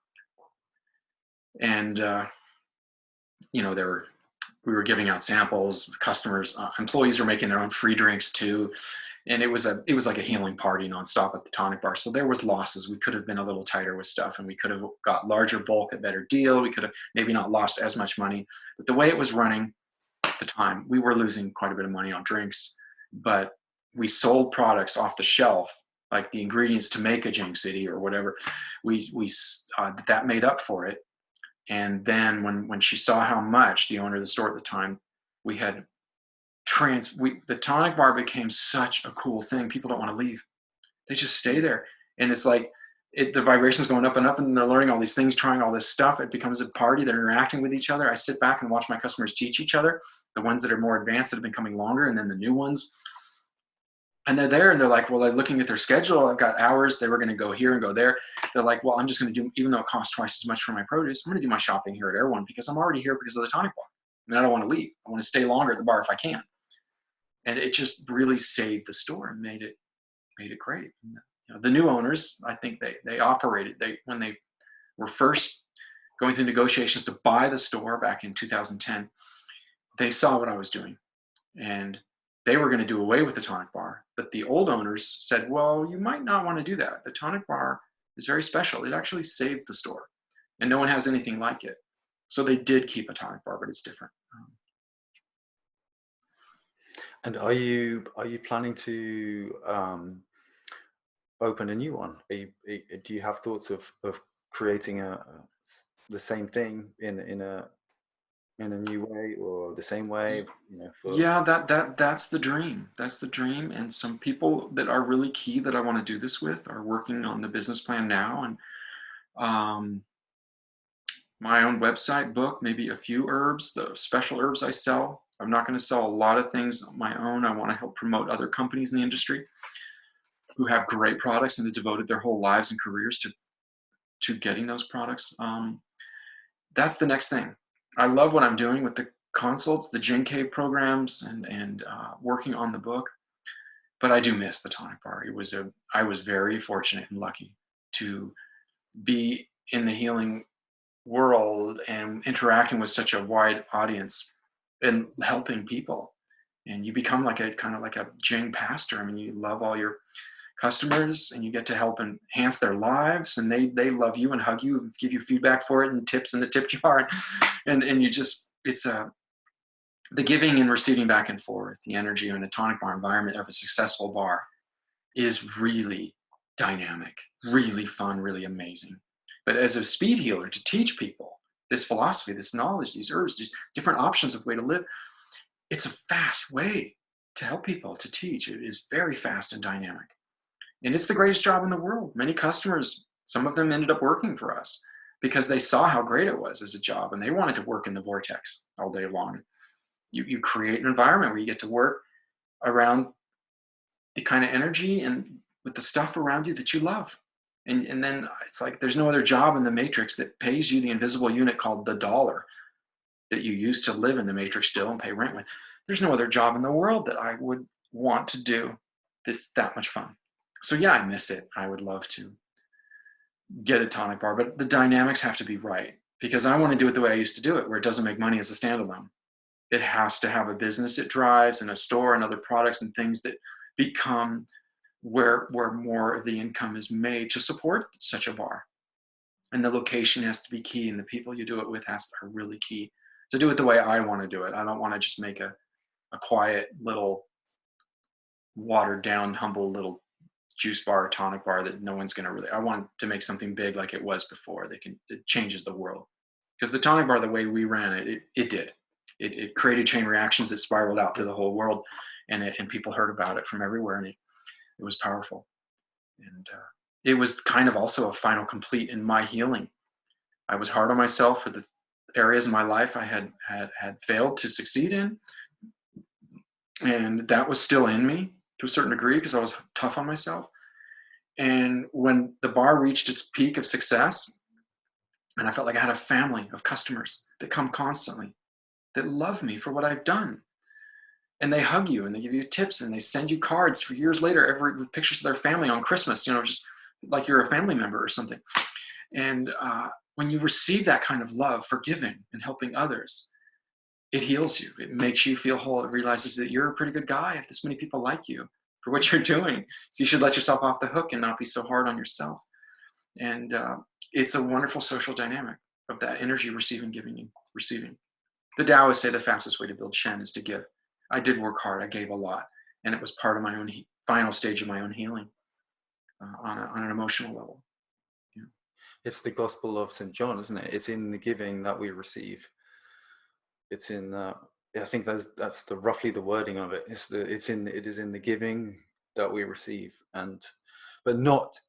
And, you know, we were giving out samples, customers, employees were making their own free drinks too. And it was like a healing party nonstop at the tonic bar. So there was losses. We could have been a little tighter with stuff, and we could have got larger bulk, a better deal. We could have maybe not lost as much money, but the way it was running at the time, we were losing quite a bit of money on drinks, but we sold products off the shelf, like the ingredients to make a Jing City or whatever. That made up for it. And then when she saw how much, the owner of the store at the time, we had the tonic bar became such a cool thing. People don't want to leave. They just stay there. And it's like the vibrations going up and up, and they're learning all these things, trying all this stuff. It becomes a party. They're interacting with each other. I sit back and watch my customers teach each other, the ones that are more advanced that have been coming longer, and then the new ones. And they're there and they're like, well, like looking at their schedule, I've got hours. They were going to go here and go there. They're like, well, I'm just going to do, even though it costs twice as much for my produce, I'm going to do my shopping here at Erewhon because I'm already here because of the tonic bar. And I don't want to leave. I want to stay longer at the bar if I can. And it just really saved the store and made it great. And, you know, the new owners, I think they operated, when they were first going through negotiations to buy the store back in 2010, they saw what I was doing, and they were going to do away with the tonic bar. But the old owners said, well, you might not want to do that. The tonic bar is very special. It actually saved the store, and no one has anything like it. So they did keep a tonic bar, but it's different. And are you planning to open a new one? Do you have thoughts of creating the same thing in a new way or the same way? You know, yeah, that's the dream. That's the dream. And some people that are really key that I want to do this with are working on the business plan now. And my own website, book, maybe a few herbs, the special herbs I sell. I'm not going to sell a lot of things on my own. I want to help promote other companies in the industry who have great products and have devoted their whole lives and careers to getting those products. That's the next thing. I love what I'm doing with the consults, the Jing Cave programs, and working on the book. But I do miss the tonic bar. I was very fortunate and lucky to be in the healing world and interacting with such a wide audience and helping people. And you become like a kind of like a Jing pastor. I mean, you love all your customers and you get to help enhance their lives, and they love you and hug you and give you feedback for it and tips in the tip jar. And you just, it's the giving and receiving back and forth, the energy in a tonic bar environment of a successful bar is really dynamic, really fun, really amazing. But as a speed healer, to teach people this philosophy, this knowledge, these herbs, these different options of way to live, it's a fast way to help people, to teach. It is very fast and dynamic. And it's the greatest job in the world. Many customers, some of them ended up working for us because they saw how great it was as a job, and they wanted to work in the vortex all day long. You create an environment where you get to work around the kind of energy and with the stuff around you that you love. And then it's like there's no other job in the matrix that pays you the invisible unit called the dollar that you use to live in the matrix still and pay rent with. There's no other job in the world that I would want to do that's that much fun. So yeah, I miss it. I would love to get a tonic bar, but the dynamics have to be right because I want to do it the way I used to do it, where it doesn't make money as a standalone. It has to have a business it drives and a store and other products and things that become where more of the income is made to support such a bar. And the location has to be key, and the people you do it with are really key. To do it the way I want to do it. I don't want to just make a quiet little watered down, humble little juice bar, tonic bar that no one's going to really, I want to make something big like it was before. It changes the world. Because the tonic bar, the way we ran it did. It created chain reactions that spiraled out through the whole world, and people heard about it from everywhere, and it was powerful. And it was kind of also a final complete in my healing. I was hard on myself for the areas in my life I had failed to succeed in, and that was still in me to a certain degree because I was tough on myself. And when the bar reached its peak of success, And I felt like I had a family of customers that come constantly, that love me for what I've done. And they hug you and they give you tips and they send you cards for years later, with pictures of their family on Christmas, just like you're a family member or something. And when you receive that kind of love for giving and helping others, it heals you. It makes you feel whole. It realizes that you're a pretty good guy if this many people like you for what you're doing. So you should let yourself off the hook and not be so hard on yourself. And it's a wonderful social dynamic of that energy receiving, giving, and receiving. The Taoists say the fastest way to build Shen is to give. I did work hard. I gave a lot. And it was part of my own final stage of my own healing on an emotional level. Yeah. It's the Gospel of St. John, isn't it? It's in the giving that we receive. It's in, I think that's roughly the wording of it. It is in the giving that we receive, but not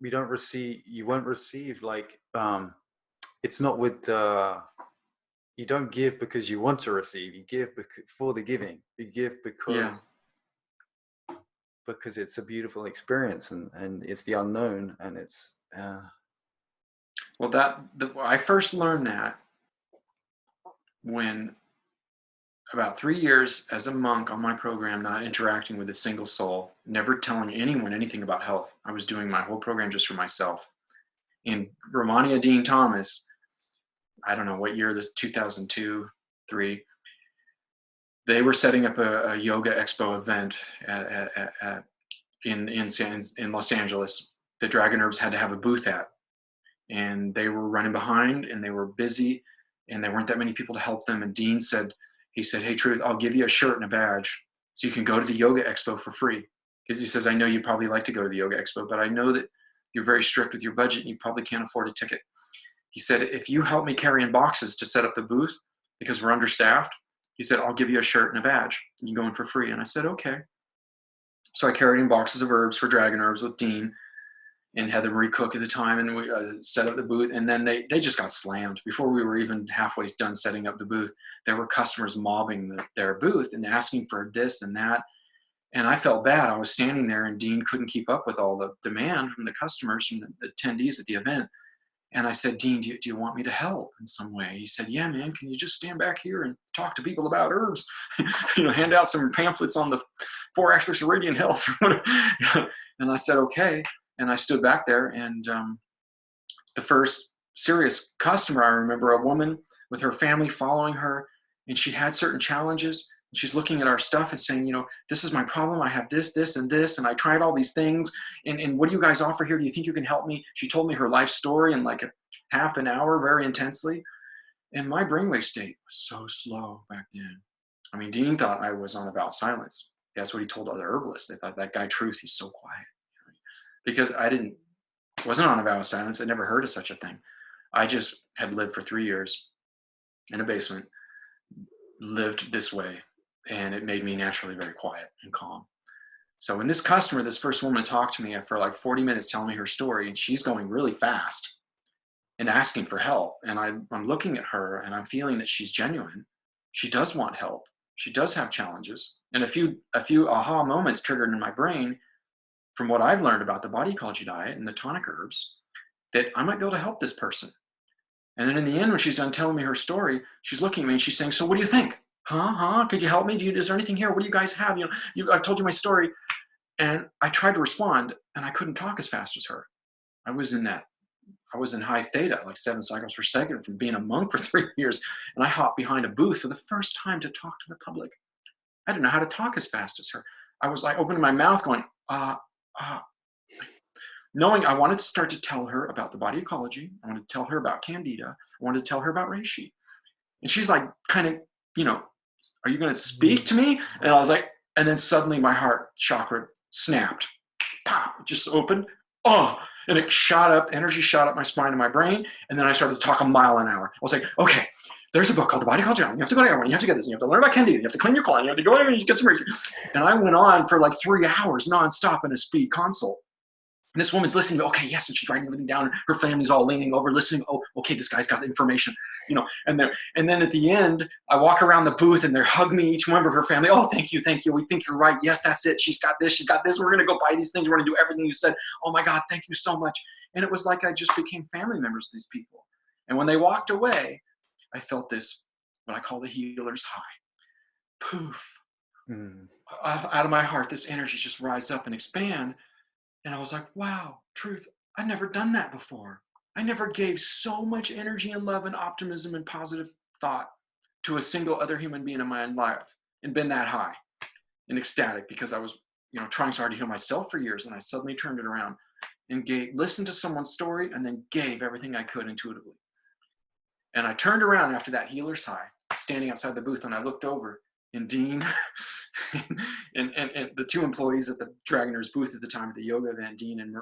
we don't receive. You won't receive like it's not with you don't give because you want to receive. You give for the giving. You give because it's a beautiful experience and it's the unknown and it's. Well, I first learned that when about 3 years as a monk on my program, not interacting with a single soul, never telling anyone anything about health. I was doing my whole program just for myself. In Romania, Dean Thomas, I don't know what year this, 2002, 3, they were setting up a yoga expo event in Los Angeles that Dragon Herbs had to have a booth at. And they were running behind and they were busy and there weren't that many people to help them. And Dean said, "Hey, Truth, I'll give you a shirt and a badge so you can go to the yoga expo for free." Because he says, "I know you probably like to go to the yoga expo, but I know that you're very strict with your budget and you probably can't afford a ticket." He said, "If you help me carry in boxes to set up the booth because we're understaffed," he said, "I'll give you a shirt and a badge. You can go in for free." And I said, "Okay." So I carried in boxes of herbs for Dragon Herbs with Dean and had them recook at the time, and we set up the booth. And then they just got slammed before we were even halfway done setting up the booth. There were customers mobbing their booth and asking for this and that. And I felt bad. I was standing there and Dean couldn't keep up with all the demand from the customers, from the attendees at the event. And I said, "Dean, do you want me to help in some way?" He said, "Yeah, man, can you just stand back here and talk to people about herbs? Hand out some pamphlets on the 4 aspects of radiant health." And I said, "Okay." And I stood back there, and the first serious customer, I remember a woman with her family following her, and she had certain challenges. She's looking at our stuff and saying, "This is my problem. I have this, this, and this, and I tried all these things. And what do you guys offer here? Do you think you can help me?" She told me her life story in like a half an hour, very intensely. And my brainwave state was so slow back then. I mean, Dean thought I was on a vow of silence. That's what he told other herbalists. They thought, "That guy Truth, he's so quiet." Because I wasn't on a vow of silence. I never heard of such a thing. I just had lived for 3 years in a basement, lived this way, and it made me naturally very quiet and calm. So when this first woman talked to me for like 40 minutes telling me her story, and she's going really fast and asking for help, and I'm looking at her and I'm feeling that she's genuine. She does want help. She does have challenges. And a few aha moments triggered in my brain from what I've learned about the body ecology diet and the tonic herbs, that I might be able to help this person. And then in the end, when she's done telling me her story, she's looking at me and she's saying, "So what do you think? Could you help me? Is there anything here? What do you guys have? I told you my story." And I tried to respond and I couldn't talk as fast as her. I was in high theta, like 7 cycles per second from being a monk for 3 years. And I hopped behind a booth for the first time to talk to the public. I didn't know how to talk as fast as her. I was like opening my mouth going, knowing I wanted to start to tell her about the body ecology. I wanted to tell her about Candida. I wanted to tell her about reishi. And she's like, kind of, "Are you going to speak to me?" And I was like, and then suddenly my heart chakra snapped. Pop, it just opened. And it shot up, energy shot up my spine and my brain. And then I started to talk a mile an hour. I was like, "Okay, there's a book called The Body Ecology. You have to go to Erewhon. You have to get this. You have to learn about Candida. You have to clean your colon. You have to go in and get some reishi." And I went on for like 3 hours nonstop in a speed consult. And this woman's listening to, okay, yes, and she's writing everything down. Her family's all leaning over, listening. Oh, okay, this guy's got the information, you know. And then at the end, I walk around the booth and they're hugging me, each member of her family. Oh, thank you, thank you. We think you're right. Yes, that's it. She's got this. She's got this. We're gonna go buy these things. We're gonna do everything you said. Oh my God, thank you so much. And it was like I just became family members of these people. And when they walked away, I felt this, what I call the healer's high. Poof. Out of my heart, this energy just rise up and expand. And I was like, wow, truth, I've never done that before. I never gave so much energy and love and optimism and positive thought to a single other human being in my life and been that high and ecstatic because I was, you know, trying so hard to heal myself for years. And I suddenly turned it around and listened to someone's story and then gave everything I could intuitively. And I turned around after that healer's high, standing outside the booth, and I looked over, and Dean and the two employees at the Dragoner's booth at the time at the yoga event, Dean and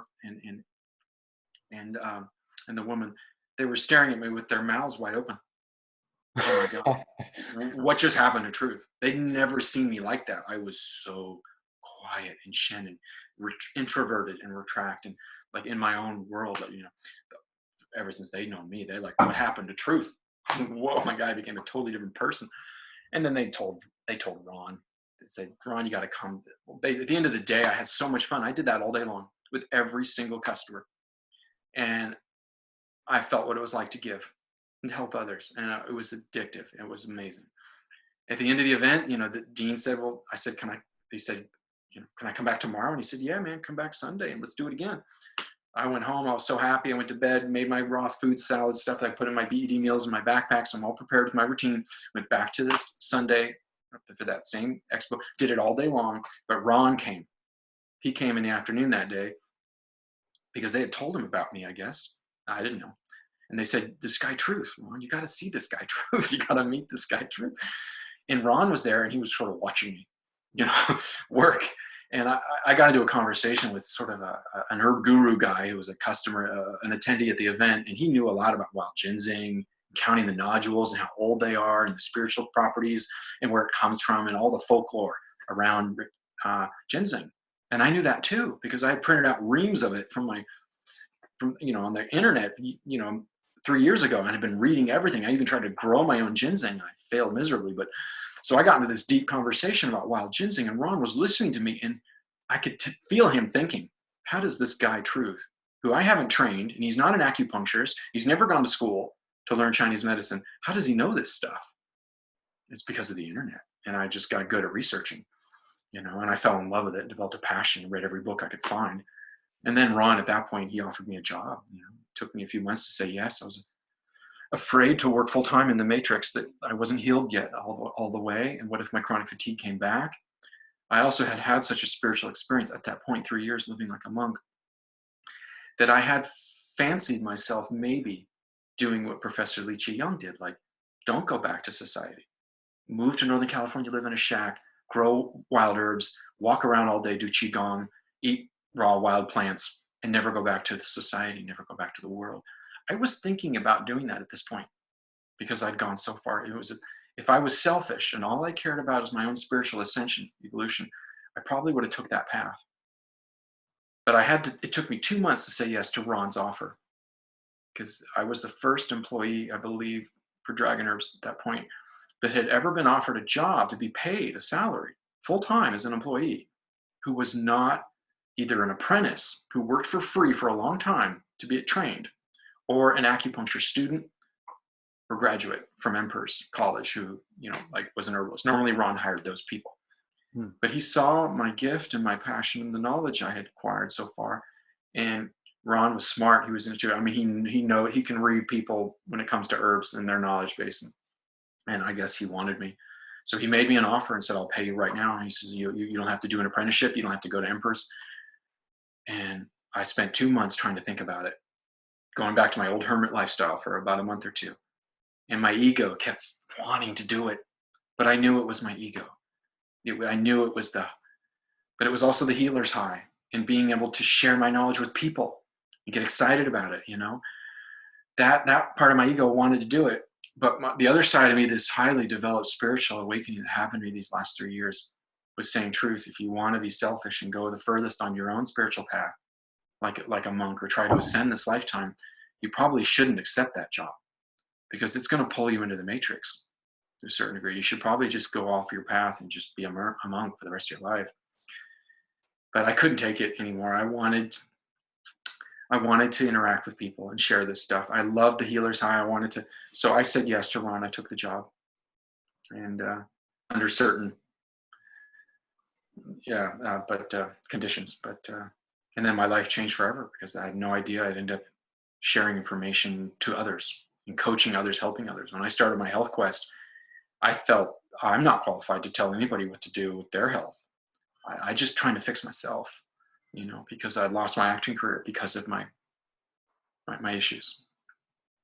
the woman, they were staring at me with their mouths wide open. Oh my God, what just happened to truth? They'd never seen me like that. I was so quiet and shen and introverted and retract and like in my own world, you know. Ever since they'd known me, they're like, what happened to truth? Whoa, my guy became a totally different person. And then they told Ron, they said, Ron, you got to come. At the end of the day, I had so much fun. I did that all day long with every single customer. And I felt what it was like to give and help others. And it was addictive. It was amazing. At the end of the event, you know, the dean said, well, I said, he said, you know, can I come back tomorrow? And he said, yeah, man, come back Sunday and let's do it again. I went home. I was so happy. I went to bed, made my raw food salad stuff that I put in my BED meals in my backpack. So I'm all prepared with my routine. Went back to this Sunday for that same expo. Did it all day long. But Ron came. He came in the afternoon that day because they had told him about me, I guess. I didn't know. And they said, this guy Truth, Ron, you got to see this guy Truth. You got to meet this guy Truth. And Ron was there and he was sort of watching me, you know, work. And I got into a conversation with sort of an herb guru guy who was a customer, an attendee at the event, and he knew a lot about wild ginseng, counting the nodules and how old they are and the spiritual properties and where it comes from and all the folklore around ginseng. And I knew that too because I had printed out reams of it from you know, on the internet, you know, 3 years ago, and I'd been reading everything. I even tried to grow my own ginseng. I failed miserably, but so I got into this deep conversation about wild ginseng, and Ron was listening to me, and I could feel him thinking, how does this guy Truth, who I haven't trained, and he's not an acupuncturist, he's never gone to school to learn Chinese medicine, how does he know this stuff? It's because of the internet, and I just got good at researching, you know, and I fell in love with it, developed a passion, read every book I could find. And then Ron, at that point, he offered me a job. You know, it took me a few months to say yes. I was afraid to work full time in the matrix, that I wasn't healed yet all the way. And what if my chronic fatigue came back? I also had such a spiritual experience at that point, 3 years living like a monk, that I had fancied myself maybe doing what Professor Li Qi did. Like, don't go back to society. Move to Northern California, live in a shack, grow wild herbs, walk around all day, do Qigong, eat raw wild plants, and never go back to the society, never go back to the world. I was thinking about doing that at this point because I'd gone so far. It was, if I was selfish and all I cared about is my own spiritual ascension, evolution, I probably would have took that path. But it took me 2 months to say yes to Ron's offer because I was the first employee, I believe, for Dragon Herbs at that point that had ever been offered a job to be paid a salary full-time as an employee who was not either an apprentice who worked for free for a long time to be trained, or an acupuncture student or graduate from Emperor's College who, you know, like was an herbalist. Normally Ron hired those people. But he saw my gift and my passion and the knowledge I had acquired so far. And Ron was smart. He was into it. I mean, he can read people when it comes to herbs and their knowledge base. And I guess he wanted me. So he made me an offer and said, I'll pay you right now. And he says, you don't have to do an apprenticeship. You don't have to go to Emperor's. And I spent 2 months trying to think about it, going back to my old hermit lifestyle for about a month or two. And my ego kept wanting to do it, but I knew it was my ego. I knew it was but it was also the healer's high and being able to share my knowledge with people and get excited about it, you know. That part of my ego wanted to do it, but the other side of me, this highly developed spiritual awakening that happened to me these last 3 years, was saying, Truth, if you want to be selfish and go the furthest on your own spiritual path, like a monk or try to ascend this lifetime, you probably shouldn't accept that job, because it's going to pull you into the matrix to a certain degree. You should probably just go off your path and just be a monk for the rest of your life. But I couldn't take it anymore. I wanted to interact with people and share this stuff. I loved the healer's high. So I said yes to Ron. I took the job, and under certain conditions. And then my life changed forever, because I had no idea I'd end up sharing information to others and coaching others, helping others. When I started my health quest, I felt I'm not qualified to tell anybody what to do with their health. I just trying to fix myself, because I'd lost my acting career because of my issues.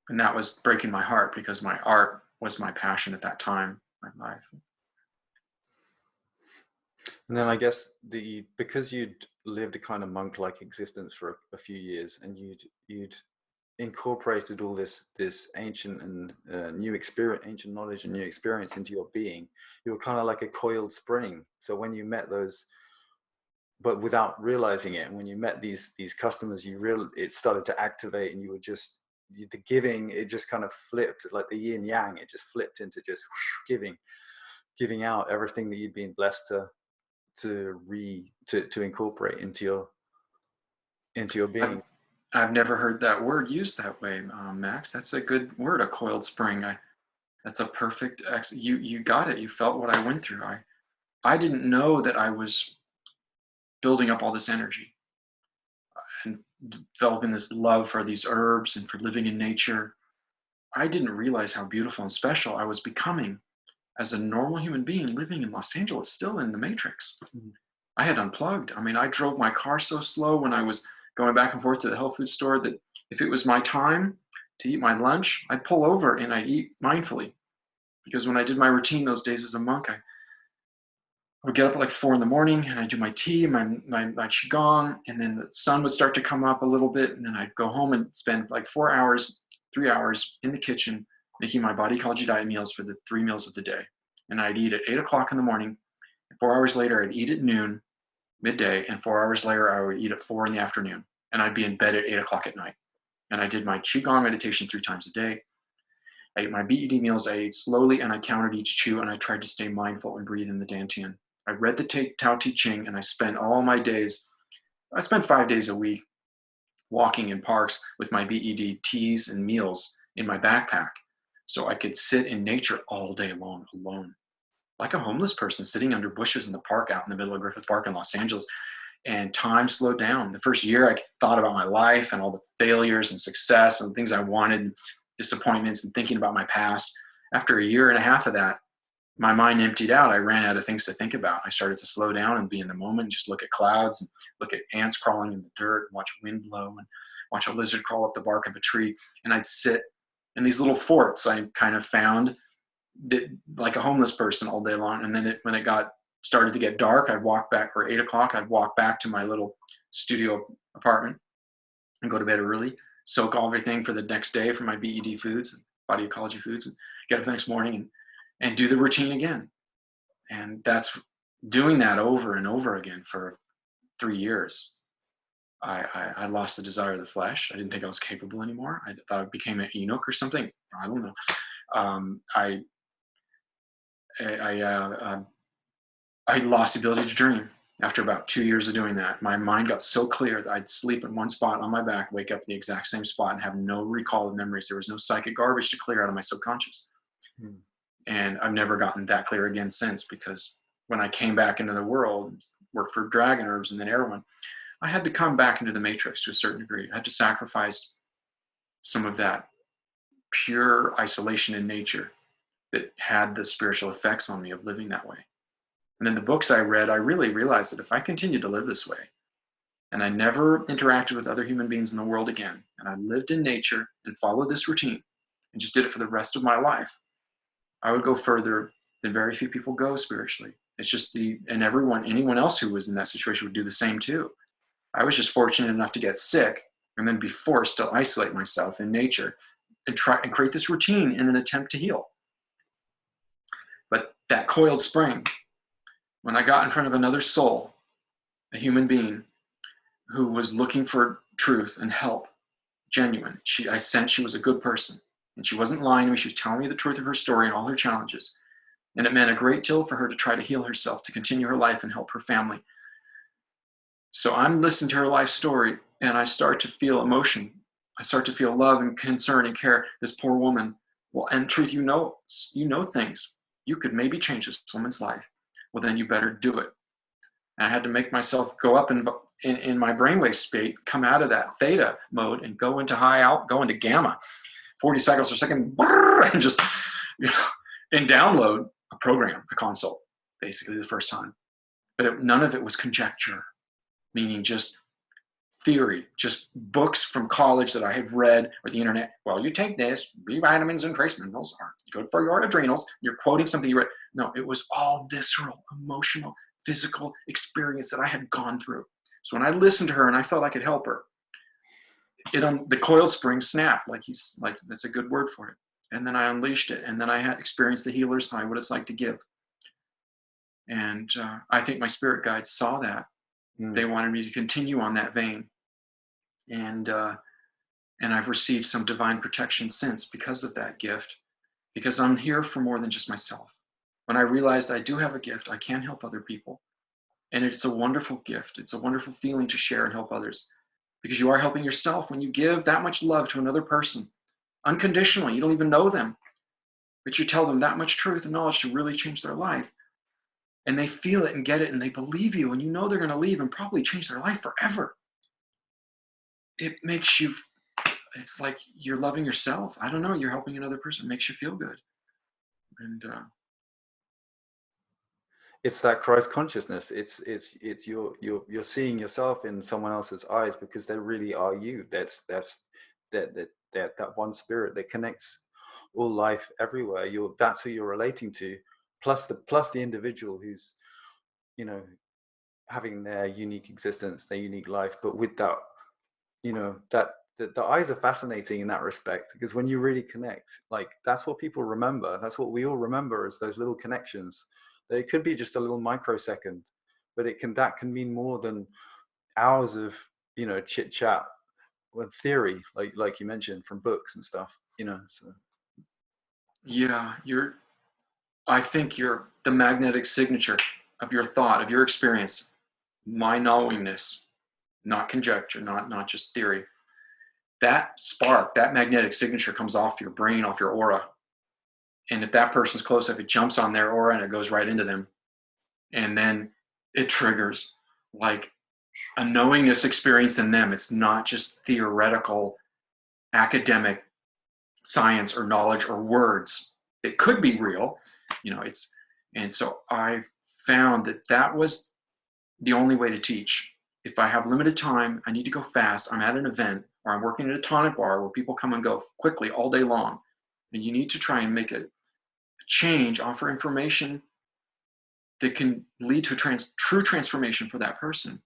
And that was breaking my heart, because my art was my passion at that time in my life. And then I guess because you'd lived a kind of monk-like existence for a few years, and you'd incorporated all this ancient and new experience, ancient knowledge and new experience into your being, you were kind of like a coiled spring. So when you met those, but without realizing it, and when you met these customers, it started to activate, and you were just the giving. It just kind of flipped, like the yin yang. It just flipped into just giving out everything that you'd been blessed to incorporate into your being. I've never heard that word used that way, Max. That's a good word, a coiled spring. That's a perfect. You got it. You felt what I went through. I didn't know that I was building up all this energy and developing this love for these herbs and for living in nature. I didn't realize how beautiful and special I was becoming as a normal human being living in Los Angeles, still in the matrix. Mm-hmm. I had unplugged. I mean, I drove my car so slow when I was going back and forth to the health food store that if it was my time to eat my lunch, I'd pull over and I'd eat mindfully. Because when I did my routine those days as a monk, I would get up at like 4 a.m. and I'd do my tea, my qigong, and then the sun would start to come up a little bit, and then I'd go home and spend like 3 hours in the kitchen making my body ecology diet meals for the 3 meals of the day. And I'd eat at 8 o'clock in the morning, and 4 hours later I'd eat at noon, midday, and 4 hours later I would eat at 4 in the afternoon, and I'd be in bed at 8 o'clock at night. And I did my qigong meditation 3 times a day. I ate my BED meals. I ate slowly, and I counted each chew, and I tried to stay mindful and breathe in the Dantian. I read the Tao Te Ching, and I spent 5 days a week walking in parks with my BED teas and meals in my backpack, so I could sit in nature all day long alone, like a homeless person sitting under bushes in the park out in the middle of Griffith Park in Los Angeles. And time slowed down. The first year I thought about my life and all the failures and success and things I wanted, disappointments, and thinking about my past. After a year and a half of that, my mind emptied out. I ran out of things to think about. I started to slow down and be in the moment, and just look at clouds and look at ants crawling in the dirt, and watch wind blow and watch a lizard crawl up the bark of a tree. And I'd sit in these little forts I kind of found that, like a homeless person, all day long. And then when it started to get dark, I'd walk back, or 8 o'clock, I'd walk back to my little studio apartment and go to bed early, soak everything for the next day for my BED foods, body ecology foods, and get up the next morning and do the routine again. And that's doing that over and over again for 3 years. I lost the desire of the flesh. I didn't think I was capable anymore. I thought I became an Enoch or something. I don't know. I lost the ability to dream after about 2 years of doing that. My mind got so clear that I'd sleep in one spot on my back, wake up the exact same spot, and have no recall of memories. There was no psychic garbage to clear out of my subconscious. And I've never gotten that clear again since, because when I came back into the world, worked for Dragon Herbs and then Erewhon, I had to come back into the matrix to a certain degree. I had to sacrifice some of that pure isolation in nature that had the spiritual effects on me of living that way. And in the books I read, I really realized that if I continued to live this way, and I never interacted with other human beings in the world again, and I lived in nature and followed this routine and just did it for the rest of my life, I would go further than very few people go spiritually. It's just anyone else who was in that situation would do the same too. I was just fortunate enough to get sick and then be forced to isolate myself in nature and try and create this routine in an attempt to heal. But that coiled spring, when I got in front of another soul, a human being who was looking for truth and help, genuine. I sensed she was a good person, and she wasn't lying to me. She was telling me the truth of her story and all her challenges. And it meant a great deal for her to try to heal herself, to continue her life and help her family. So I'm listening to her life story, and I start to feel emotion. I start to feel love and concern and care. This poor woman. Well, and truth, you know things. You could maybe change this woman's life. Well, then you better do it. And I had to make myself go up in my brainwave state, come out of that theta mode and go into go into gamma, 40 cycles per second, and just, and download a program, a consult, basically the first time. But none of it was conjecture, meaning just theory, just books from college that I had read or the internet. Well, you take this, B vitamins and trace minerals are good for your adrenals. You're quoting something you read. No, it was all visceral, emotional, physical experience that I had gone through. So when I listened to her and I felt I could help her, the coiled spring snapped, that's a good word for it. And then I unleashed it. And then I had experienced the healer's high, what it's like to give. And I think my spirit guides saw that. They wanted me to continue on that vein. And I've received some divine protection since because of that gift, because I'm here for more than just myself. When I realized I do have a gift, I can help other people. And it's a wonderful gift. It's a wonderful feeling to share and help others, because you are helping yourself when you give that much love to another person unconditionally. You don't even know them, but you tell them that much truth and knowledge to really change their life. And they feel it and get it, and they believe you, and you know they're going to leave and probably change their life forever. It makes you, it's like you're loving yourself. I don't know, you're helping another person. It makes you feel good. And it's that Christ consciousness. It's you're seeing yourself in someone else's eyes, because they really are you. That's that one spirit that connects all life everywhere. That's who you're relating to, plus the individual who's, having their unique existence, their unique life. But with that, the eyes are fascinating in that respect, because when you really connect, like, that's what people remember. That's what we all remember, as those little connections. It could be just a little microsecond, but that can mean more than hours of chit chat with theory, like you mentioned, from books and stuff. So yeah, I think you're the magnetic signature of your thought, of your experience, my knowingness, not conjecture, not just theory. That spark, that magnetic signature comes off your brain, off your aura. And if that person's close, if it jumps on their aura and it goes right into them, and then it triggers like a knowingness experience in them. It's not just theoretical, academic science or knowledge or words. It could be real, and so I found that was the only way to teach. If I have limited time, I need to go fast, I'm at an event, or I'm working at a tonic bar where people come and go quickly all day long, and you need to try and make a change, offer information that can lead to true transformation for that person.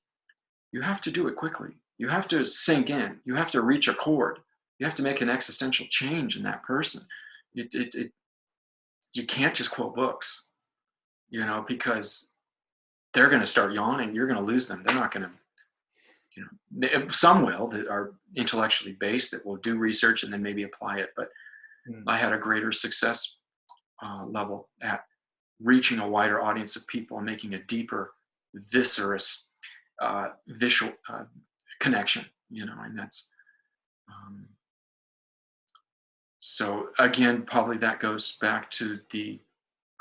You have to do it quickly. You have to sink in. You have to reach a chord. You have to make an existential change in that person. You can't just quote books, because they're going to start yawning. You're going to lose them. They're not going to, some will, that are intellectually based, that will do research and then maybe apply it. But I had a greater success level at reaching a wider audience of people and making a deeper, viscerous, visual connection, and that's so again, probably that goes back to the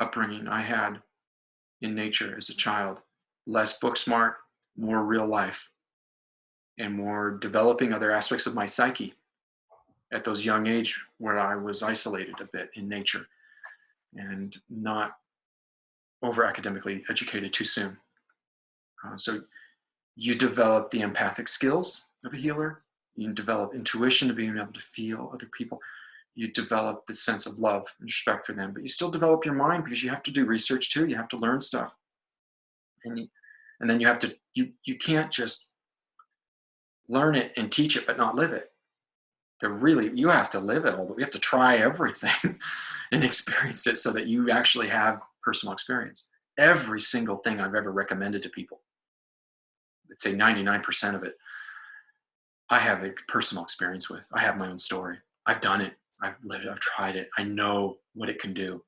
upbringing I had in nature as a child. Less book smart, more real life, and more developing other aspects of my psyche at those young age, where I was isolated a bit in nature and not over academically educated too soon. So you develop the empathic skills of a healer. You develop intuition to being able to feel other people. You develop this sense of love and respect for them, but you still develop your mind, because you have to do research too. You have to learn stuff. And then you have to, you can't just learn it and teach it, but not live it. You have to live it. You have to try everything and experience it, so that you actually have personal experience. Every single thing I've ever recommended to people, let's say 99% of it, I have a personal experience with. I have my own story. I've done it. I've lived it. I've tried it. I know what it can do.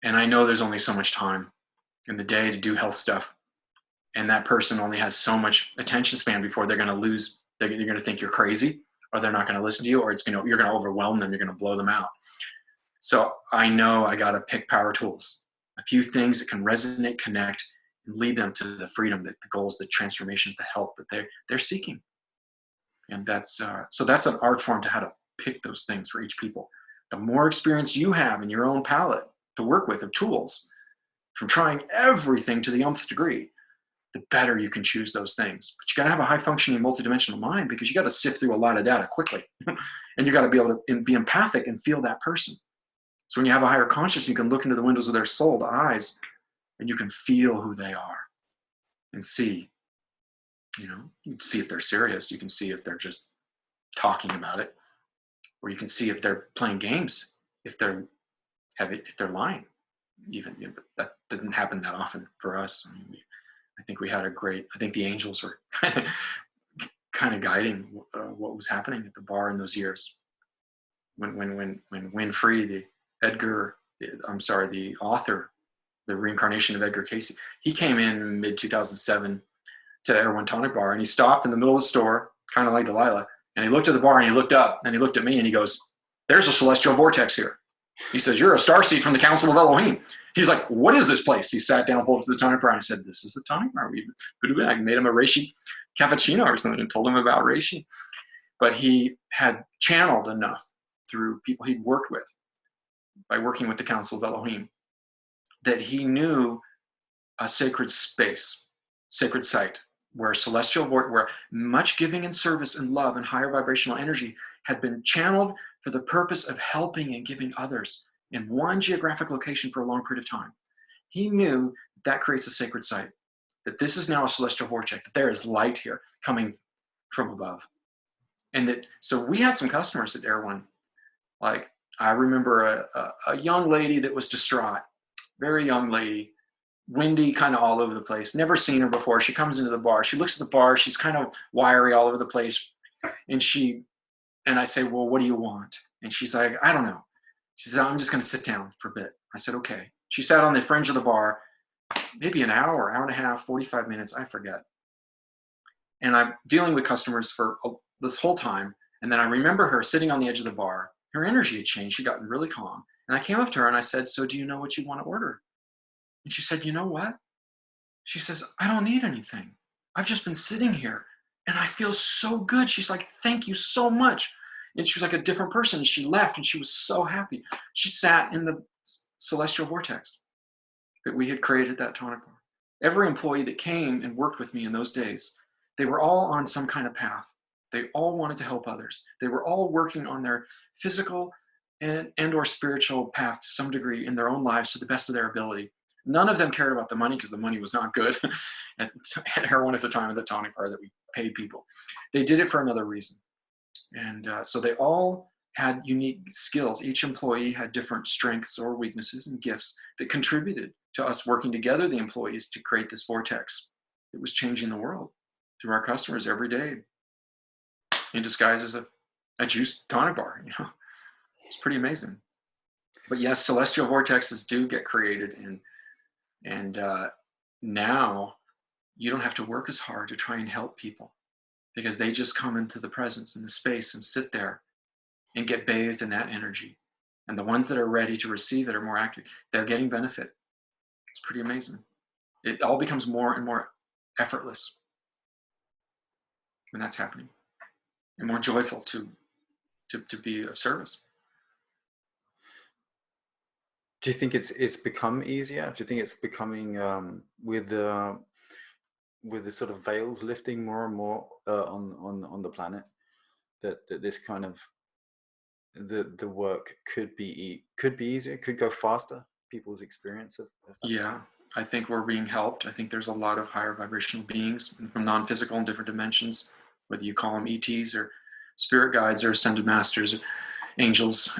And I know there's only so much time in the day to do health stuff. And that person only has so much attention span before they're going to lose. You're going to think you're crazy, or they're not going to listen to you, or you're going to overwhelm them. You're going to blow them out. So I know I got to pick power tools, a few things that can resonate, connect, and lead them to the freedom, the goals, the transformations, the help that they're seeking. And that's an art form to how to pick those things for each people. The more experience you have in your own palette to work with of tools, from trying everything to the nth degree, the better you can choose those things. But you got to have a high functioning multidimensional mind, because you got to sift through a lot of data quickly. And you got to be able to be empathic and feel that person. So when you have a higher consciousness, you can look into the windows of their soul, the eyes, and you can feel who they are and see, you can see if they're serious. You can see if they're just talking about it, or you can see if they're playing games, if they're lying even. That didn't happen that often for us. I think we had I think the angels were kind of guiding what was happening at the bar in those years. When Winfrey, the author, the reincarnation of Edgar Cayce, he came in mid-2007 to Erewhon Tonic Bar, and he stopped in the middle of the store, kind of like Delilah, and he looked at the bar, and he looked up, and he looked at me, and he goes, "There's a celestial vortex here." He says, "You're a starseed from the Council of Elohim." He's like, "What is this place?" He sat down, pulled up to the tonic bar, and I said, "This is the tonic bar." I made him a reishi cappuccino or something and told him about reishi. But he had channeled enough through people he'd worked with by working with the Council of Elohim that he knew a sacred space, sacred site, where where much giving and service and love and higher vibrational energy had been channeled for the purpose of helping and giving others in one geographic location for a long period of time. He knew that creates a sacred site, that this is now a celestial vortex, that there is light here coming from above. And so we had some customers at Erewhon. Like, I remember a young lady that was distraught, very young lady, windy, kind of all over the place, never seen her before. She comes into the bar, she looks at the bar, she's kind of wiry all over the place. And I say, "Well, what do you want?" And she's like, "I don't know." She said, "I'm just going to sit down for a bit." I said, "Okay." She sat on the fringe of the bar, maybe an hour and a half, 45 minutes, I forget. And I'm dealing with customers for this whole time. And then I remember her sitting on the edge of the bar. Her energy had changed. She'd gotten really calm. And I came up to her and I said, "So do you know what you want to order?" And she said, "You know what?" She says, "I don't need anything. I've just been sitting here and I feel so good." She's like, "Thank you so much." And she was like a different person. She left and she was so happy. She sat in the celestial vortex that we had created, that tonic bar. Every employee that came and worked with me in those days, they were all on some kind of path. They all wanted to help others. They were all working on their physical and or spiritual path to some degree in their own lives to the best of their ability. None of them cared about the money, because the money was not good at Erewhon at the time of the tonic bar that we paid people. They did it for another reason. And so they all had unique skills. Each employee had different strengths or weaknesses and gifts that contributed to us working together, the employees, to create this vortex that was changing the world through our customers every day, in disguise as a juice tonic bar. It's pretty amazing. But yes, celestial vortexes do get created, and now you don't have to work as hard to try and help people, because they just come into the presence and the space and sit there and get bathed in that energy. And the ones that are ready to receive it are more active. They're getting benefit. It's pretty amazing. It all becomes more and more effortless when that's happening, and more joyful to be of service. Do you think it's become easier? Do you think it's becoming with the sort of veils lifting more and more on the planet, that this kind of the work could be easier, could go faster, people's experience of that? Yeah, I think we're being helped. I think there's a lot of higher vibrational beings from non-physical and different dimensions, whether you call them ETs or spirit guides or ascended masters, angels,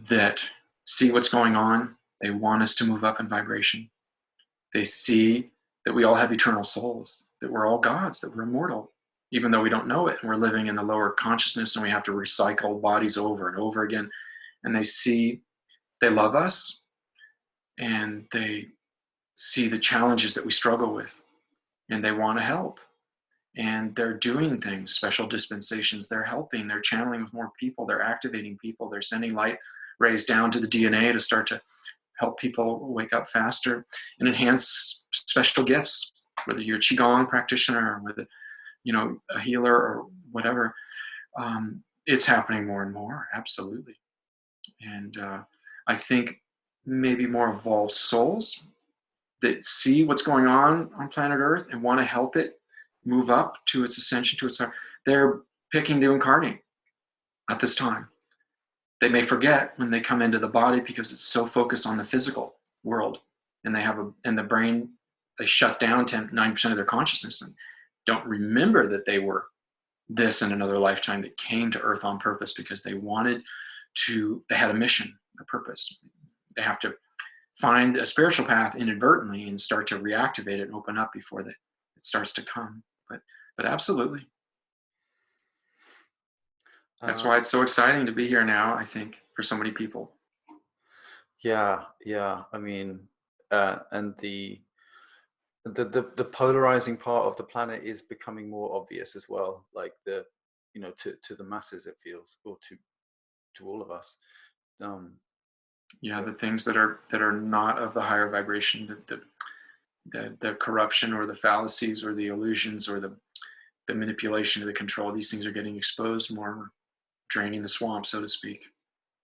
that see what's going on. They want us to move up in vibration. They see that we all have eternal souls, that we're all gods, that we're immortal. even though we don't know it. And we're living in a lower consciousness, and we have to recycle bodies over and over again. And they love us, and they see the challenges that we struggle with, and they want to help. And they're doing things, special dispensations, they're helping, they're channeling with more people, they're activating people, they're sending light rays down to the DNA to start to help people wake up faster and enhance special gifts, whether you're a Qigong practitioner or whether, a healer or whatever. It's happening more and more, absolutely. And I think maybe more evolved souls that see what's going on planet Earth and want to help it move up to its ascension, to its heart, they're picking to incarnate at this time. They may forget when they come into the body because it's so focused on the physical world, and in the brain, they shut down 9% of their consciousness and don't remember that they were this in another lifetime that came to Earth on purpose because they had a mission, a purpose. They have to find a spiritual path inadvertently and start to reactivate it and open up before it starts to come. But absolutely. That's why it's so exciting to be here now, I think, for so many people. Yeah. I mean, and the polarizing part of the planet is becoming more obvious as well. Like to the masses, it feels, or to all of us. The things that are not of the higher vibration, the corruption or the fallacies or the illusions or the manipulation or the control, these things are getting exposed more, draining the swamp, so to speak.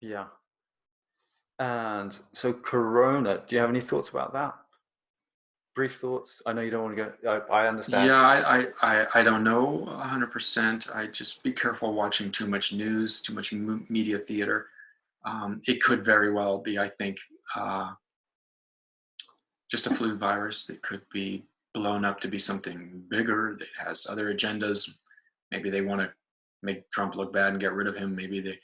Yeah. And so Corona, do you have any thoughts about that? Brief thoughts? I know you don't want to go, I understand. Yeah, I don't know 100%. I just be careful watching too much news, too much media theater. It could very well be, I think, just a flu virus that could be blown up to be something bigger that has other agendas. Maybe they want to make Trump look bad and get rid of him. Maybe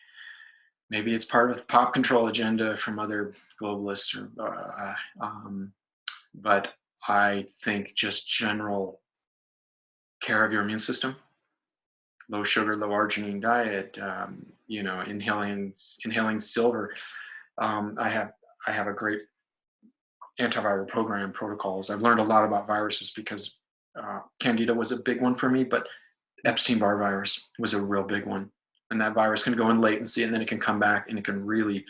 it's part of the pop control agenda from other globalists. But I think just general care of your immune system, low sugar, low arginine diet, inhaling silver. I have a great antiviral protocols. I've learned a lot about viruses because Candida was a big one for me, but Epstein-Barr virus was a real big one. And that virus can go in latency, and then it can come back, and it can really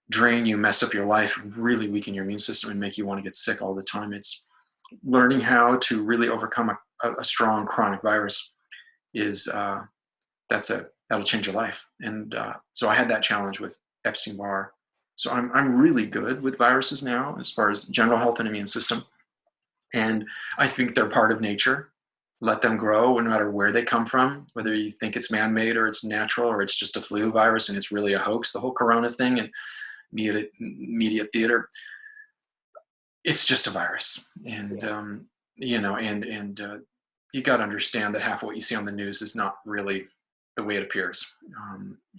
drain you, mess up your life, really weaken your immune system, and make you want to get sick all the time. It's learning how to really overcome a strong chronic virus that'll change your life. And so I had that challenge with Epstein-Barr. So I'm really good with viruses now as far as general health and immune system. And I think they're part of nature. Let them grow no matter where they come from, whether you think it's man-made or it's natural or it's just a flu virus and it's really a hoax. The whole corona thing and media theater, it's just a virus. And, you got to understand that half of what you see on the news is not really the way it appears.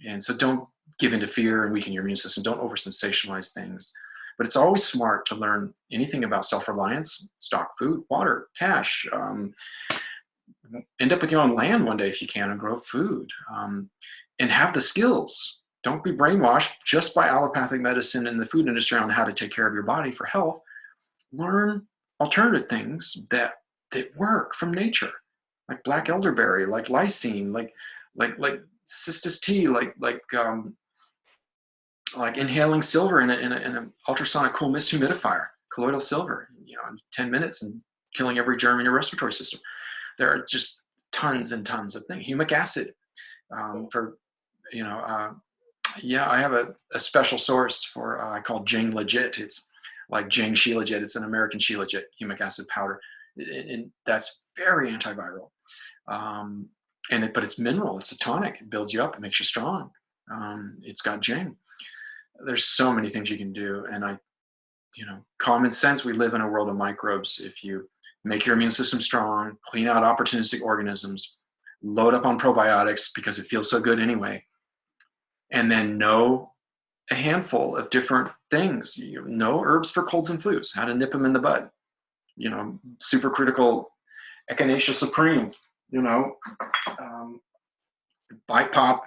And so don't give into fear and weaken your immune system. Don't over-sensationalize things. But it's always smart to learn anything about self-reliance, stock food, water, cash, end up with your own land one day if you can and grow food, and have the skills. Don't be brainwashed just by allopathic medicine and the food industry on how to take care of your body for health. Learn alternative things that work from nature, like black elderberry, like lysine, like cistus tea, like inhaling silver in an ultrasonic cool mist humidifier, colloidal silver, in 10 minutes and killing every germ in your respiratory system. There are just tons and tons of things. Humic acid, I have a special source for I call Jing Legit. It's like Jing Shilajit. It's an American Shilajit humic acid powder, and that's very antiviral. But it's mineral. It's a tonic. It builds you up. It makes you strong. It's got Jing. There's so many things you can do, and common sense. We live in a world of microbes. If you make your immune system strong, clean out opportunistic organisms, load up on probiotics because it feels so good anyway, and then know a handful of different things. Know herbs for colds and flus, how to nip them in the bud. Supercritical Echinacea Supreme, you know, bite pop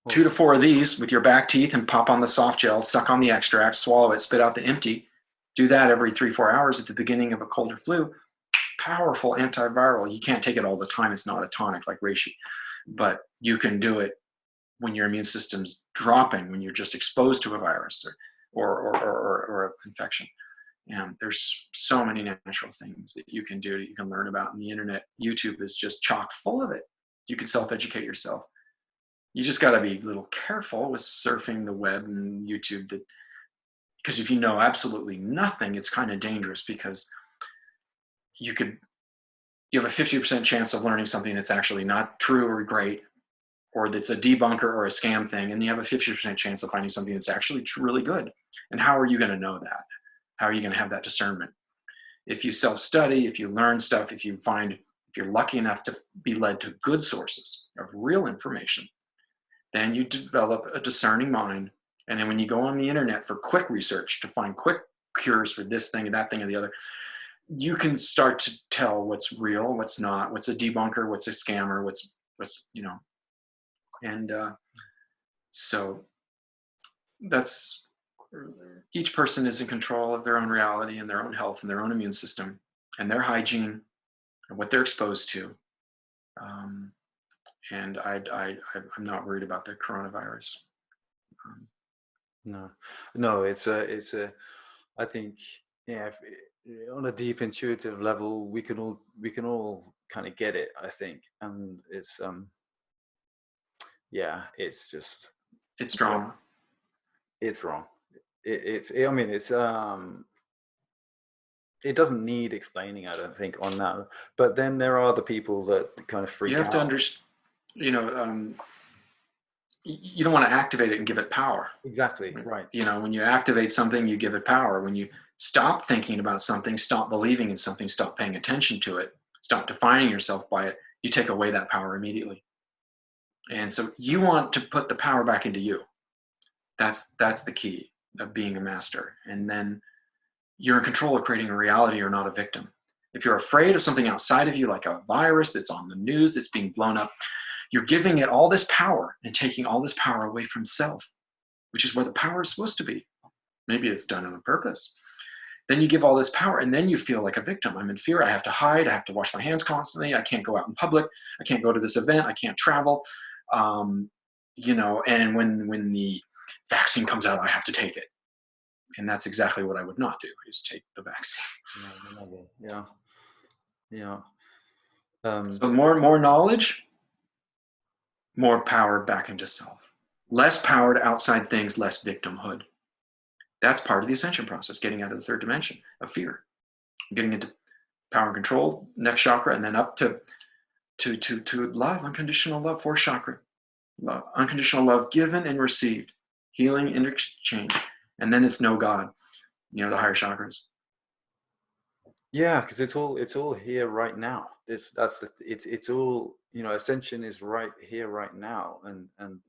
2 to 4 of these with your back teeth and pop on the soft gel, suck on the extract, swallow it, spit out the empty. Do that every 3-4 hours at the beginning of a cold or flu. Powerful antiviral. You can't take it all the time. It's not a tonic like reishi, but you can do it when your immune system's dropping, when you're just exposed to a virus or an infection. And there's so many natural things that you can do that you can learn about. And the internet, YouTube is just chock full of it. You can self-educate yourself. You just got to be a little careful with surfing the web and YouTube, because if you know absolutely nothing, it's kind of dangerous, because you have a 50% chance of learning something that's actually not true or great, or that's a debunker or a scam thing, and you have a 50% chance of finding something that's actually really good. And how are you going to know that? How are you going to have that discernment? If you self-study, if you learn stuff, if you're lucky enough to be led to good sources of real information, then you develop a discerning mind. And then when you go on the internet for quick research to find quick cures for this thing and that thing and the other, you can start to tell what's real, what's not, what's a debunker, what's a scammer, what's and so that's, each person is in control of their own reality and their own health and their own immune system and their hygiene and what they're exposed to. And I'm not worried about the coronavirus. No, it's I think, yeah, on a deep intuitive level, we can all kind of get it, I think. And it's, yeah, it's just, it's wrong. It's wrong. I mean, it doesn't need explaining, I don't think, on that. But then there are the people that kind of freak out. You have to understand, you don't want to activate it and give it power. Exactly, right. When you activate something, you give it power. When you stop thinking about something, stop believing in something, stop paying attention to it, stop defining yourself by it, you take away that power immediately. And so you want to put the power back into you. That's the key of being a master. And then you're in control of creating a reality. You're not a victim. If you're afraid of something outside of you, like a virus that's on the news that's being blown up, you're giving it all this power and taking all this power away from self, which is where the power is supposed to be. Maybe it's done on purpose. Then you give all this power, and then you feel like a victim. I'm in fear. I have to hide. I have to wash my hands constantly. I can't go out in public. I can't go to this event. I can't travel. And when the vaccine comes out, I have to take it. And that's exactly what I would not do, is take the vaccine. Yeah. So more knowledge, more power back into self. Less power to outside things, less victimhood. That's part of the ascension process, getting out of the third dimension of fear, getting into power and control, next chakra, and then up to love, unconditional love, fourth chakra. Love, unconditional love given and received, healing in exchange. And then it's no God, the higher chakras. Yeah, because it's all here right now. It's all, ascension is right here right now, and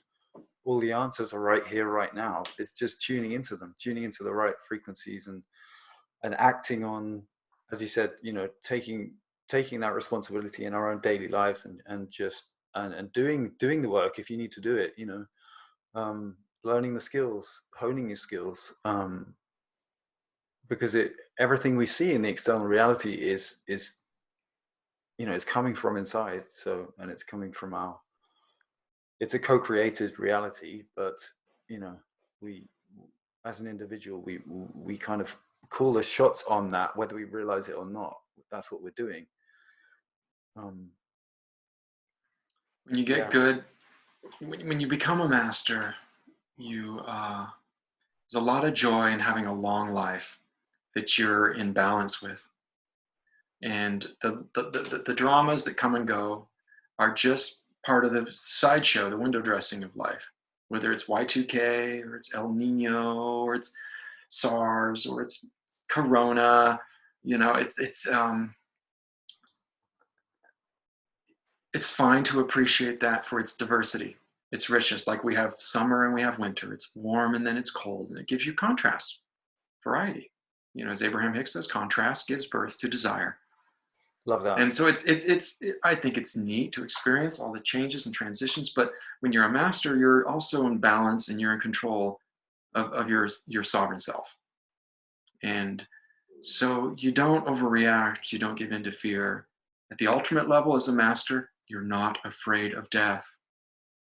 all the answers are right here right now. It's just tuning into the right frequencies and acting on, as you said, taking that responsibility in our own daily lives and just doing the work if you need to do it, learning the skills, honing your skills, because everything we see in the external reality is it's coming from inside. So, and it's coming from it's a co-created reality, but we as an individual, we kind of call the shots on that, whether we realize it or not. That's what we're doing. When you get good, when you become a master, there's a lot of joy in having a long life that you're in balance with. And the dramas that come and go are just part of the sideshow, the window dressing of life. Whether it's Y2K or it's El Nino or it's SARS or it's Corona, it's fine to appreciate that for its diversity, its richness. Like we have summer and we have winter. It's warm and then it's cold, and it gives you contrast, variety. As Abraham Hicks says, contrast gives birth to desire. Love that. And so I think it's neat to experience all the changes and transitions, but when you're a master, you're also in balance and you're in control of your sovereign self. And so you don't overreact, you don't give in to fear. At the ultimate level as a master, you're not afraid of death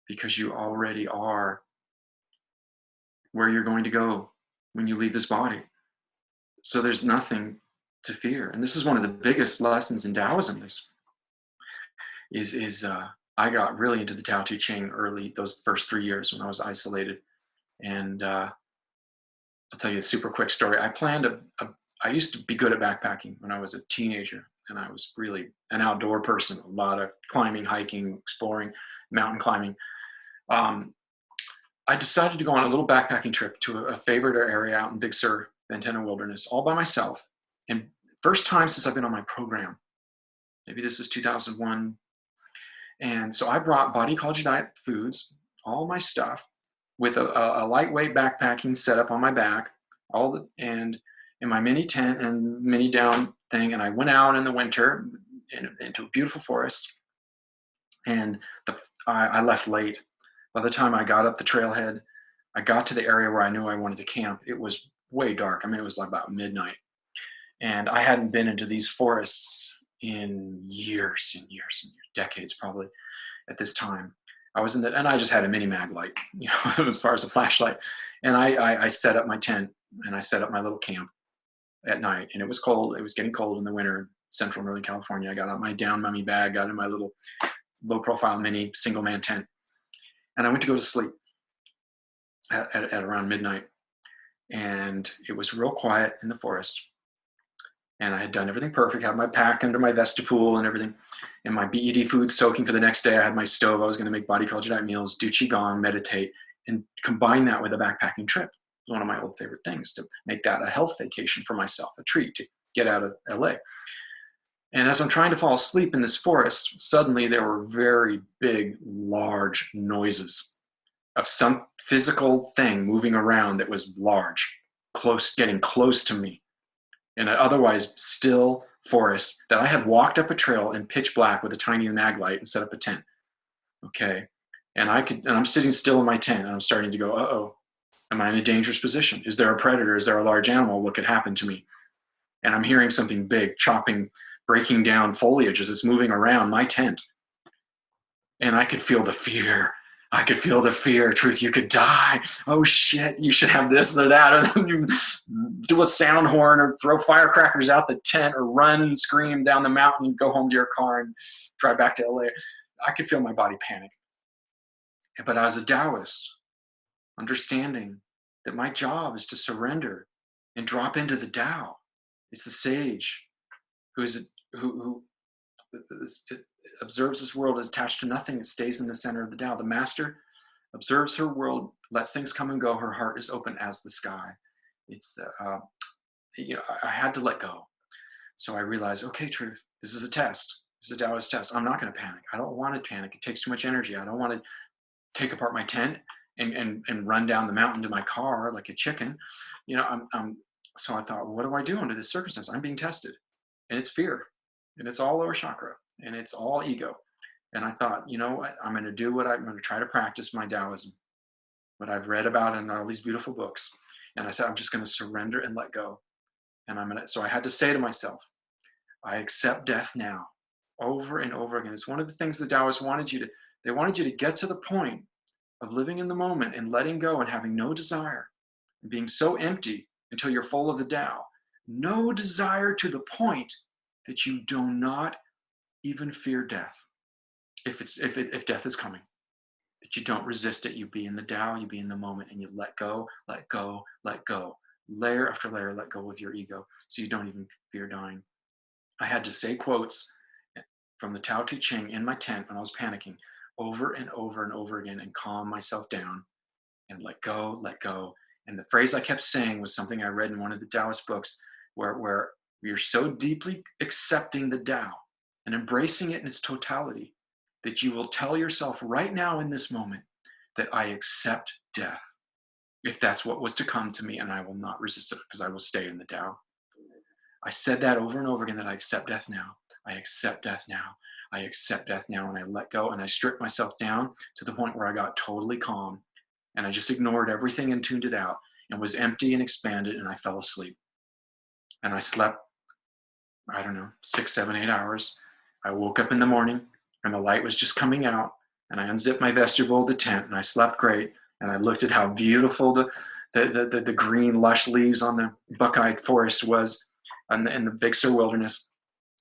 because you already are where you're going to go when you leave this body. So there's nothing to fear. And this is one of the biggest lessons in Taoism is I got really into the Tao Te Ching early, those first 3 years when I was isolated. And I'll tell you a super quick story. I used to be good at backpacking when I was a teenager, and I was really an outdoor person, a lot of climbing, hiking, exploring, mountain climbing. I decided to go on a little backpacking trip to a favorite area out in Big Sur, Ventana Wilderness, all by myself. And first time since I've been on my program. Maybe this is 2001. And so I brought Body Ecology Diet foods, all my stuff, with a lightweight backpacking setup on my back, and in my mini tent and mini down thing. And I went out in the winter into a beautiful forest. And I left late. By the time I got up the trailhead, I got to the area where I knew I wanted to camp. It was way dark. I mean, it was like about midnight. And I hadn't been into these forests in years and years and years, decades probably at this time. I was in that, and I just had a mini mag light, you know, as far as a flashlight. And I set up my tent and I set up my little camp at night. And it was cold. It was getting cold in the winter in central Northern California. I got out my down mummy bag, got in my little low profile mini single man tent. And I went to go to sleep at around midnight. And it was real quiet in the forest. And I had done everything perfect, had my pack under my vestipool and everything, and my BED food soaking for the next day. I had my stove. I was going to make Body Ecology Diet meals, do Qigong, meditate, and combine that with a backpacking trip. It was one of my old favorite things, to make that a health vacation for myself, a treat to get out of LA. And as I'm trying to fall asleep in this forest, suddenly there were very big, large noises of some physical thing moving around that was large, close, getting close to me. In an otherwise still forest that I had walked up a trail in pitch black with a tiny mag light and set up a tent. Okay. And I'm sitting still in my tent and I'm starting to go, uh-oh, am I in a dangerous position? Is there a predator? Is there a large animal? What could happen to me? And I'm hearing something big chopping, breaking down foliage as it's moving around my tent. And I could feel the fear. I could feel the fear. Truth, you could die. Oh shit, you should have this or that. Or then you do a sound horn or throw firecrackers out the tent or run and scream down the mountain and go home to your car and drive back to LA. I could feel my body panic. But as a Taoist, understanding that my job is to surrender and drop into the Tao. It's the sage who observes this world as attached to nothing. It stays in the center of the Tao. The master observes her world, lets things come and go. Her heart is open as the sky. It's I had to let go. So I realized, okay, truth, this is a test. This is a Taoist test. I'm not going to panic. I don't want to panic. It takes too much energy. I don't want to take apart my tent and run down the mountain to my car like a chicken. So I thought, well, what do I do under this circumstance? I'm being tested, and it's fear, and it's all lower chakra, and it's all ego. And I thought, you know what? I'm going to try to practice my Taoism, what I've read about in all these beautiful books. And I said, I'm just going to surrender and let go. And so I had to say to myself, I accept death now, over and over again. It's one of the things the Taoists wanted you to get to the point of living in the moment and letting go and having no desire and being so empty until you're full of the Tao. No desire to the point that you do not even fear death. If death is coming, that you don't resist it, you be in the Tao, you be in the moment, and you let go, let go, let go. Layer after layer, let go of your ego, so you don't even fear dying. I had to say quotes from the Tao Te Ching in my tent when I was panicking over and over and over again and calm myself down and let go, let go. And the phrase I kept saying was something I read in one of the Taoist books where you're so deeply accepting the Tao and embracing it in its totality that you will tell yourself right now in this moment that I accept death, if that's what was to come to me, and I will not resist it because I will stay in the Tao. I said that over and over again, that I accept death now. I accept death now. I accept death now. And I let go and I stripped myself down to the point where I got totally calm. And I just ignored everything and tuned it out and was empty and expanded. And I fell asleep. And I slept, I don't know, 6, 7, 8 hours. I woke up in the morning and the light was just coming out. And I unzipped my vestibule of the tent and I slept great. And I looked at how beautiful the green lush leaves on the buckeye forest was, and the Big Sur wilderness,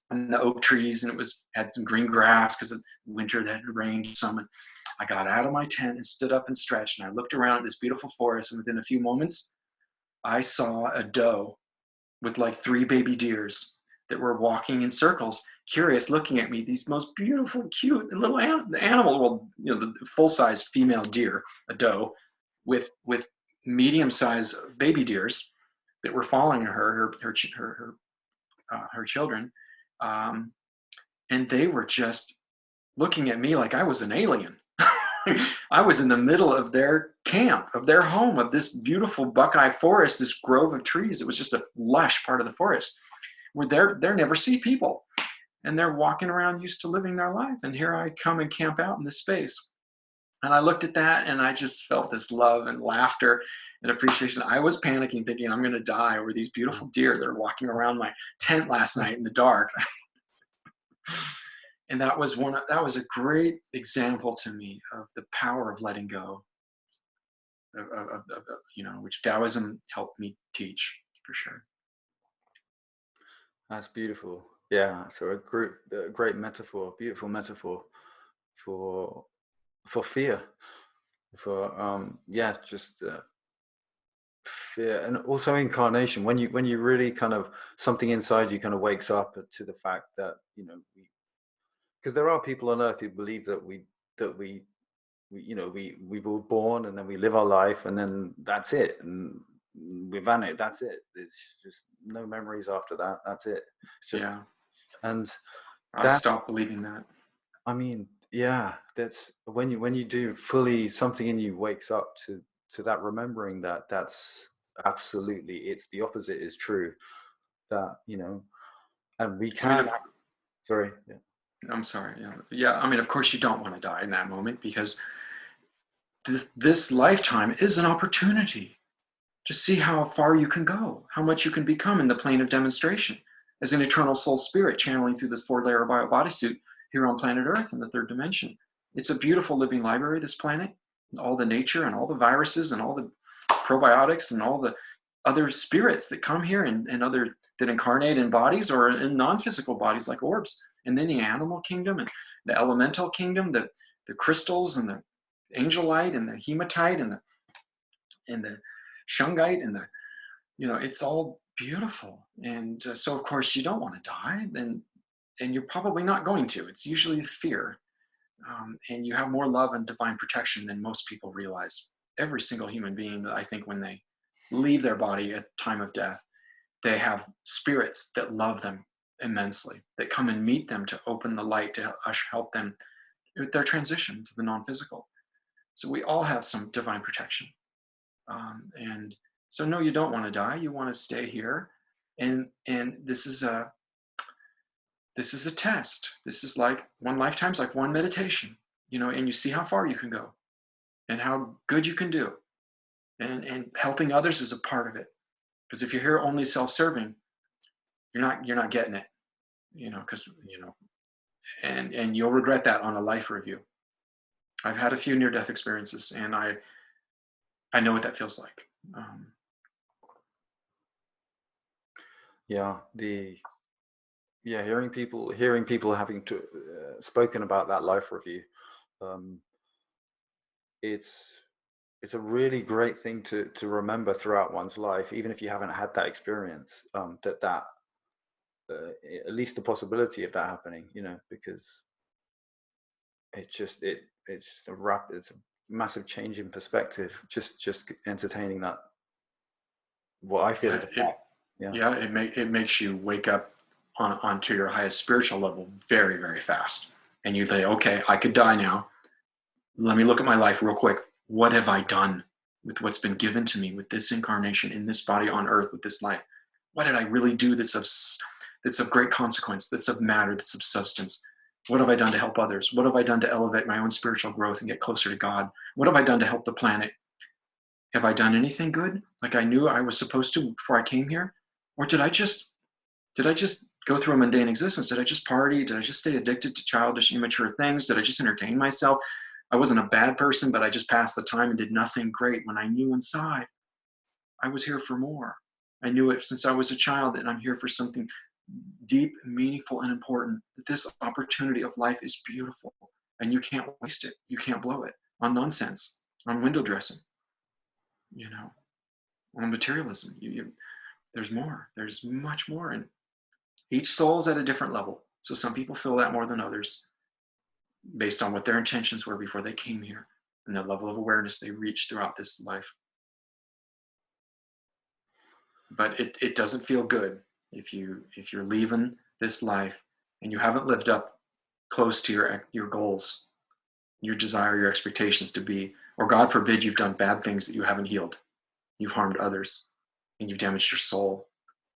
and the oak trees, and had some green grass because of winter that had rained some. And I got out of my tent and stood up and stretched, and I looked around at this beautiful forest, and within a few moments, I saw a doe with like 3 baby deers that were walking in circles, curious, looking at me. These most beautiful, cute little animal, well, the full-size female deer, a doe, with medium-sized baby deers that were following her children, and they were just looking at me like I was an alien. I was in the middle of their camp, of their home, of this beautiful buckeye forest, this grove of trees. It was just a lush part of the forest where they never see people, and they're walking around used to living their life. And here I come and camp out in this space. And I looked at that and I just felt this love and laughter and appreciation. I was panicking, thinking I'm going to die over these beautiful deer that are walking around my tent last night in the dark. And that was a great example to me of the power of letting go, which Taoism helped me teach for sure. That's beautiful. Yeah, so a great metaphor, beautiful metaphor for fear, for just fear, and also incarnation. When you really kind of, something inside you kind of wakes up to the fact that because there are people on earth who believe that we were born and then we live our life and then that's it, and we vanish. That's it. There's just no memories after that. That's it. It's just, yeah. And I stopped believing that. I mean, yeah, that's when you do fully, something in you wakes up to that, remembering that that's absolutely, it's the opposite is true. That and we can. Sorry. Yeah. I'm sorry. Yeah. I mean, of course, you don't want to die in that moment, because this lifetime is an opportunity to see how far you can go, how much you can become in the plane of demonstration as an eternal soul spirit channeling through this 4-layer bio bodysuit here on planet Earth in the 3rd dimension. It's a beautiful living library, this planet, all the nature and all the viruses and all the probiotics and all the other spirits that come here and other that incarnate in bodies or in non-physical bodies like orbs. And then the animal kingdom and the elemental kingdom, the crystals and the angelite and the hematite and the shungite and it's all beautiful. And so of course you don't want to die, and you're probably not going to. It's usually fear. And you have more love and divine protection than most people realize. Every single human being, I think, when they leave their body at time of death, they have spirits that love them immensely, that come and meet them to open the light to help them with their transition to the non-physical. So we all have some divine protection. And so no, you don't want to die. You want to stay here. And this is a test. This is like one lifetime's like one meditation, and you see how far you can go and how good you can do. And helping others is a part of it. Because if you're here only self-serving, you're not getting it, and you'll regret that on a life review. I've had a few near-death experiences, and I know what that feels like. Hearing people having to spoken about that life review, it's a really great thing to remember throughout one's life, even if you haven't had that experience, that at least the possibility of that happening, because it's just a massive change in perspective, just entertaining that, what I feel is a fact. It makes you wake up onto your highest spiritual level very, very fast. And you say, okay, I could die now. Let me look at my life real quick. What have I done with what's been given to me with this incarnation in this body on earth with this life? What did I really do that's that's of great consequence, that's of matter, that's of substance. What have I done to help others? What have I done to elevate my own spiritual growth and get closer to God? What have I done to help the planet? Have I done anything good, like I knew I was supposed to before I came here? Or did I just go through a mundane existence? Did I just party? Did I just stay addicted to childish, immature things? Did I just entertain myself? I wasn't a bad person, but I just passed the time and did nothing great, when I knew inside I was here for more. I knew it since I was a child, that I'm here for something deep, meaningful, and important. That this opportunity of life is beautiful, and you can't waste it. You can't blow it on nonsense, on window dressing, on materialism. There's more. There's much more, and each soul's at a different level. So some people feel that more than others, based on what their intentions were before they came here, and the level of awareness they reach throughout this life. But it doesn't feel good if you're leaving this life and you haven't lived up close to your goals, your desire, your expectations to be, or God forbid, you've done bad things that you haven't healed. You've harmed others, and you've damaged your soul,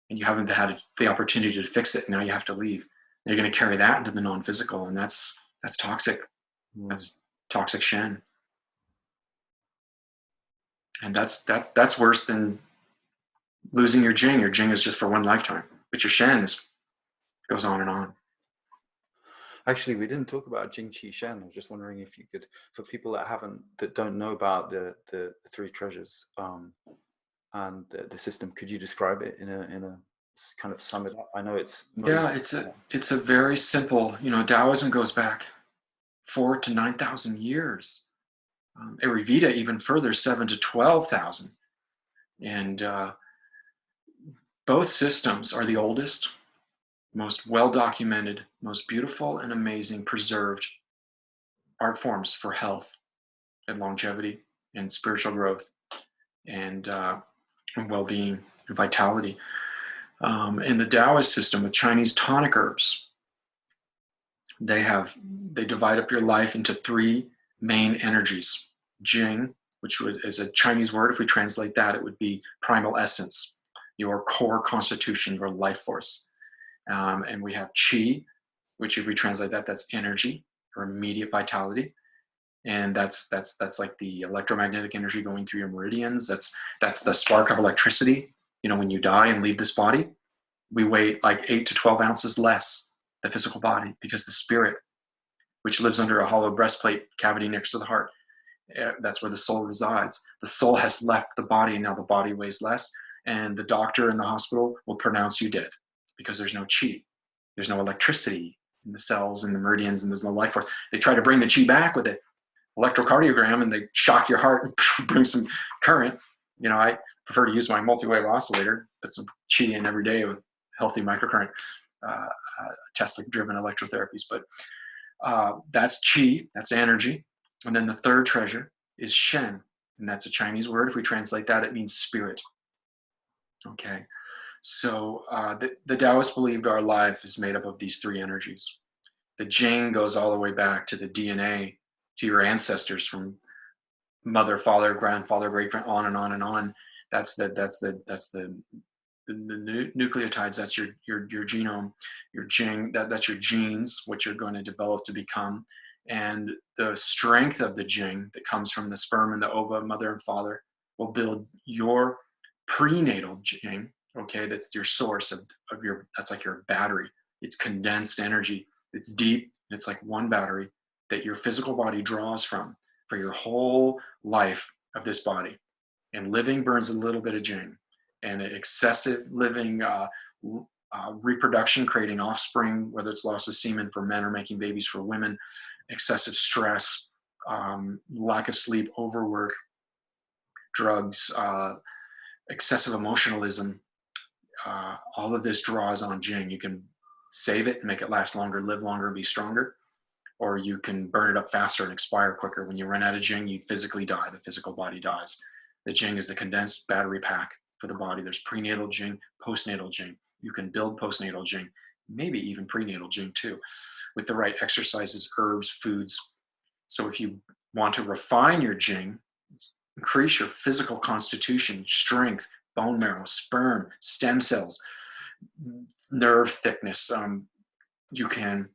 and you haven't had the opportunity to fix it. Now you have to leave. And you're going to carry that into the non-physical, and that's toxic. That's toxic Shen, and that's worse than losing your Jing. Your Jing is just for one lifetime, but your Shen goes on and on. Actually, we didn't talk about Jing Qi Shen. I was just wondering if you could, for people that don't know about the three treasures and the system, could you describe it in a kind of sum it up? I know it's it's a very simple. Taoism goes back 4,000 to 9,000 years. Ayurveda even further, 7,000 to 12,000, and both systems are the oldest, most well-documented, most beautiful and amazing preserved art forms for health and longevity and spiritual growth and well-being and vitality. In the Taoist system with Chinese tonic herbs, they divide up your life into three main energies. Jing, which is a Chinese word. If we translate that, it would be primal essence, your core constitution, your life force. And we have Qi, which if we translate that, that's energy or immediate vitality. And that's like the electromagnetic energy going through your meridians. That's the spark of electricity. When you die and leave this body, we weigh like 8 to 12 ounces less, the physical body, because the spirit, which lives under a hollow breastplate cavity next to the heart, that's where the soul resides. The soul has left the body, and now the body weighs less, and the doctor in the hospital will pronounce you dead because there's no Qi. There's no electricity in the cells and the meridians, and there's no life force. They try to bring the Qi back with an electrocardiogram, and they shock your heart and bring some current. I prefer to use my multi-wave oscillator, put some Qi in every day with healthy microcurrent, Tesla-driven electrotherapies. But that's Qi, that's energy. And then the third treasure is Shen, and that's a Chinese word. If we translate that, it means spirit. Okay, so the Taoists believed our life is made up of these three energies. The Jing goes all the way back to the DNA, to your ancestors from mother, father, grandfather, great grand, on and on and on. That's the nucleotides. That's your genome, your Jing. That's your genes, what you're going to develop to become. And the strength of the Jing that comes from the sperm and the ova, mother and father, will build your prenatal Jing. Okay, that's your source of your. That's like your battery. It's condensed energy. It's deep. It's like one battery that your physical body draws from for your whole life of this body. And living burns a little bit of Jing, and excessive living, reproduction, creating offspring, whether it's loss of semen for men or making babies for women, excessive stress, lack of sleep, overwork, drugs, excessive emotionalism, all of this draws on Jing. You can save it and make it last longer, live longer, and be stronger, or you can burn it up faster and expire quicker. When you run out of Jing, you physically die. The physical body dies. The Jing is the condensed battery pack for the body. There's prenatal Jing, postnatal Jing. You can build postnatal Jing, maybe even prenatal Jing too, with the right exercises, herbs, foods. So if you want to refine your Jing, increase your physical constitution, strength, bone marrow, sperm, stem cells, nerve thickness. You can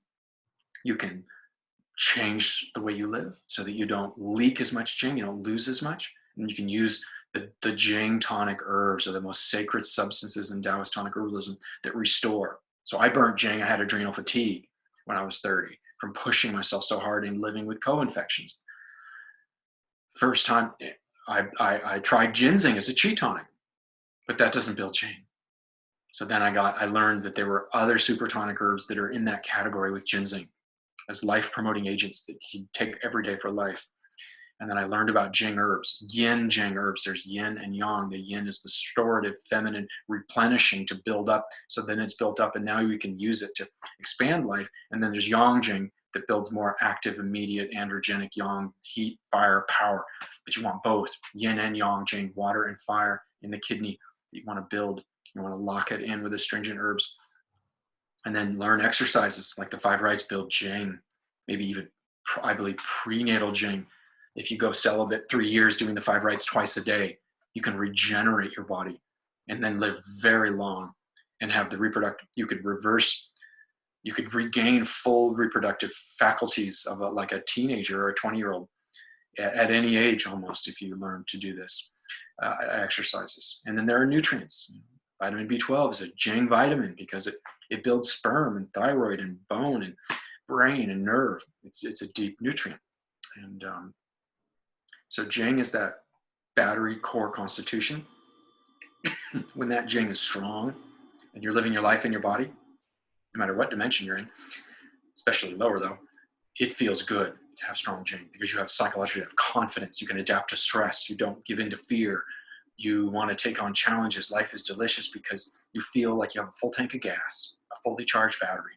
change the way you live so that you don't leak as much Jing, you don't lose as much. And you can use the Jing tonic herbs, are the most sacred substances in Taoist tonic herbalism that restore. So I burnt Jing. I had adrenal fatigue when I was 30 from pushing myself so hard and living with co-infections. First time I tried ginseng as a chi tonic, but that doesn't build Jing. So then I learned that there were other super tonic herbs that are in that category with ginseng as life promoting agents that you take every day for life. And then I learned about Jing herbs, yin Jing herbs. There's yin and yang. The yin is the restorative, feminine, replenishing to build up. So then it's built up and now you can use it to expand life. And then there's yang Jing that builds more active, immediate, androgenic yang, heat, fire, power. But you want both, yin and yang Jing, water and fire in the kidney. You want to build, you want to lock it in with astringent herbs. And then learn exercises like the 5 rites build Jing, maybe even, I believe, prenatal Jing. If you go celibate 3 years doing the 5 rites twice a day, you can regenerate your body and then live very long and have the reproductive, you could regain full reproductive faculties of like a teenager or a 20-year-old at any age almost if you learn to do this exercises. And then there are nutrients. Vitamin B12 is a Jing vitamin because it builds sperm and thyroid and bone and brain and nerve. It's a deep nutrient. And so Jing is that battery core constitution. When that Jing is strong and you're living your life in your body, no matter what dimension you're in, especially lower though, it feels good to have strong Jing because you have psychology, you have confidence, you can adapt to stress, you don't give in to fear, you want to take on challenges. Life is delicious because you feel like you have a full tank of gas, a fully charged battery.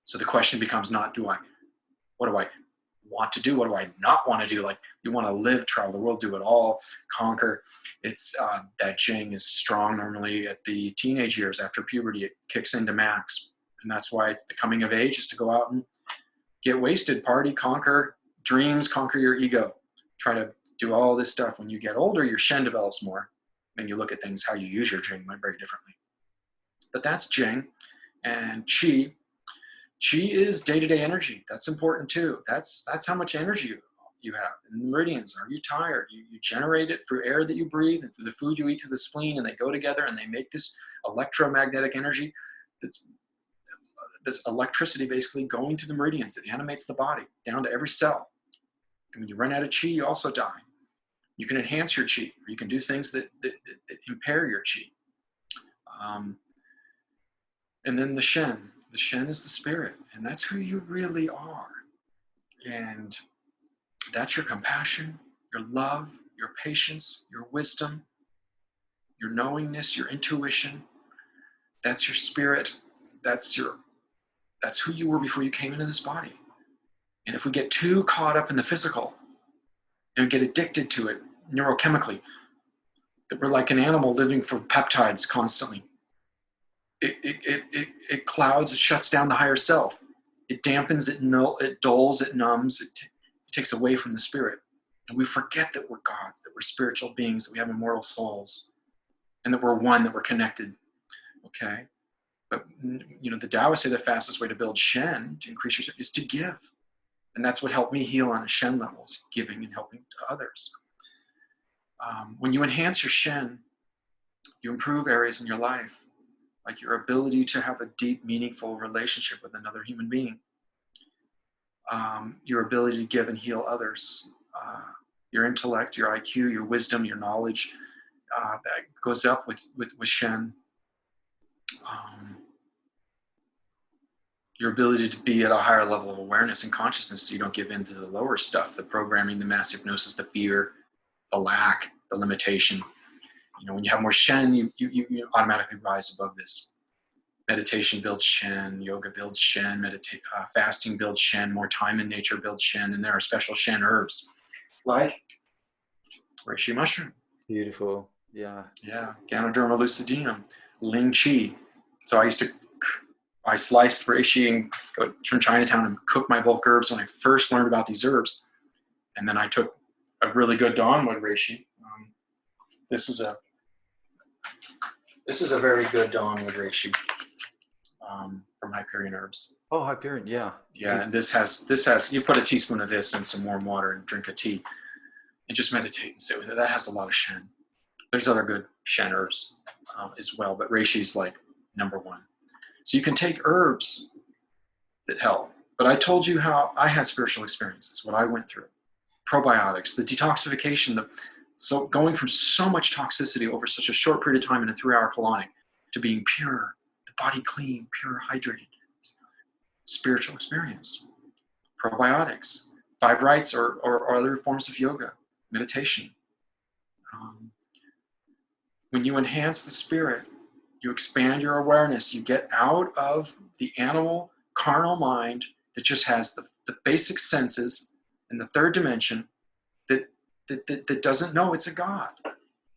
So the question becomes not what do I want to do? What do I not want to do? Like you want to live, travel the world, do it all, conquer. It's that Jing is strong normally at the teenage years. After puberty, it kicks into max. And that's why it's the coming of age is to go out and get wasted, party, conquer dreams, conquer your ego. Try to do all this stuff. When you get older, your Shen develops more. And you look at things, how you use your Jing might very differently. But that's Jing. And Qi. Qi is day-to-day energy. That's important too. That's how much energy you have. And the meridians, are you tired? You generate it through air that you breathe and through the food you eat through the spleen, and they go together and they make this electromagnetic energy that's this electricity basically going to the meridians that animates the body down to every cell. And when you run out of Qi, you also die. You can enhance your Qi, or you can do things that impair your Qi. And then the Shen. The Shen is the spirit, and that's who you really are. And that's your compassion, your love, your patience, your wisdom, your knowingness, your intuition. That's your spirit. That's who you were before you came into this body. And if we get too caught up in the physical and get addicted to it neurochemically, that we're like an animal living for peptides constantly. It clouds, it shuts down the higher self. It dampens, it dulls, it numbs, it takes away from the spirit. And we forget that we're gods, that we're spiritual beings, that we have immortal souls, and that we're one, that we're connected. Okay? But, the Taoists say the fastest way to build Shen, to increase yourself, is to give. And that's what helped me heal on a Shen level, is giving and helping to others. When you enhance your Shen, you improve areas in your life, like your ability to have a deep, meaningful relationship with another human being, your ability to give and heal others, your intellect, your IQ, your wisdom, your knowledge, that goes up with Shen. Your ability to be at a higher level of awareness and consciousness so you don't give in to the lower stuff, the programming, the mass hypnosis, the fear, the lack, the limitation. When you have more Shen, you automatically rise above this. Meditation builds Shen, yoga builds Shen, fasting builds Shen, more time in nature builds Shen, and there are special Shen herbs like reishi mushroom. Beautiful, yeah. Yeah, Ganoderma lucidum, Ling Chi. So I sliced reishi and go from Chinatown and cooked my bulk herbs when I first learned about these herbs. And then I took a really good Dawnwood reishi. This is a very good Dawnwood reishi. from Hyperion Herbs. Oh, Hyperion, yeah. Yeah, and this has, you put a teaspoon of this in some warm water and drink a tea and just meditate and sit with it. That has a lot of Shen. There's other good Shen herbs as well, but reishi is like number one. So you can take herbs that help. But I told you how I had spiritual experiences, what I went through. Probiotics, the detoxification, so going from so much toxicity over such a short period of time in a 3-hour colonic to being pure, the body clean, pure, hydrated. Spiritual experience. Probiotics, 5 rites or other forms of yoga, meditation. When you enhance the spirit, you expand your awareness, you get out of the animal, carnal mind that just has the basic senses in the 3rd dimension that doesn't know it's a god.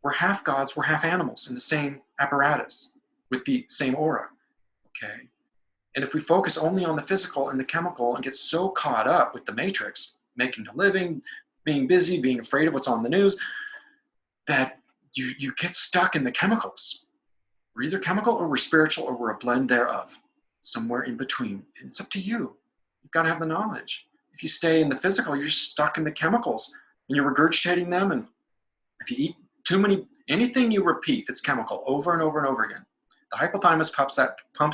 We're half gods, we're half animals in the same apparatus with the same aura, okay? And if we focus only on the physical and the chemical and get so caught up with the matrix, making a living, being busy, being afraid of what's on the news, that you get stuck in the chemicals. We're either chemical or we're spiritual or we're a blend thereof, somewhere in between. And it's up to you. You've got to have the knowledge. If you stay in the physical, you're stuck in the chemicals and you're regurgitating them. And if you eat too many, anything you repeat that's chemical over and over and over again, the hypothalamus pumps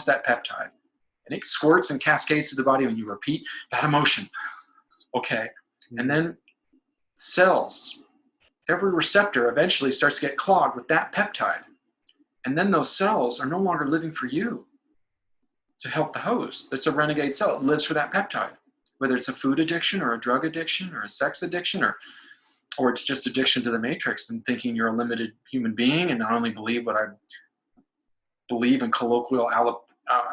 that peptide. And it squirts and cascades through the body when you repeat that emotion. Okay. And then cells, every receptor eventually starts to get clogged with that peptide. And then those cells are no longer living for you to help the host. It's a renegade cell. It lives for that peptide. Whether it's a food addiction or a drug addiction or a sex addiction or it's just addiction to the matrix and thinking you're a limited human being and not only believe what I believe in colloquial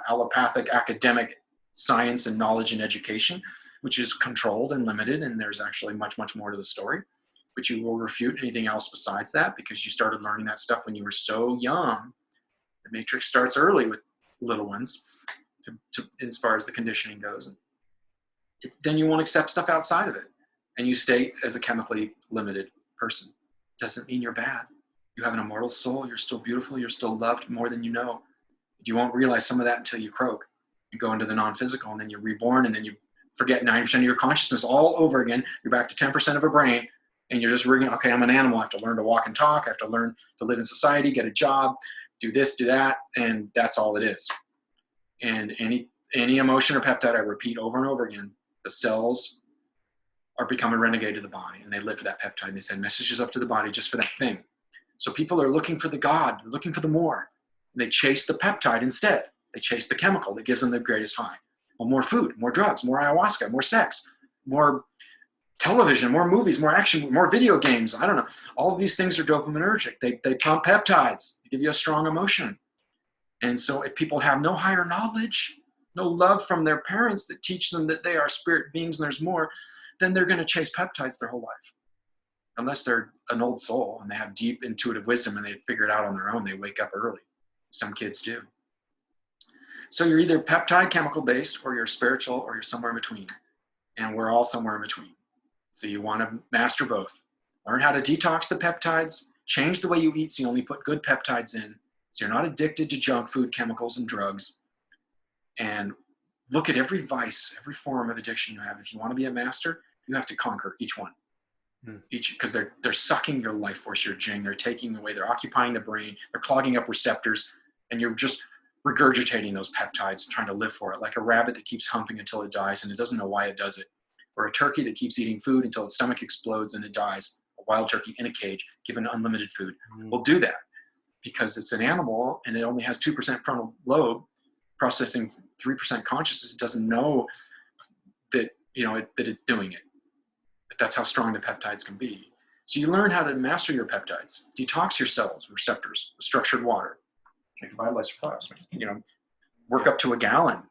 allopathic academic science and knowledge and education, which is controlled and limited, and there's actually much, much more to the story. But you will refute anything else besides that because you started learning that stuff when you were so young. The matrix starts early with little ones as far as the conditioning goes. Then you won't accept stuff outside of it. And you stay as a chemically limited person. Doesn't mean you're bad. You have an immortal soul. You're still beautiful. You're still loved more than you know. You won't realize some of that until you croak. You go into the non-physical and then you're reborn and then you forget 90% of your consciousness all over again. You're back to 10% of a brain and you're just rigging, okay, I'm an animal. I have to learn to walk and talk. I have to learn to live in society, get a job, do this, do that. And that's all it is. And any emotion or peptide I repeat over and over again, the cells are becoming renegade to the body and they live for that peptide. They send messages up to the body just for that thing. So people are looking for the God, looking for the more. They chase the peptide instead. They chase the chemical that gives them the greatest high. Well, more food, more drugs, more ayahuasca, more sex, more television, more movies, more action, more video games. I don't know. All of these things are dopaminergic. They pump peptides. They give you a strong emotion. And so if people have no higher knowledge, no love from their parents that teach them that they are spirit beings and there's more, then they're going to chase peptides their whole life. Unless they're an old soul and they have deep intuitive wisdom and they figure it out on their own, they wake up early. Some kids do. So you're either peptide chemical based or you're spiritual or you're somewhere in between. And we're all somewhere in between. So you want to master both. Learn how to detox the peptides, change the way you eat so you only put good peptides in. So you're not addicted to junk food, chemicals, and drugs. And look at every vice, every form of addiction you have. If you want to be a master, you have to conquer each one. Because they're sucking your life force, your jing. They're taking away, they're occupying the brain, they're clogging up receptors, and you're just regurgitating those peptides, trying to live for it, like a rabbit that keeps humping until it dies and it doesn't know why it does it, or a turkey that keeps eating food until its stomach explodes and it dies. A wild turkey in a cage, given unlimited food, will do that because it's an animal and it only has 2% frontal lobe, processing 3% consciousness. It doesn't know that that it's doing it. But that's how strong the peptides can be. So you learn how to master your peptides, detox your cells, receptors, with structured water. Like Vitalizer Plus, work up to a gallon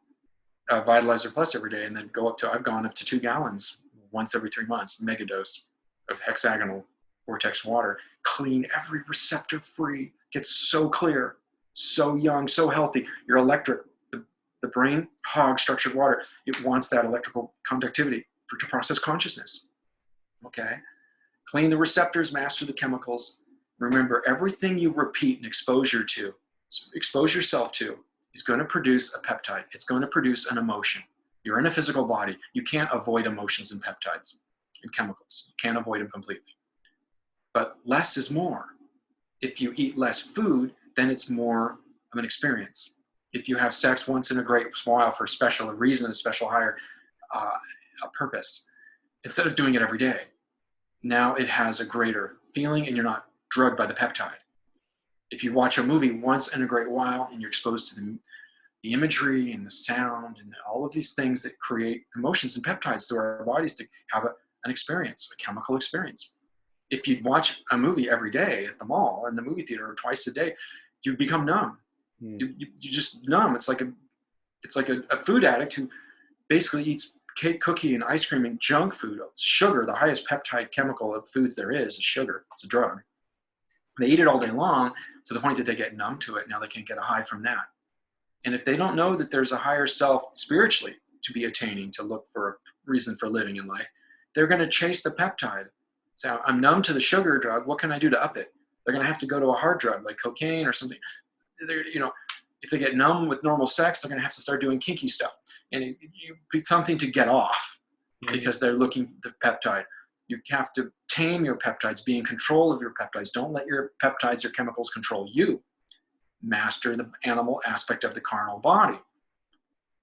of Vitalizer Plus every day and then I've gone up to 2 gallons once every 3 months, mega dose of hexagonal vortex water. Clean every receptor free, gets so clear, so young, so healthy. You're electric. The brain hogs structured water. It wants that electrical conductivity to process consciousness. Okay? Clean the receptors, master the chemicals. Remember, everything you repeat and expose yourself to is going to produce a peptide. It's going to produce an emotion. You're in a physical body. You can't avoid emotions and peptides and chemicals. You can't avoid them completely. But less is more. If you eat less food, then it's more of an experience. If you have sex once in a great while for a special reason, a special higher a purpose, instead of doing it every day, now it has a greater feeling and you're not drugged by the peptide. If you watch a movie once in a great while and you're exposed to the imagery and the sound and all of these things that create emotions and peptides through our bodies to have an experience, a chemical experience. If you watch a movie every day at the mall or in the movie theater or twice a day, you become numb. You just numb. It's like a food addict who basically eats cake, cookie, and ice cream and junk food. Sugar, the highest peptide chemical of foods there is sugar. It's a drug. They eat it all day long to the point that they get numb to it. Now they can't get a high from that. And if they don't know that there's a higher self spiritually to be attaining, to look for a reason for living in life, they're going to chase the peptide. So I'm numb to the sugar drug. What can I do to up it? They're going to have to go to a hard drug like cocaine or something. If they get numb with normal sex, they're going to have to start doing kinky stuff. And something to get off because they're looking for the peptide. You have to tame your peptides, be in control of your peptides. Don't let your peptides or chemicals control you. Master the animal aspect of the carnal body.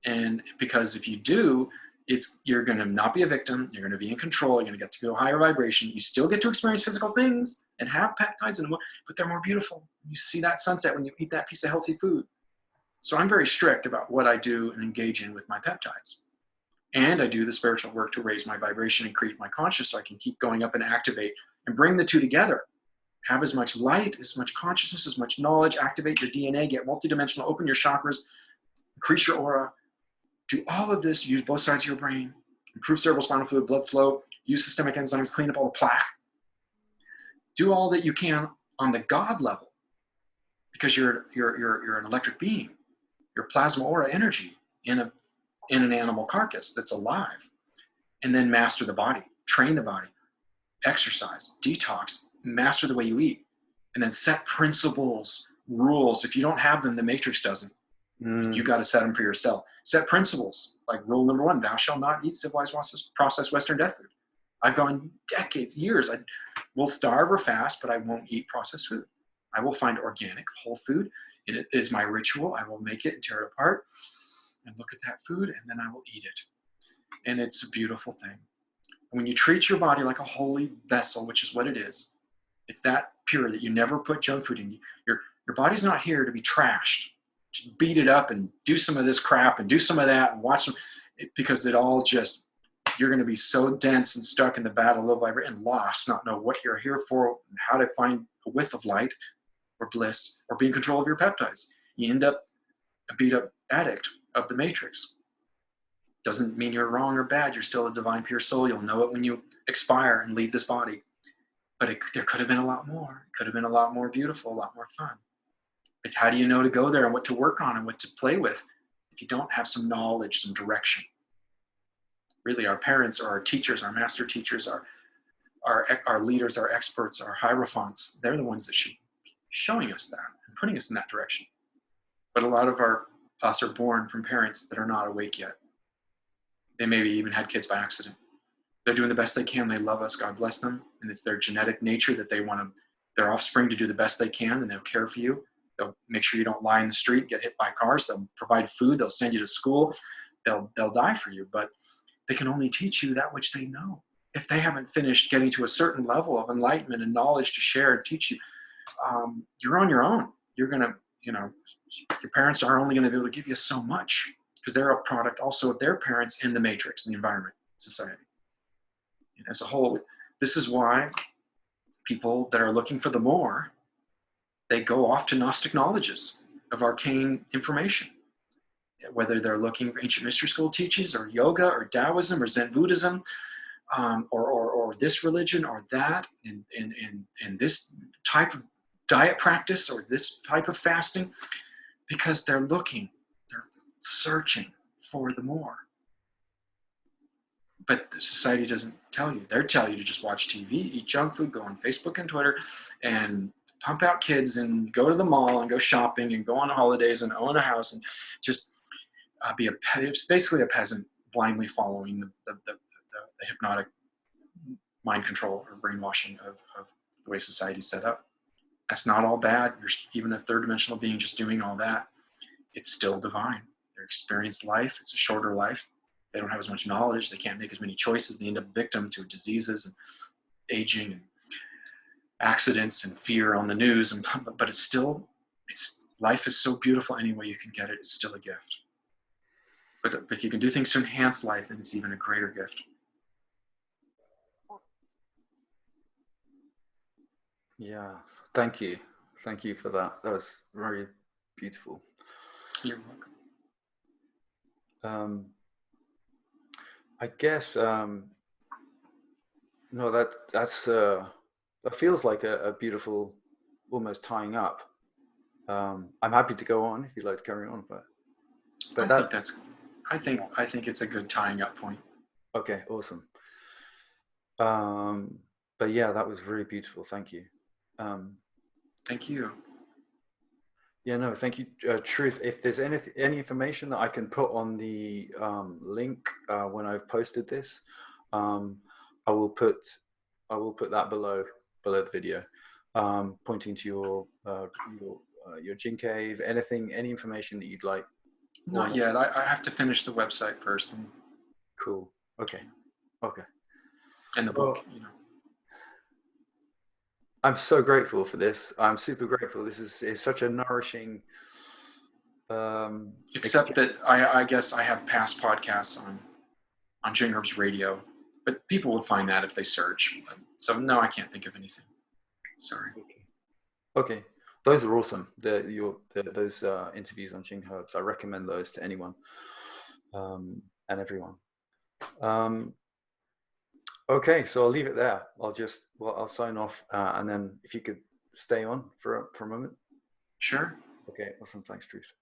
And because if you do, you're going to not be a victim. You're going to be in control. You're going to get to go higher vibration. You still get to experience physical things and have peptides, but they're more beautiful. You see that sunset when you eat that piece of healthy food. So I'm very strict about what I do and engage in with my peptides. And I do the spiritual work to raise my vibration and create my consciousness so I can keep going up and activate and bring the two together. Have as much light, as much consciousness, as much knowledge, activate your DNA, get multidimensional, open your chakras, increase your aura. Do all of this, use both sides of your brain, improve cerebrospinal fluid, blood flow, use systemic enzymes, clean up all the plaque. Do all that you can on the God level because you're an electric being. You're plasma aura energy in an animal carcass that's alive. And then master the body, train the body, exercise, detox, master the way you eat, and then set principles, rules. If you don't have them, the matrix doesn't. You got to set them for yourself. Set principles, like rule number 1, thou shalt not eat civilized processed Western death food. I've gone decades, years. I will starve or fast, but I won't eat processed food. I will find organic, whole food. It is my ritual. I will make it and tear it apart and look at that food, and then I will eat it. And it's a beautiful thing. When you treat your body like a holy vessel, which is what it is, it's that pure that you never put junk food in. Your body's not here to be trashed. Just beat it up and do some of this crap and do some of that and watch them, because it all just, you're going to be so dense and stuck in the battle of low vibration and lost, not know what you're here for and how to find a whiff of light or bliss or be in control of your peptides. You end up a beat up addict of the matrix. Doesn't mean you're wrong or bad. You're still a divine pure soul. You'll know it when you expire and leave this body. But there could have been a lot more. It could have been a lot more beautiful, a lot more fun. But how do you know to go there and what to work on and what to play with if you don't have some knowledge, some direction? Really, our parents or our teachers, our master teachers, our leaders, our experts, our hierophants, they're the ones that should be showing us that and putting us in that direction. But a lot of us are born from parents that are not awake yet. They maybe even had kids by accident. They're doing the best they can. They love us. God bless them. And it's their genetic nature that they want their offspring to do the best they can, and they'll care for you. They'll make sure you don't lie in the street, get hit by cars. They'll provide food. They'll send you to school. They'll die for you. But they can only teach you that which they know. If they haven't finished getting to a certain level of enlightenment and knowledge to share and teach you, you're on your own. You're going to, your parents are only going to be able to give you so much because they're a product also of their parents in the matrix, in the environment, society. And as a whole, this is why people that are looking for the more, they go off to Gnostic knowledges of arcane information. Whether they're looking for ancient mystery school teachings or yoga or Taoism or Zen Buddhism, or this religion or that, and this type of diet practice or this type of fasting, because they're searching for the more. But the society doesn't tell you. They're telling you to just watch TV, eat junk food, go on Facebook and Twitter, and pump out kids and go to the mall and go shopping and go on holidays and own a house and just it's basically a peasant blindly following the hypnotic mind control or brainwashing of the way society's set up. That's not all bad. You're even a third dimensional being just doing all that. It's still divine. Their experienced life, it's a shorter life. They don't have as much knowledge. They can't make as many choices. They end up victim to diseases and aging and accidents and fear on the news. But it's life is so beautiful any way you can get it. It's still a gift. But if you can do things to enhance life, then it's even a greater gift. Yeah, thank you. Thank you for that. That was very beautiful. You're welcome. I guess no, that feels like a beautiful, almost tying up. I'm happy to go on if you'd like to carry on, but I think it's a good tying up point. Okay, awesome. But yeah, that was really beautiful. Thank you. Thank you. Yeah, no, thank you, Truth. If there's any information that I can put on the link when I've posted this, I will put that below the video, pointing to your Jing cave. Any information that you'd like. Not yet. I have to finish the website first. Cool. Okay. And the book, I'm so grateful for this. I'm super grateful. This is such a nourishing. Except that I guess I have past podcasts on Jing Herbs Radio, but people would find that if they search. So no, I can't think of anything. Sorry. Okay. Those are awesome. Those interviews on Jing Herbs. I recommend those to anyone and everyone. Okay, so I'll leave it there. I'll sign off, and then if you could stay on for a moment. Sure. Okay, awesome. Thanks, Truth.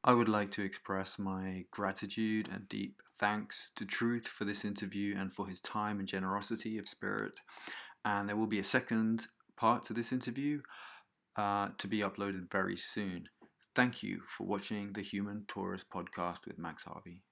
I would like to express my gratitude and deep thanks to Truth for this interview and for his time and generosity of spirit. And there will be a second part to this interview to be uploaded very soon. Thank you for watching the Human Taurus podcast with Max Harvey.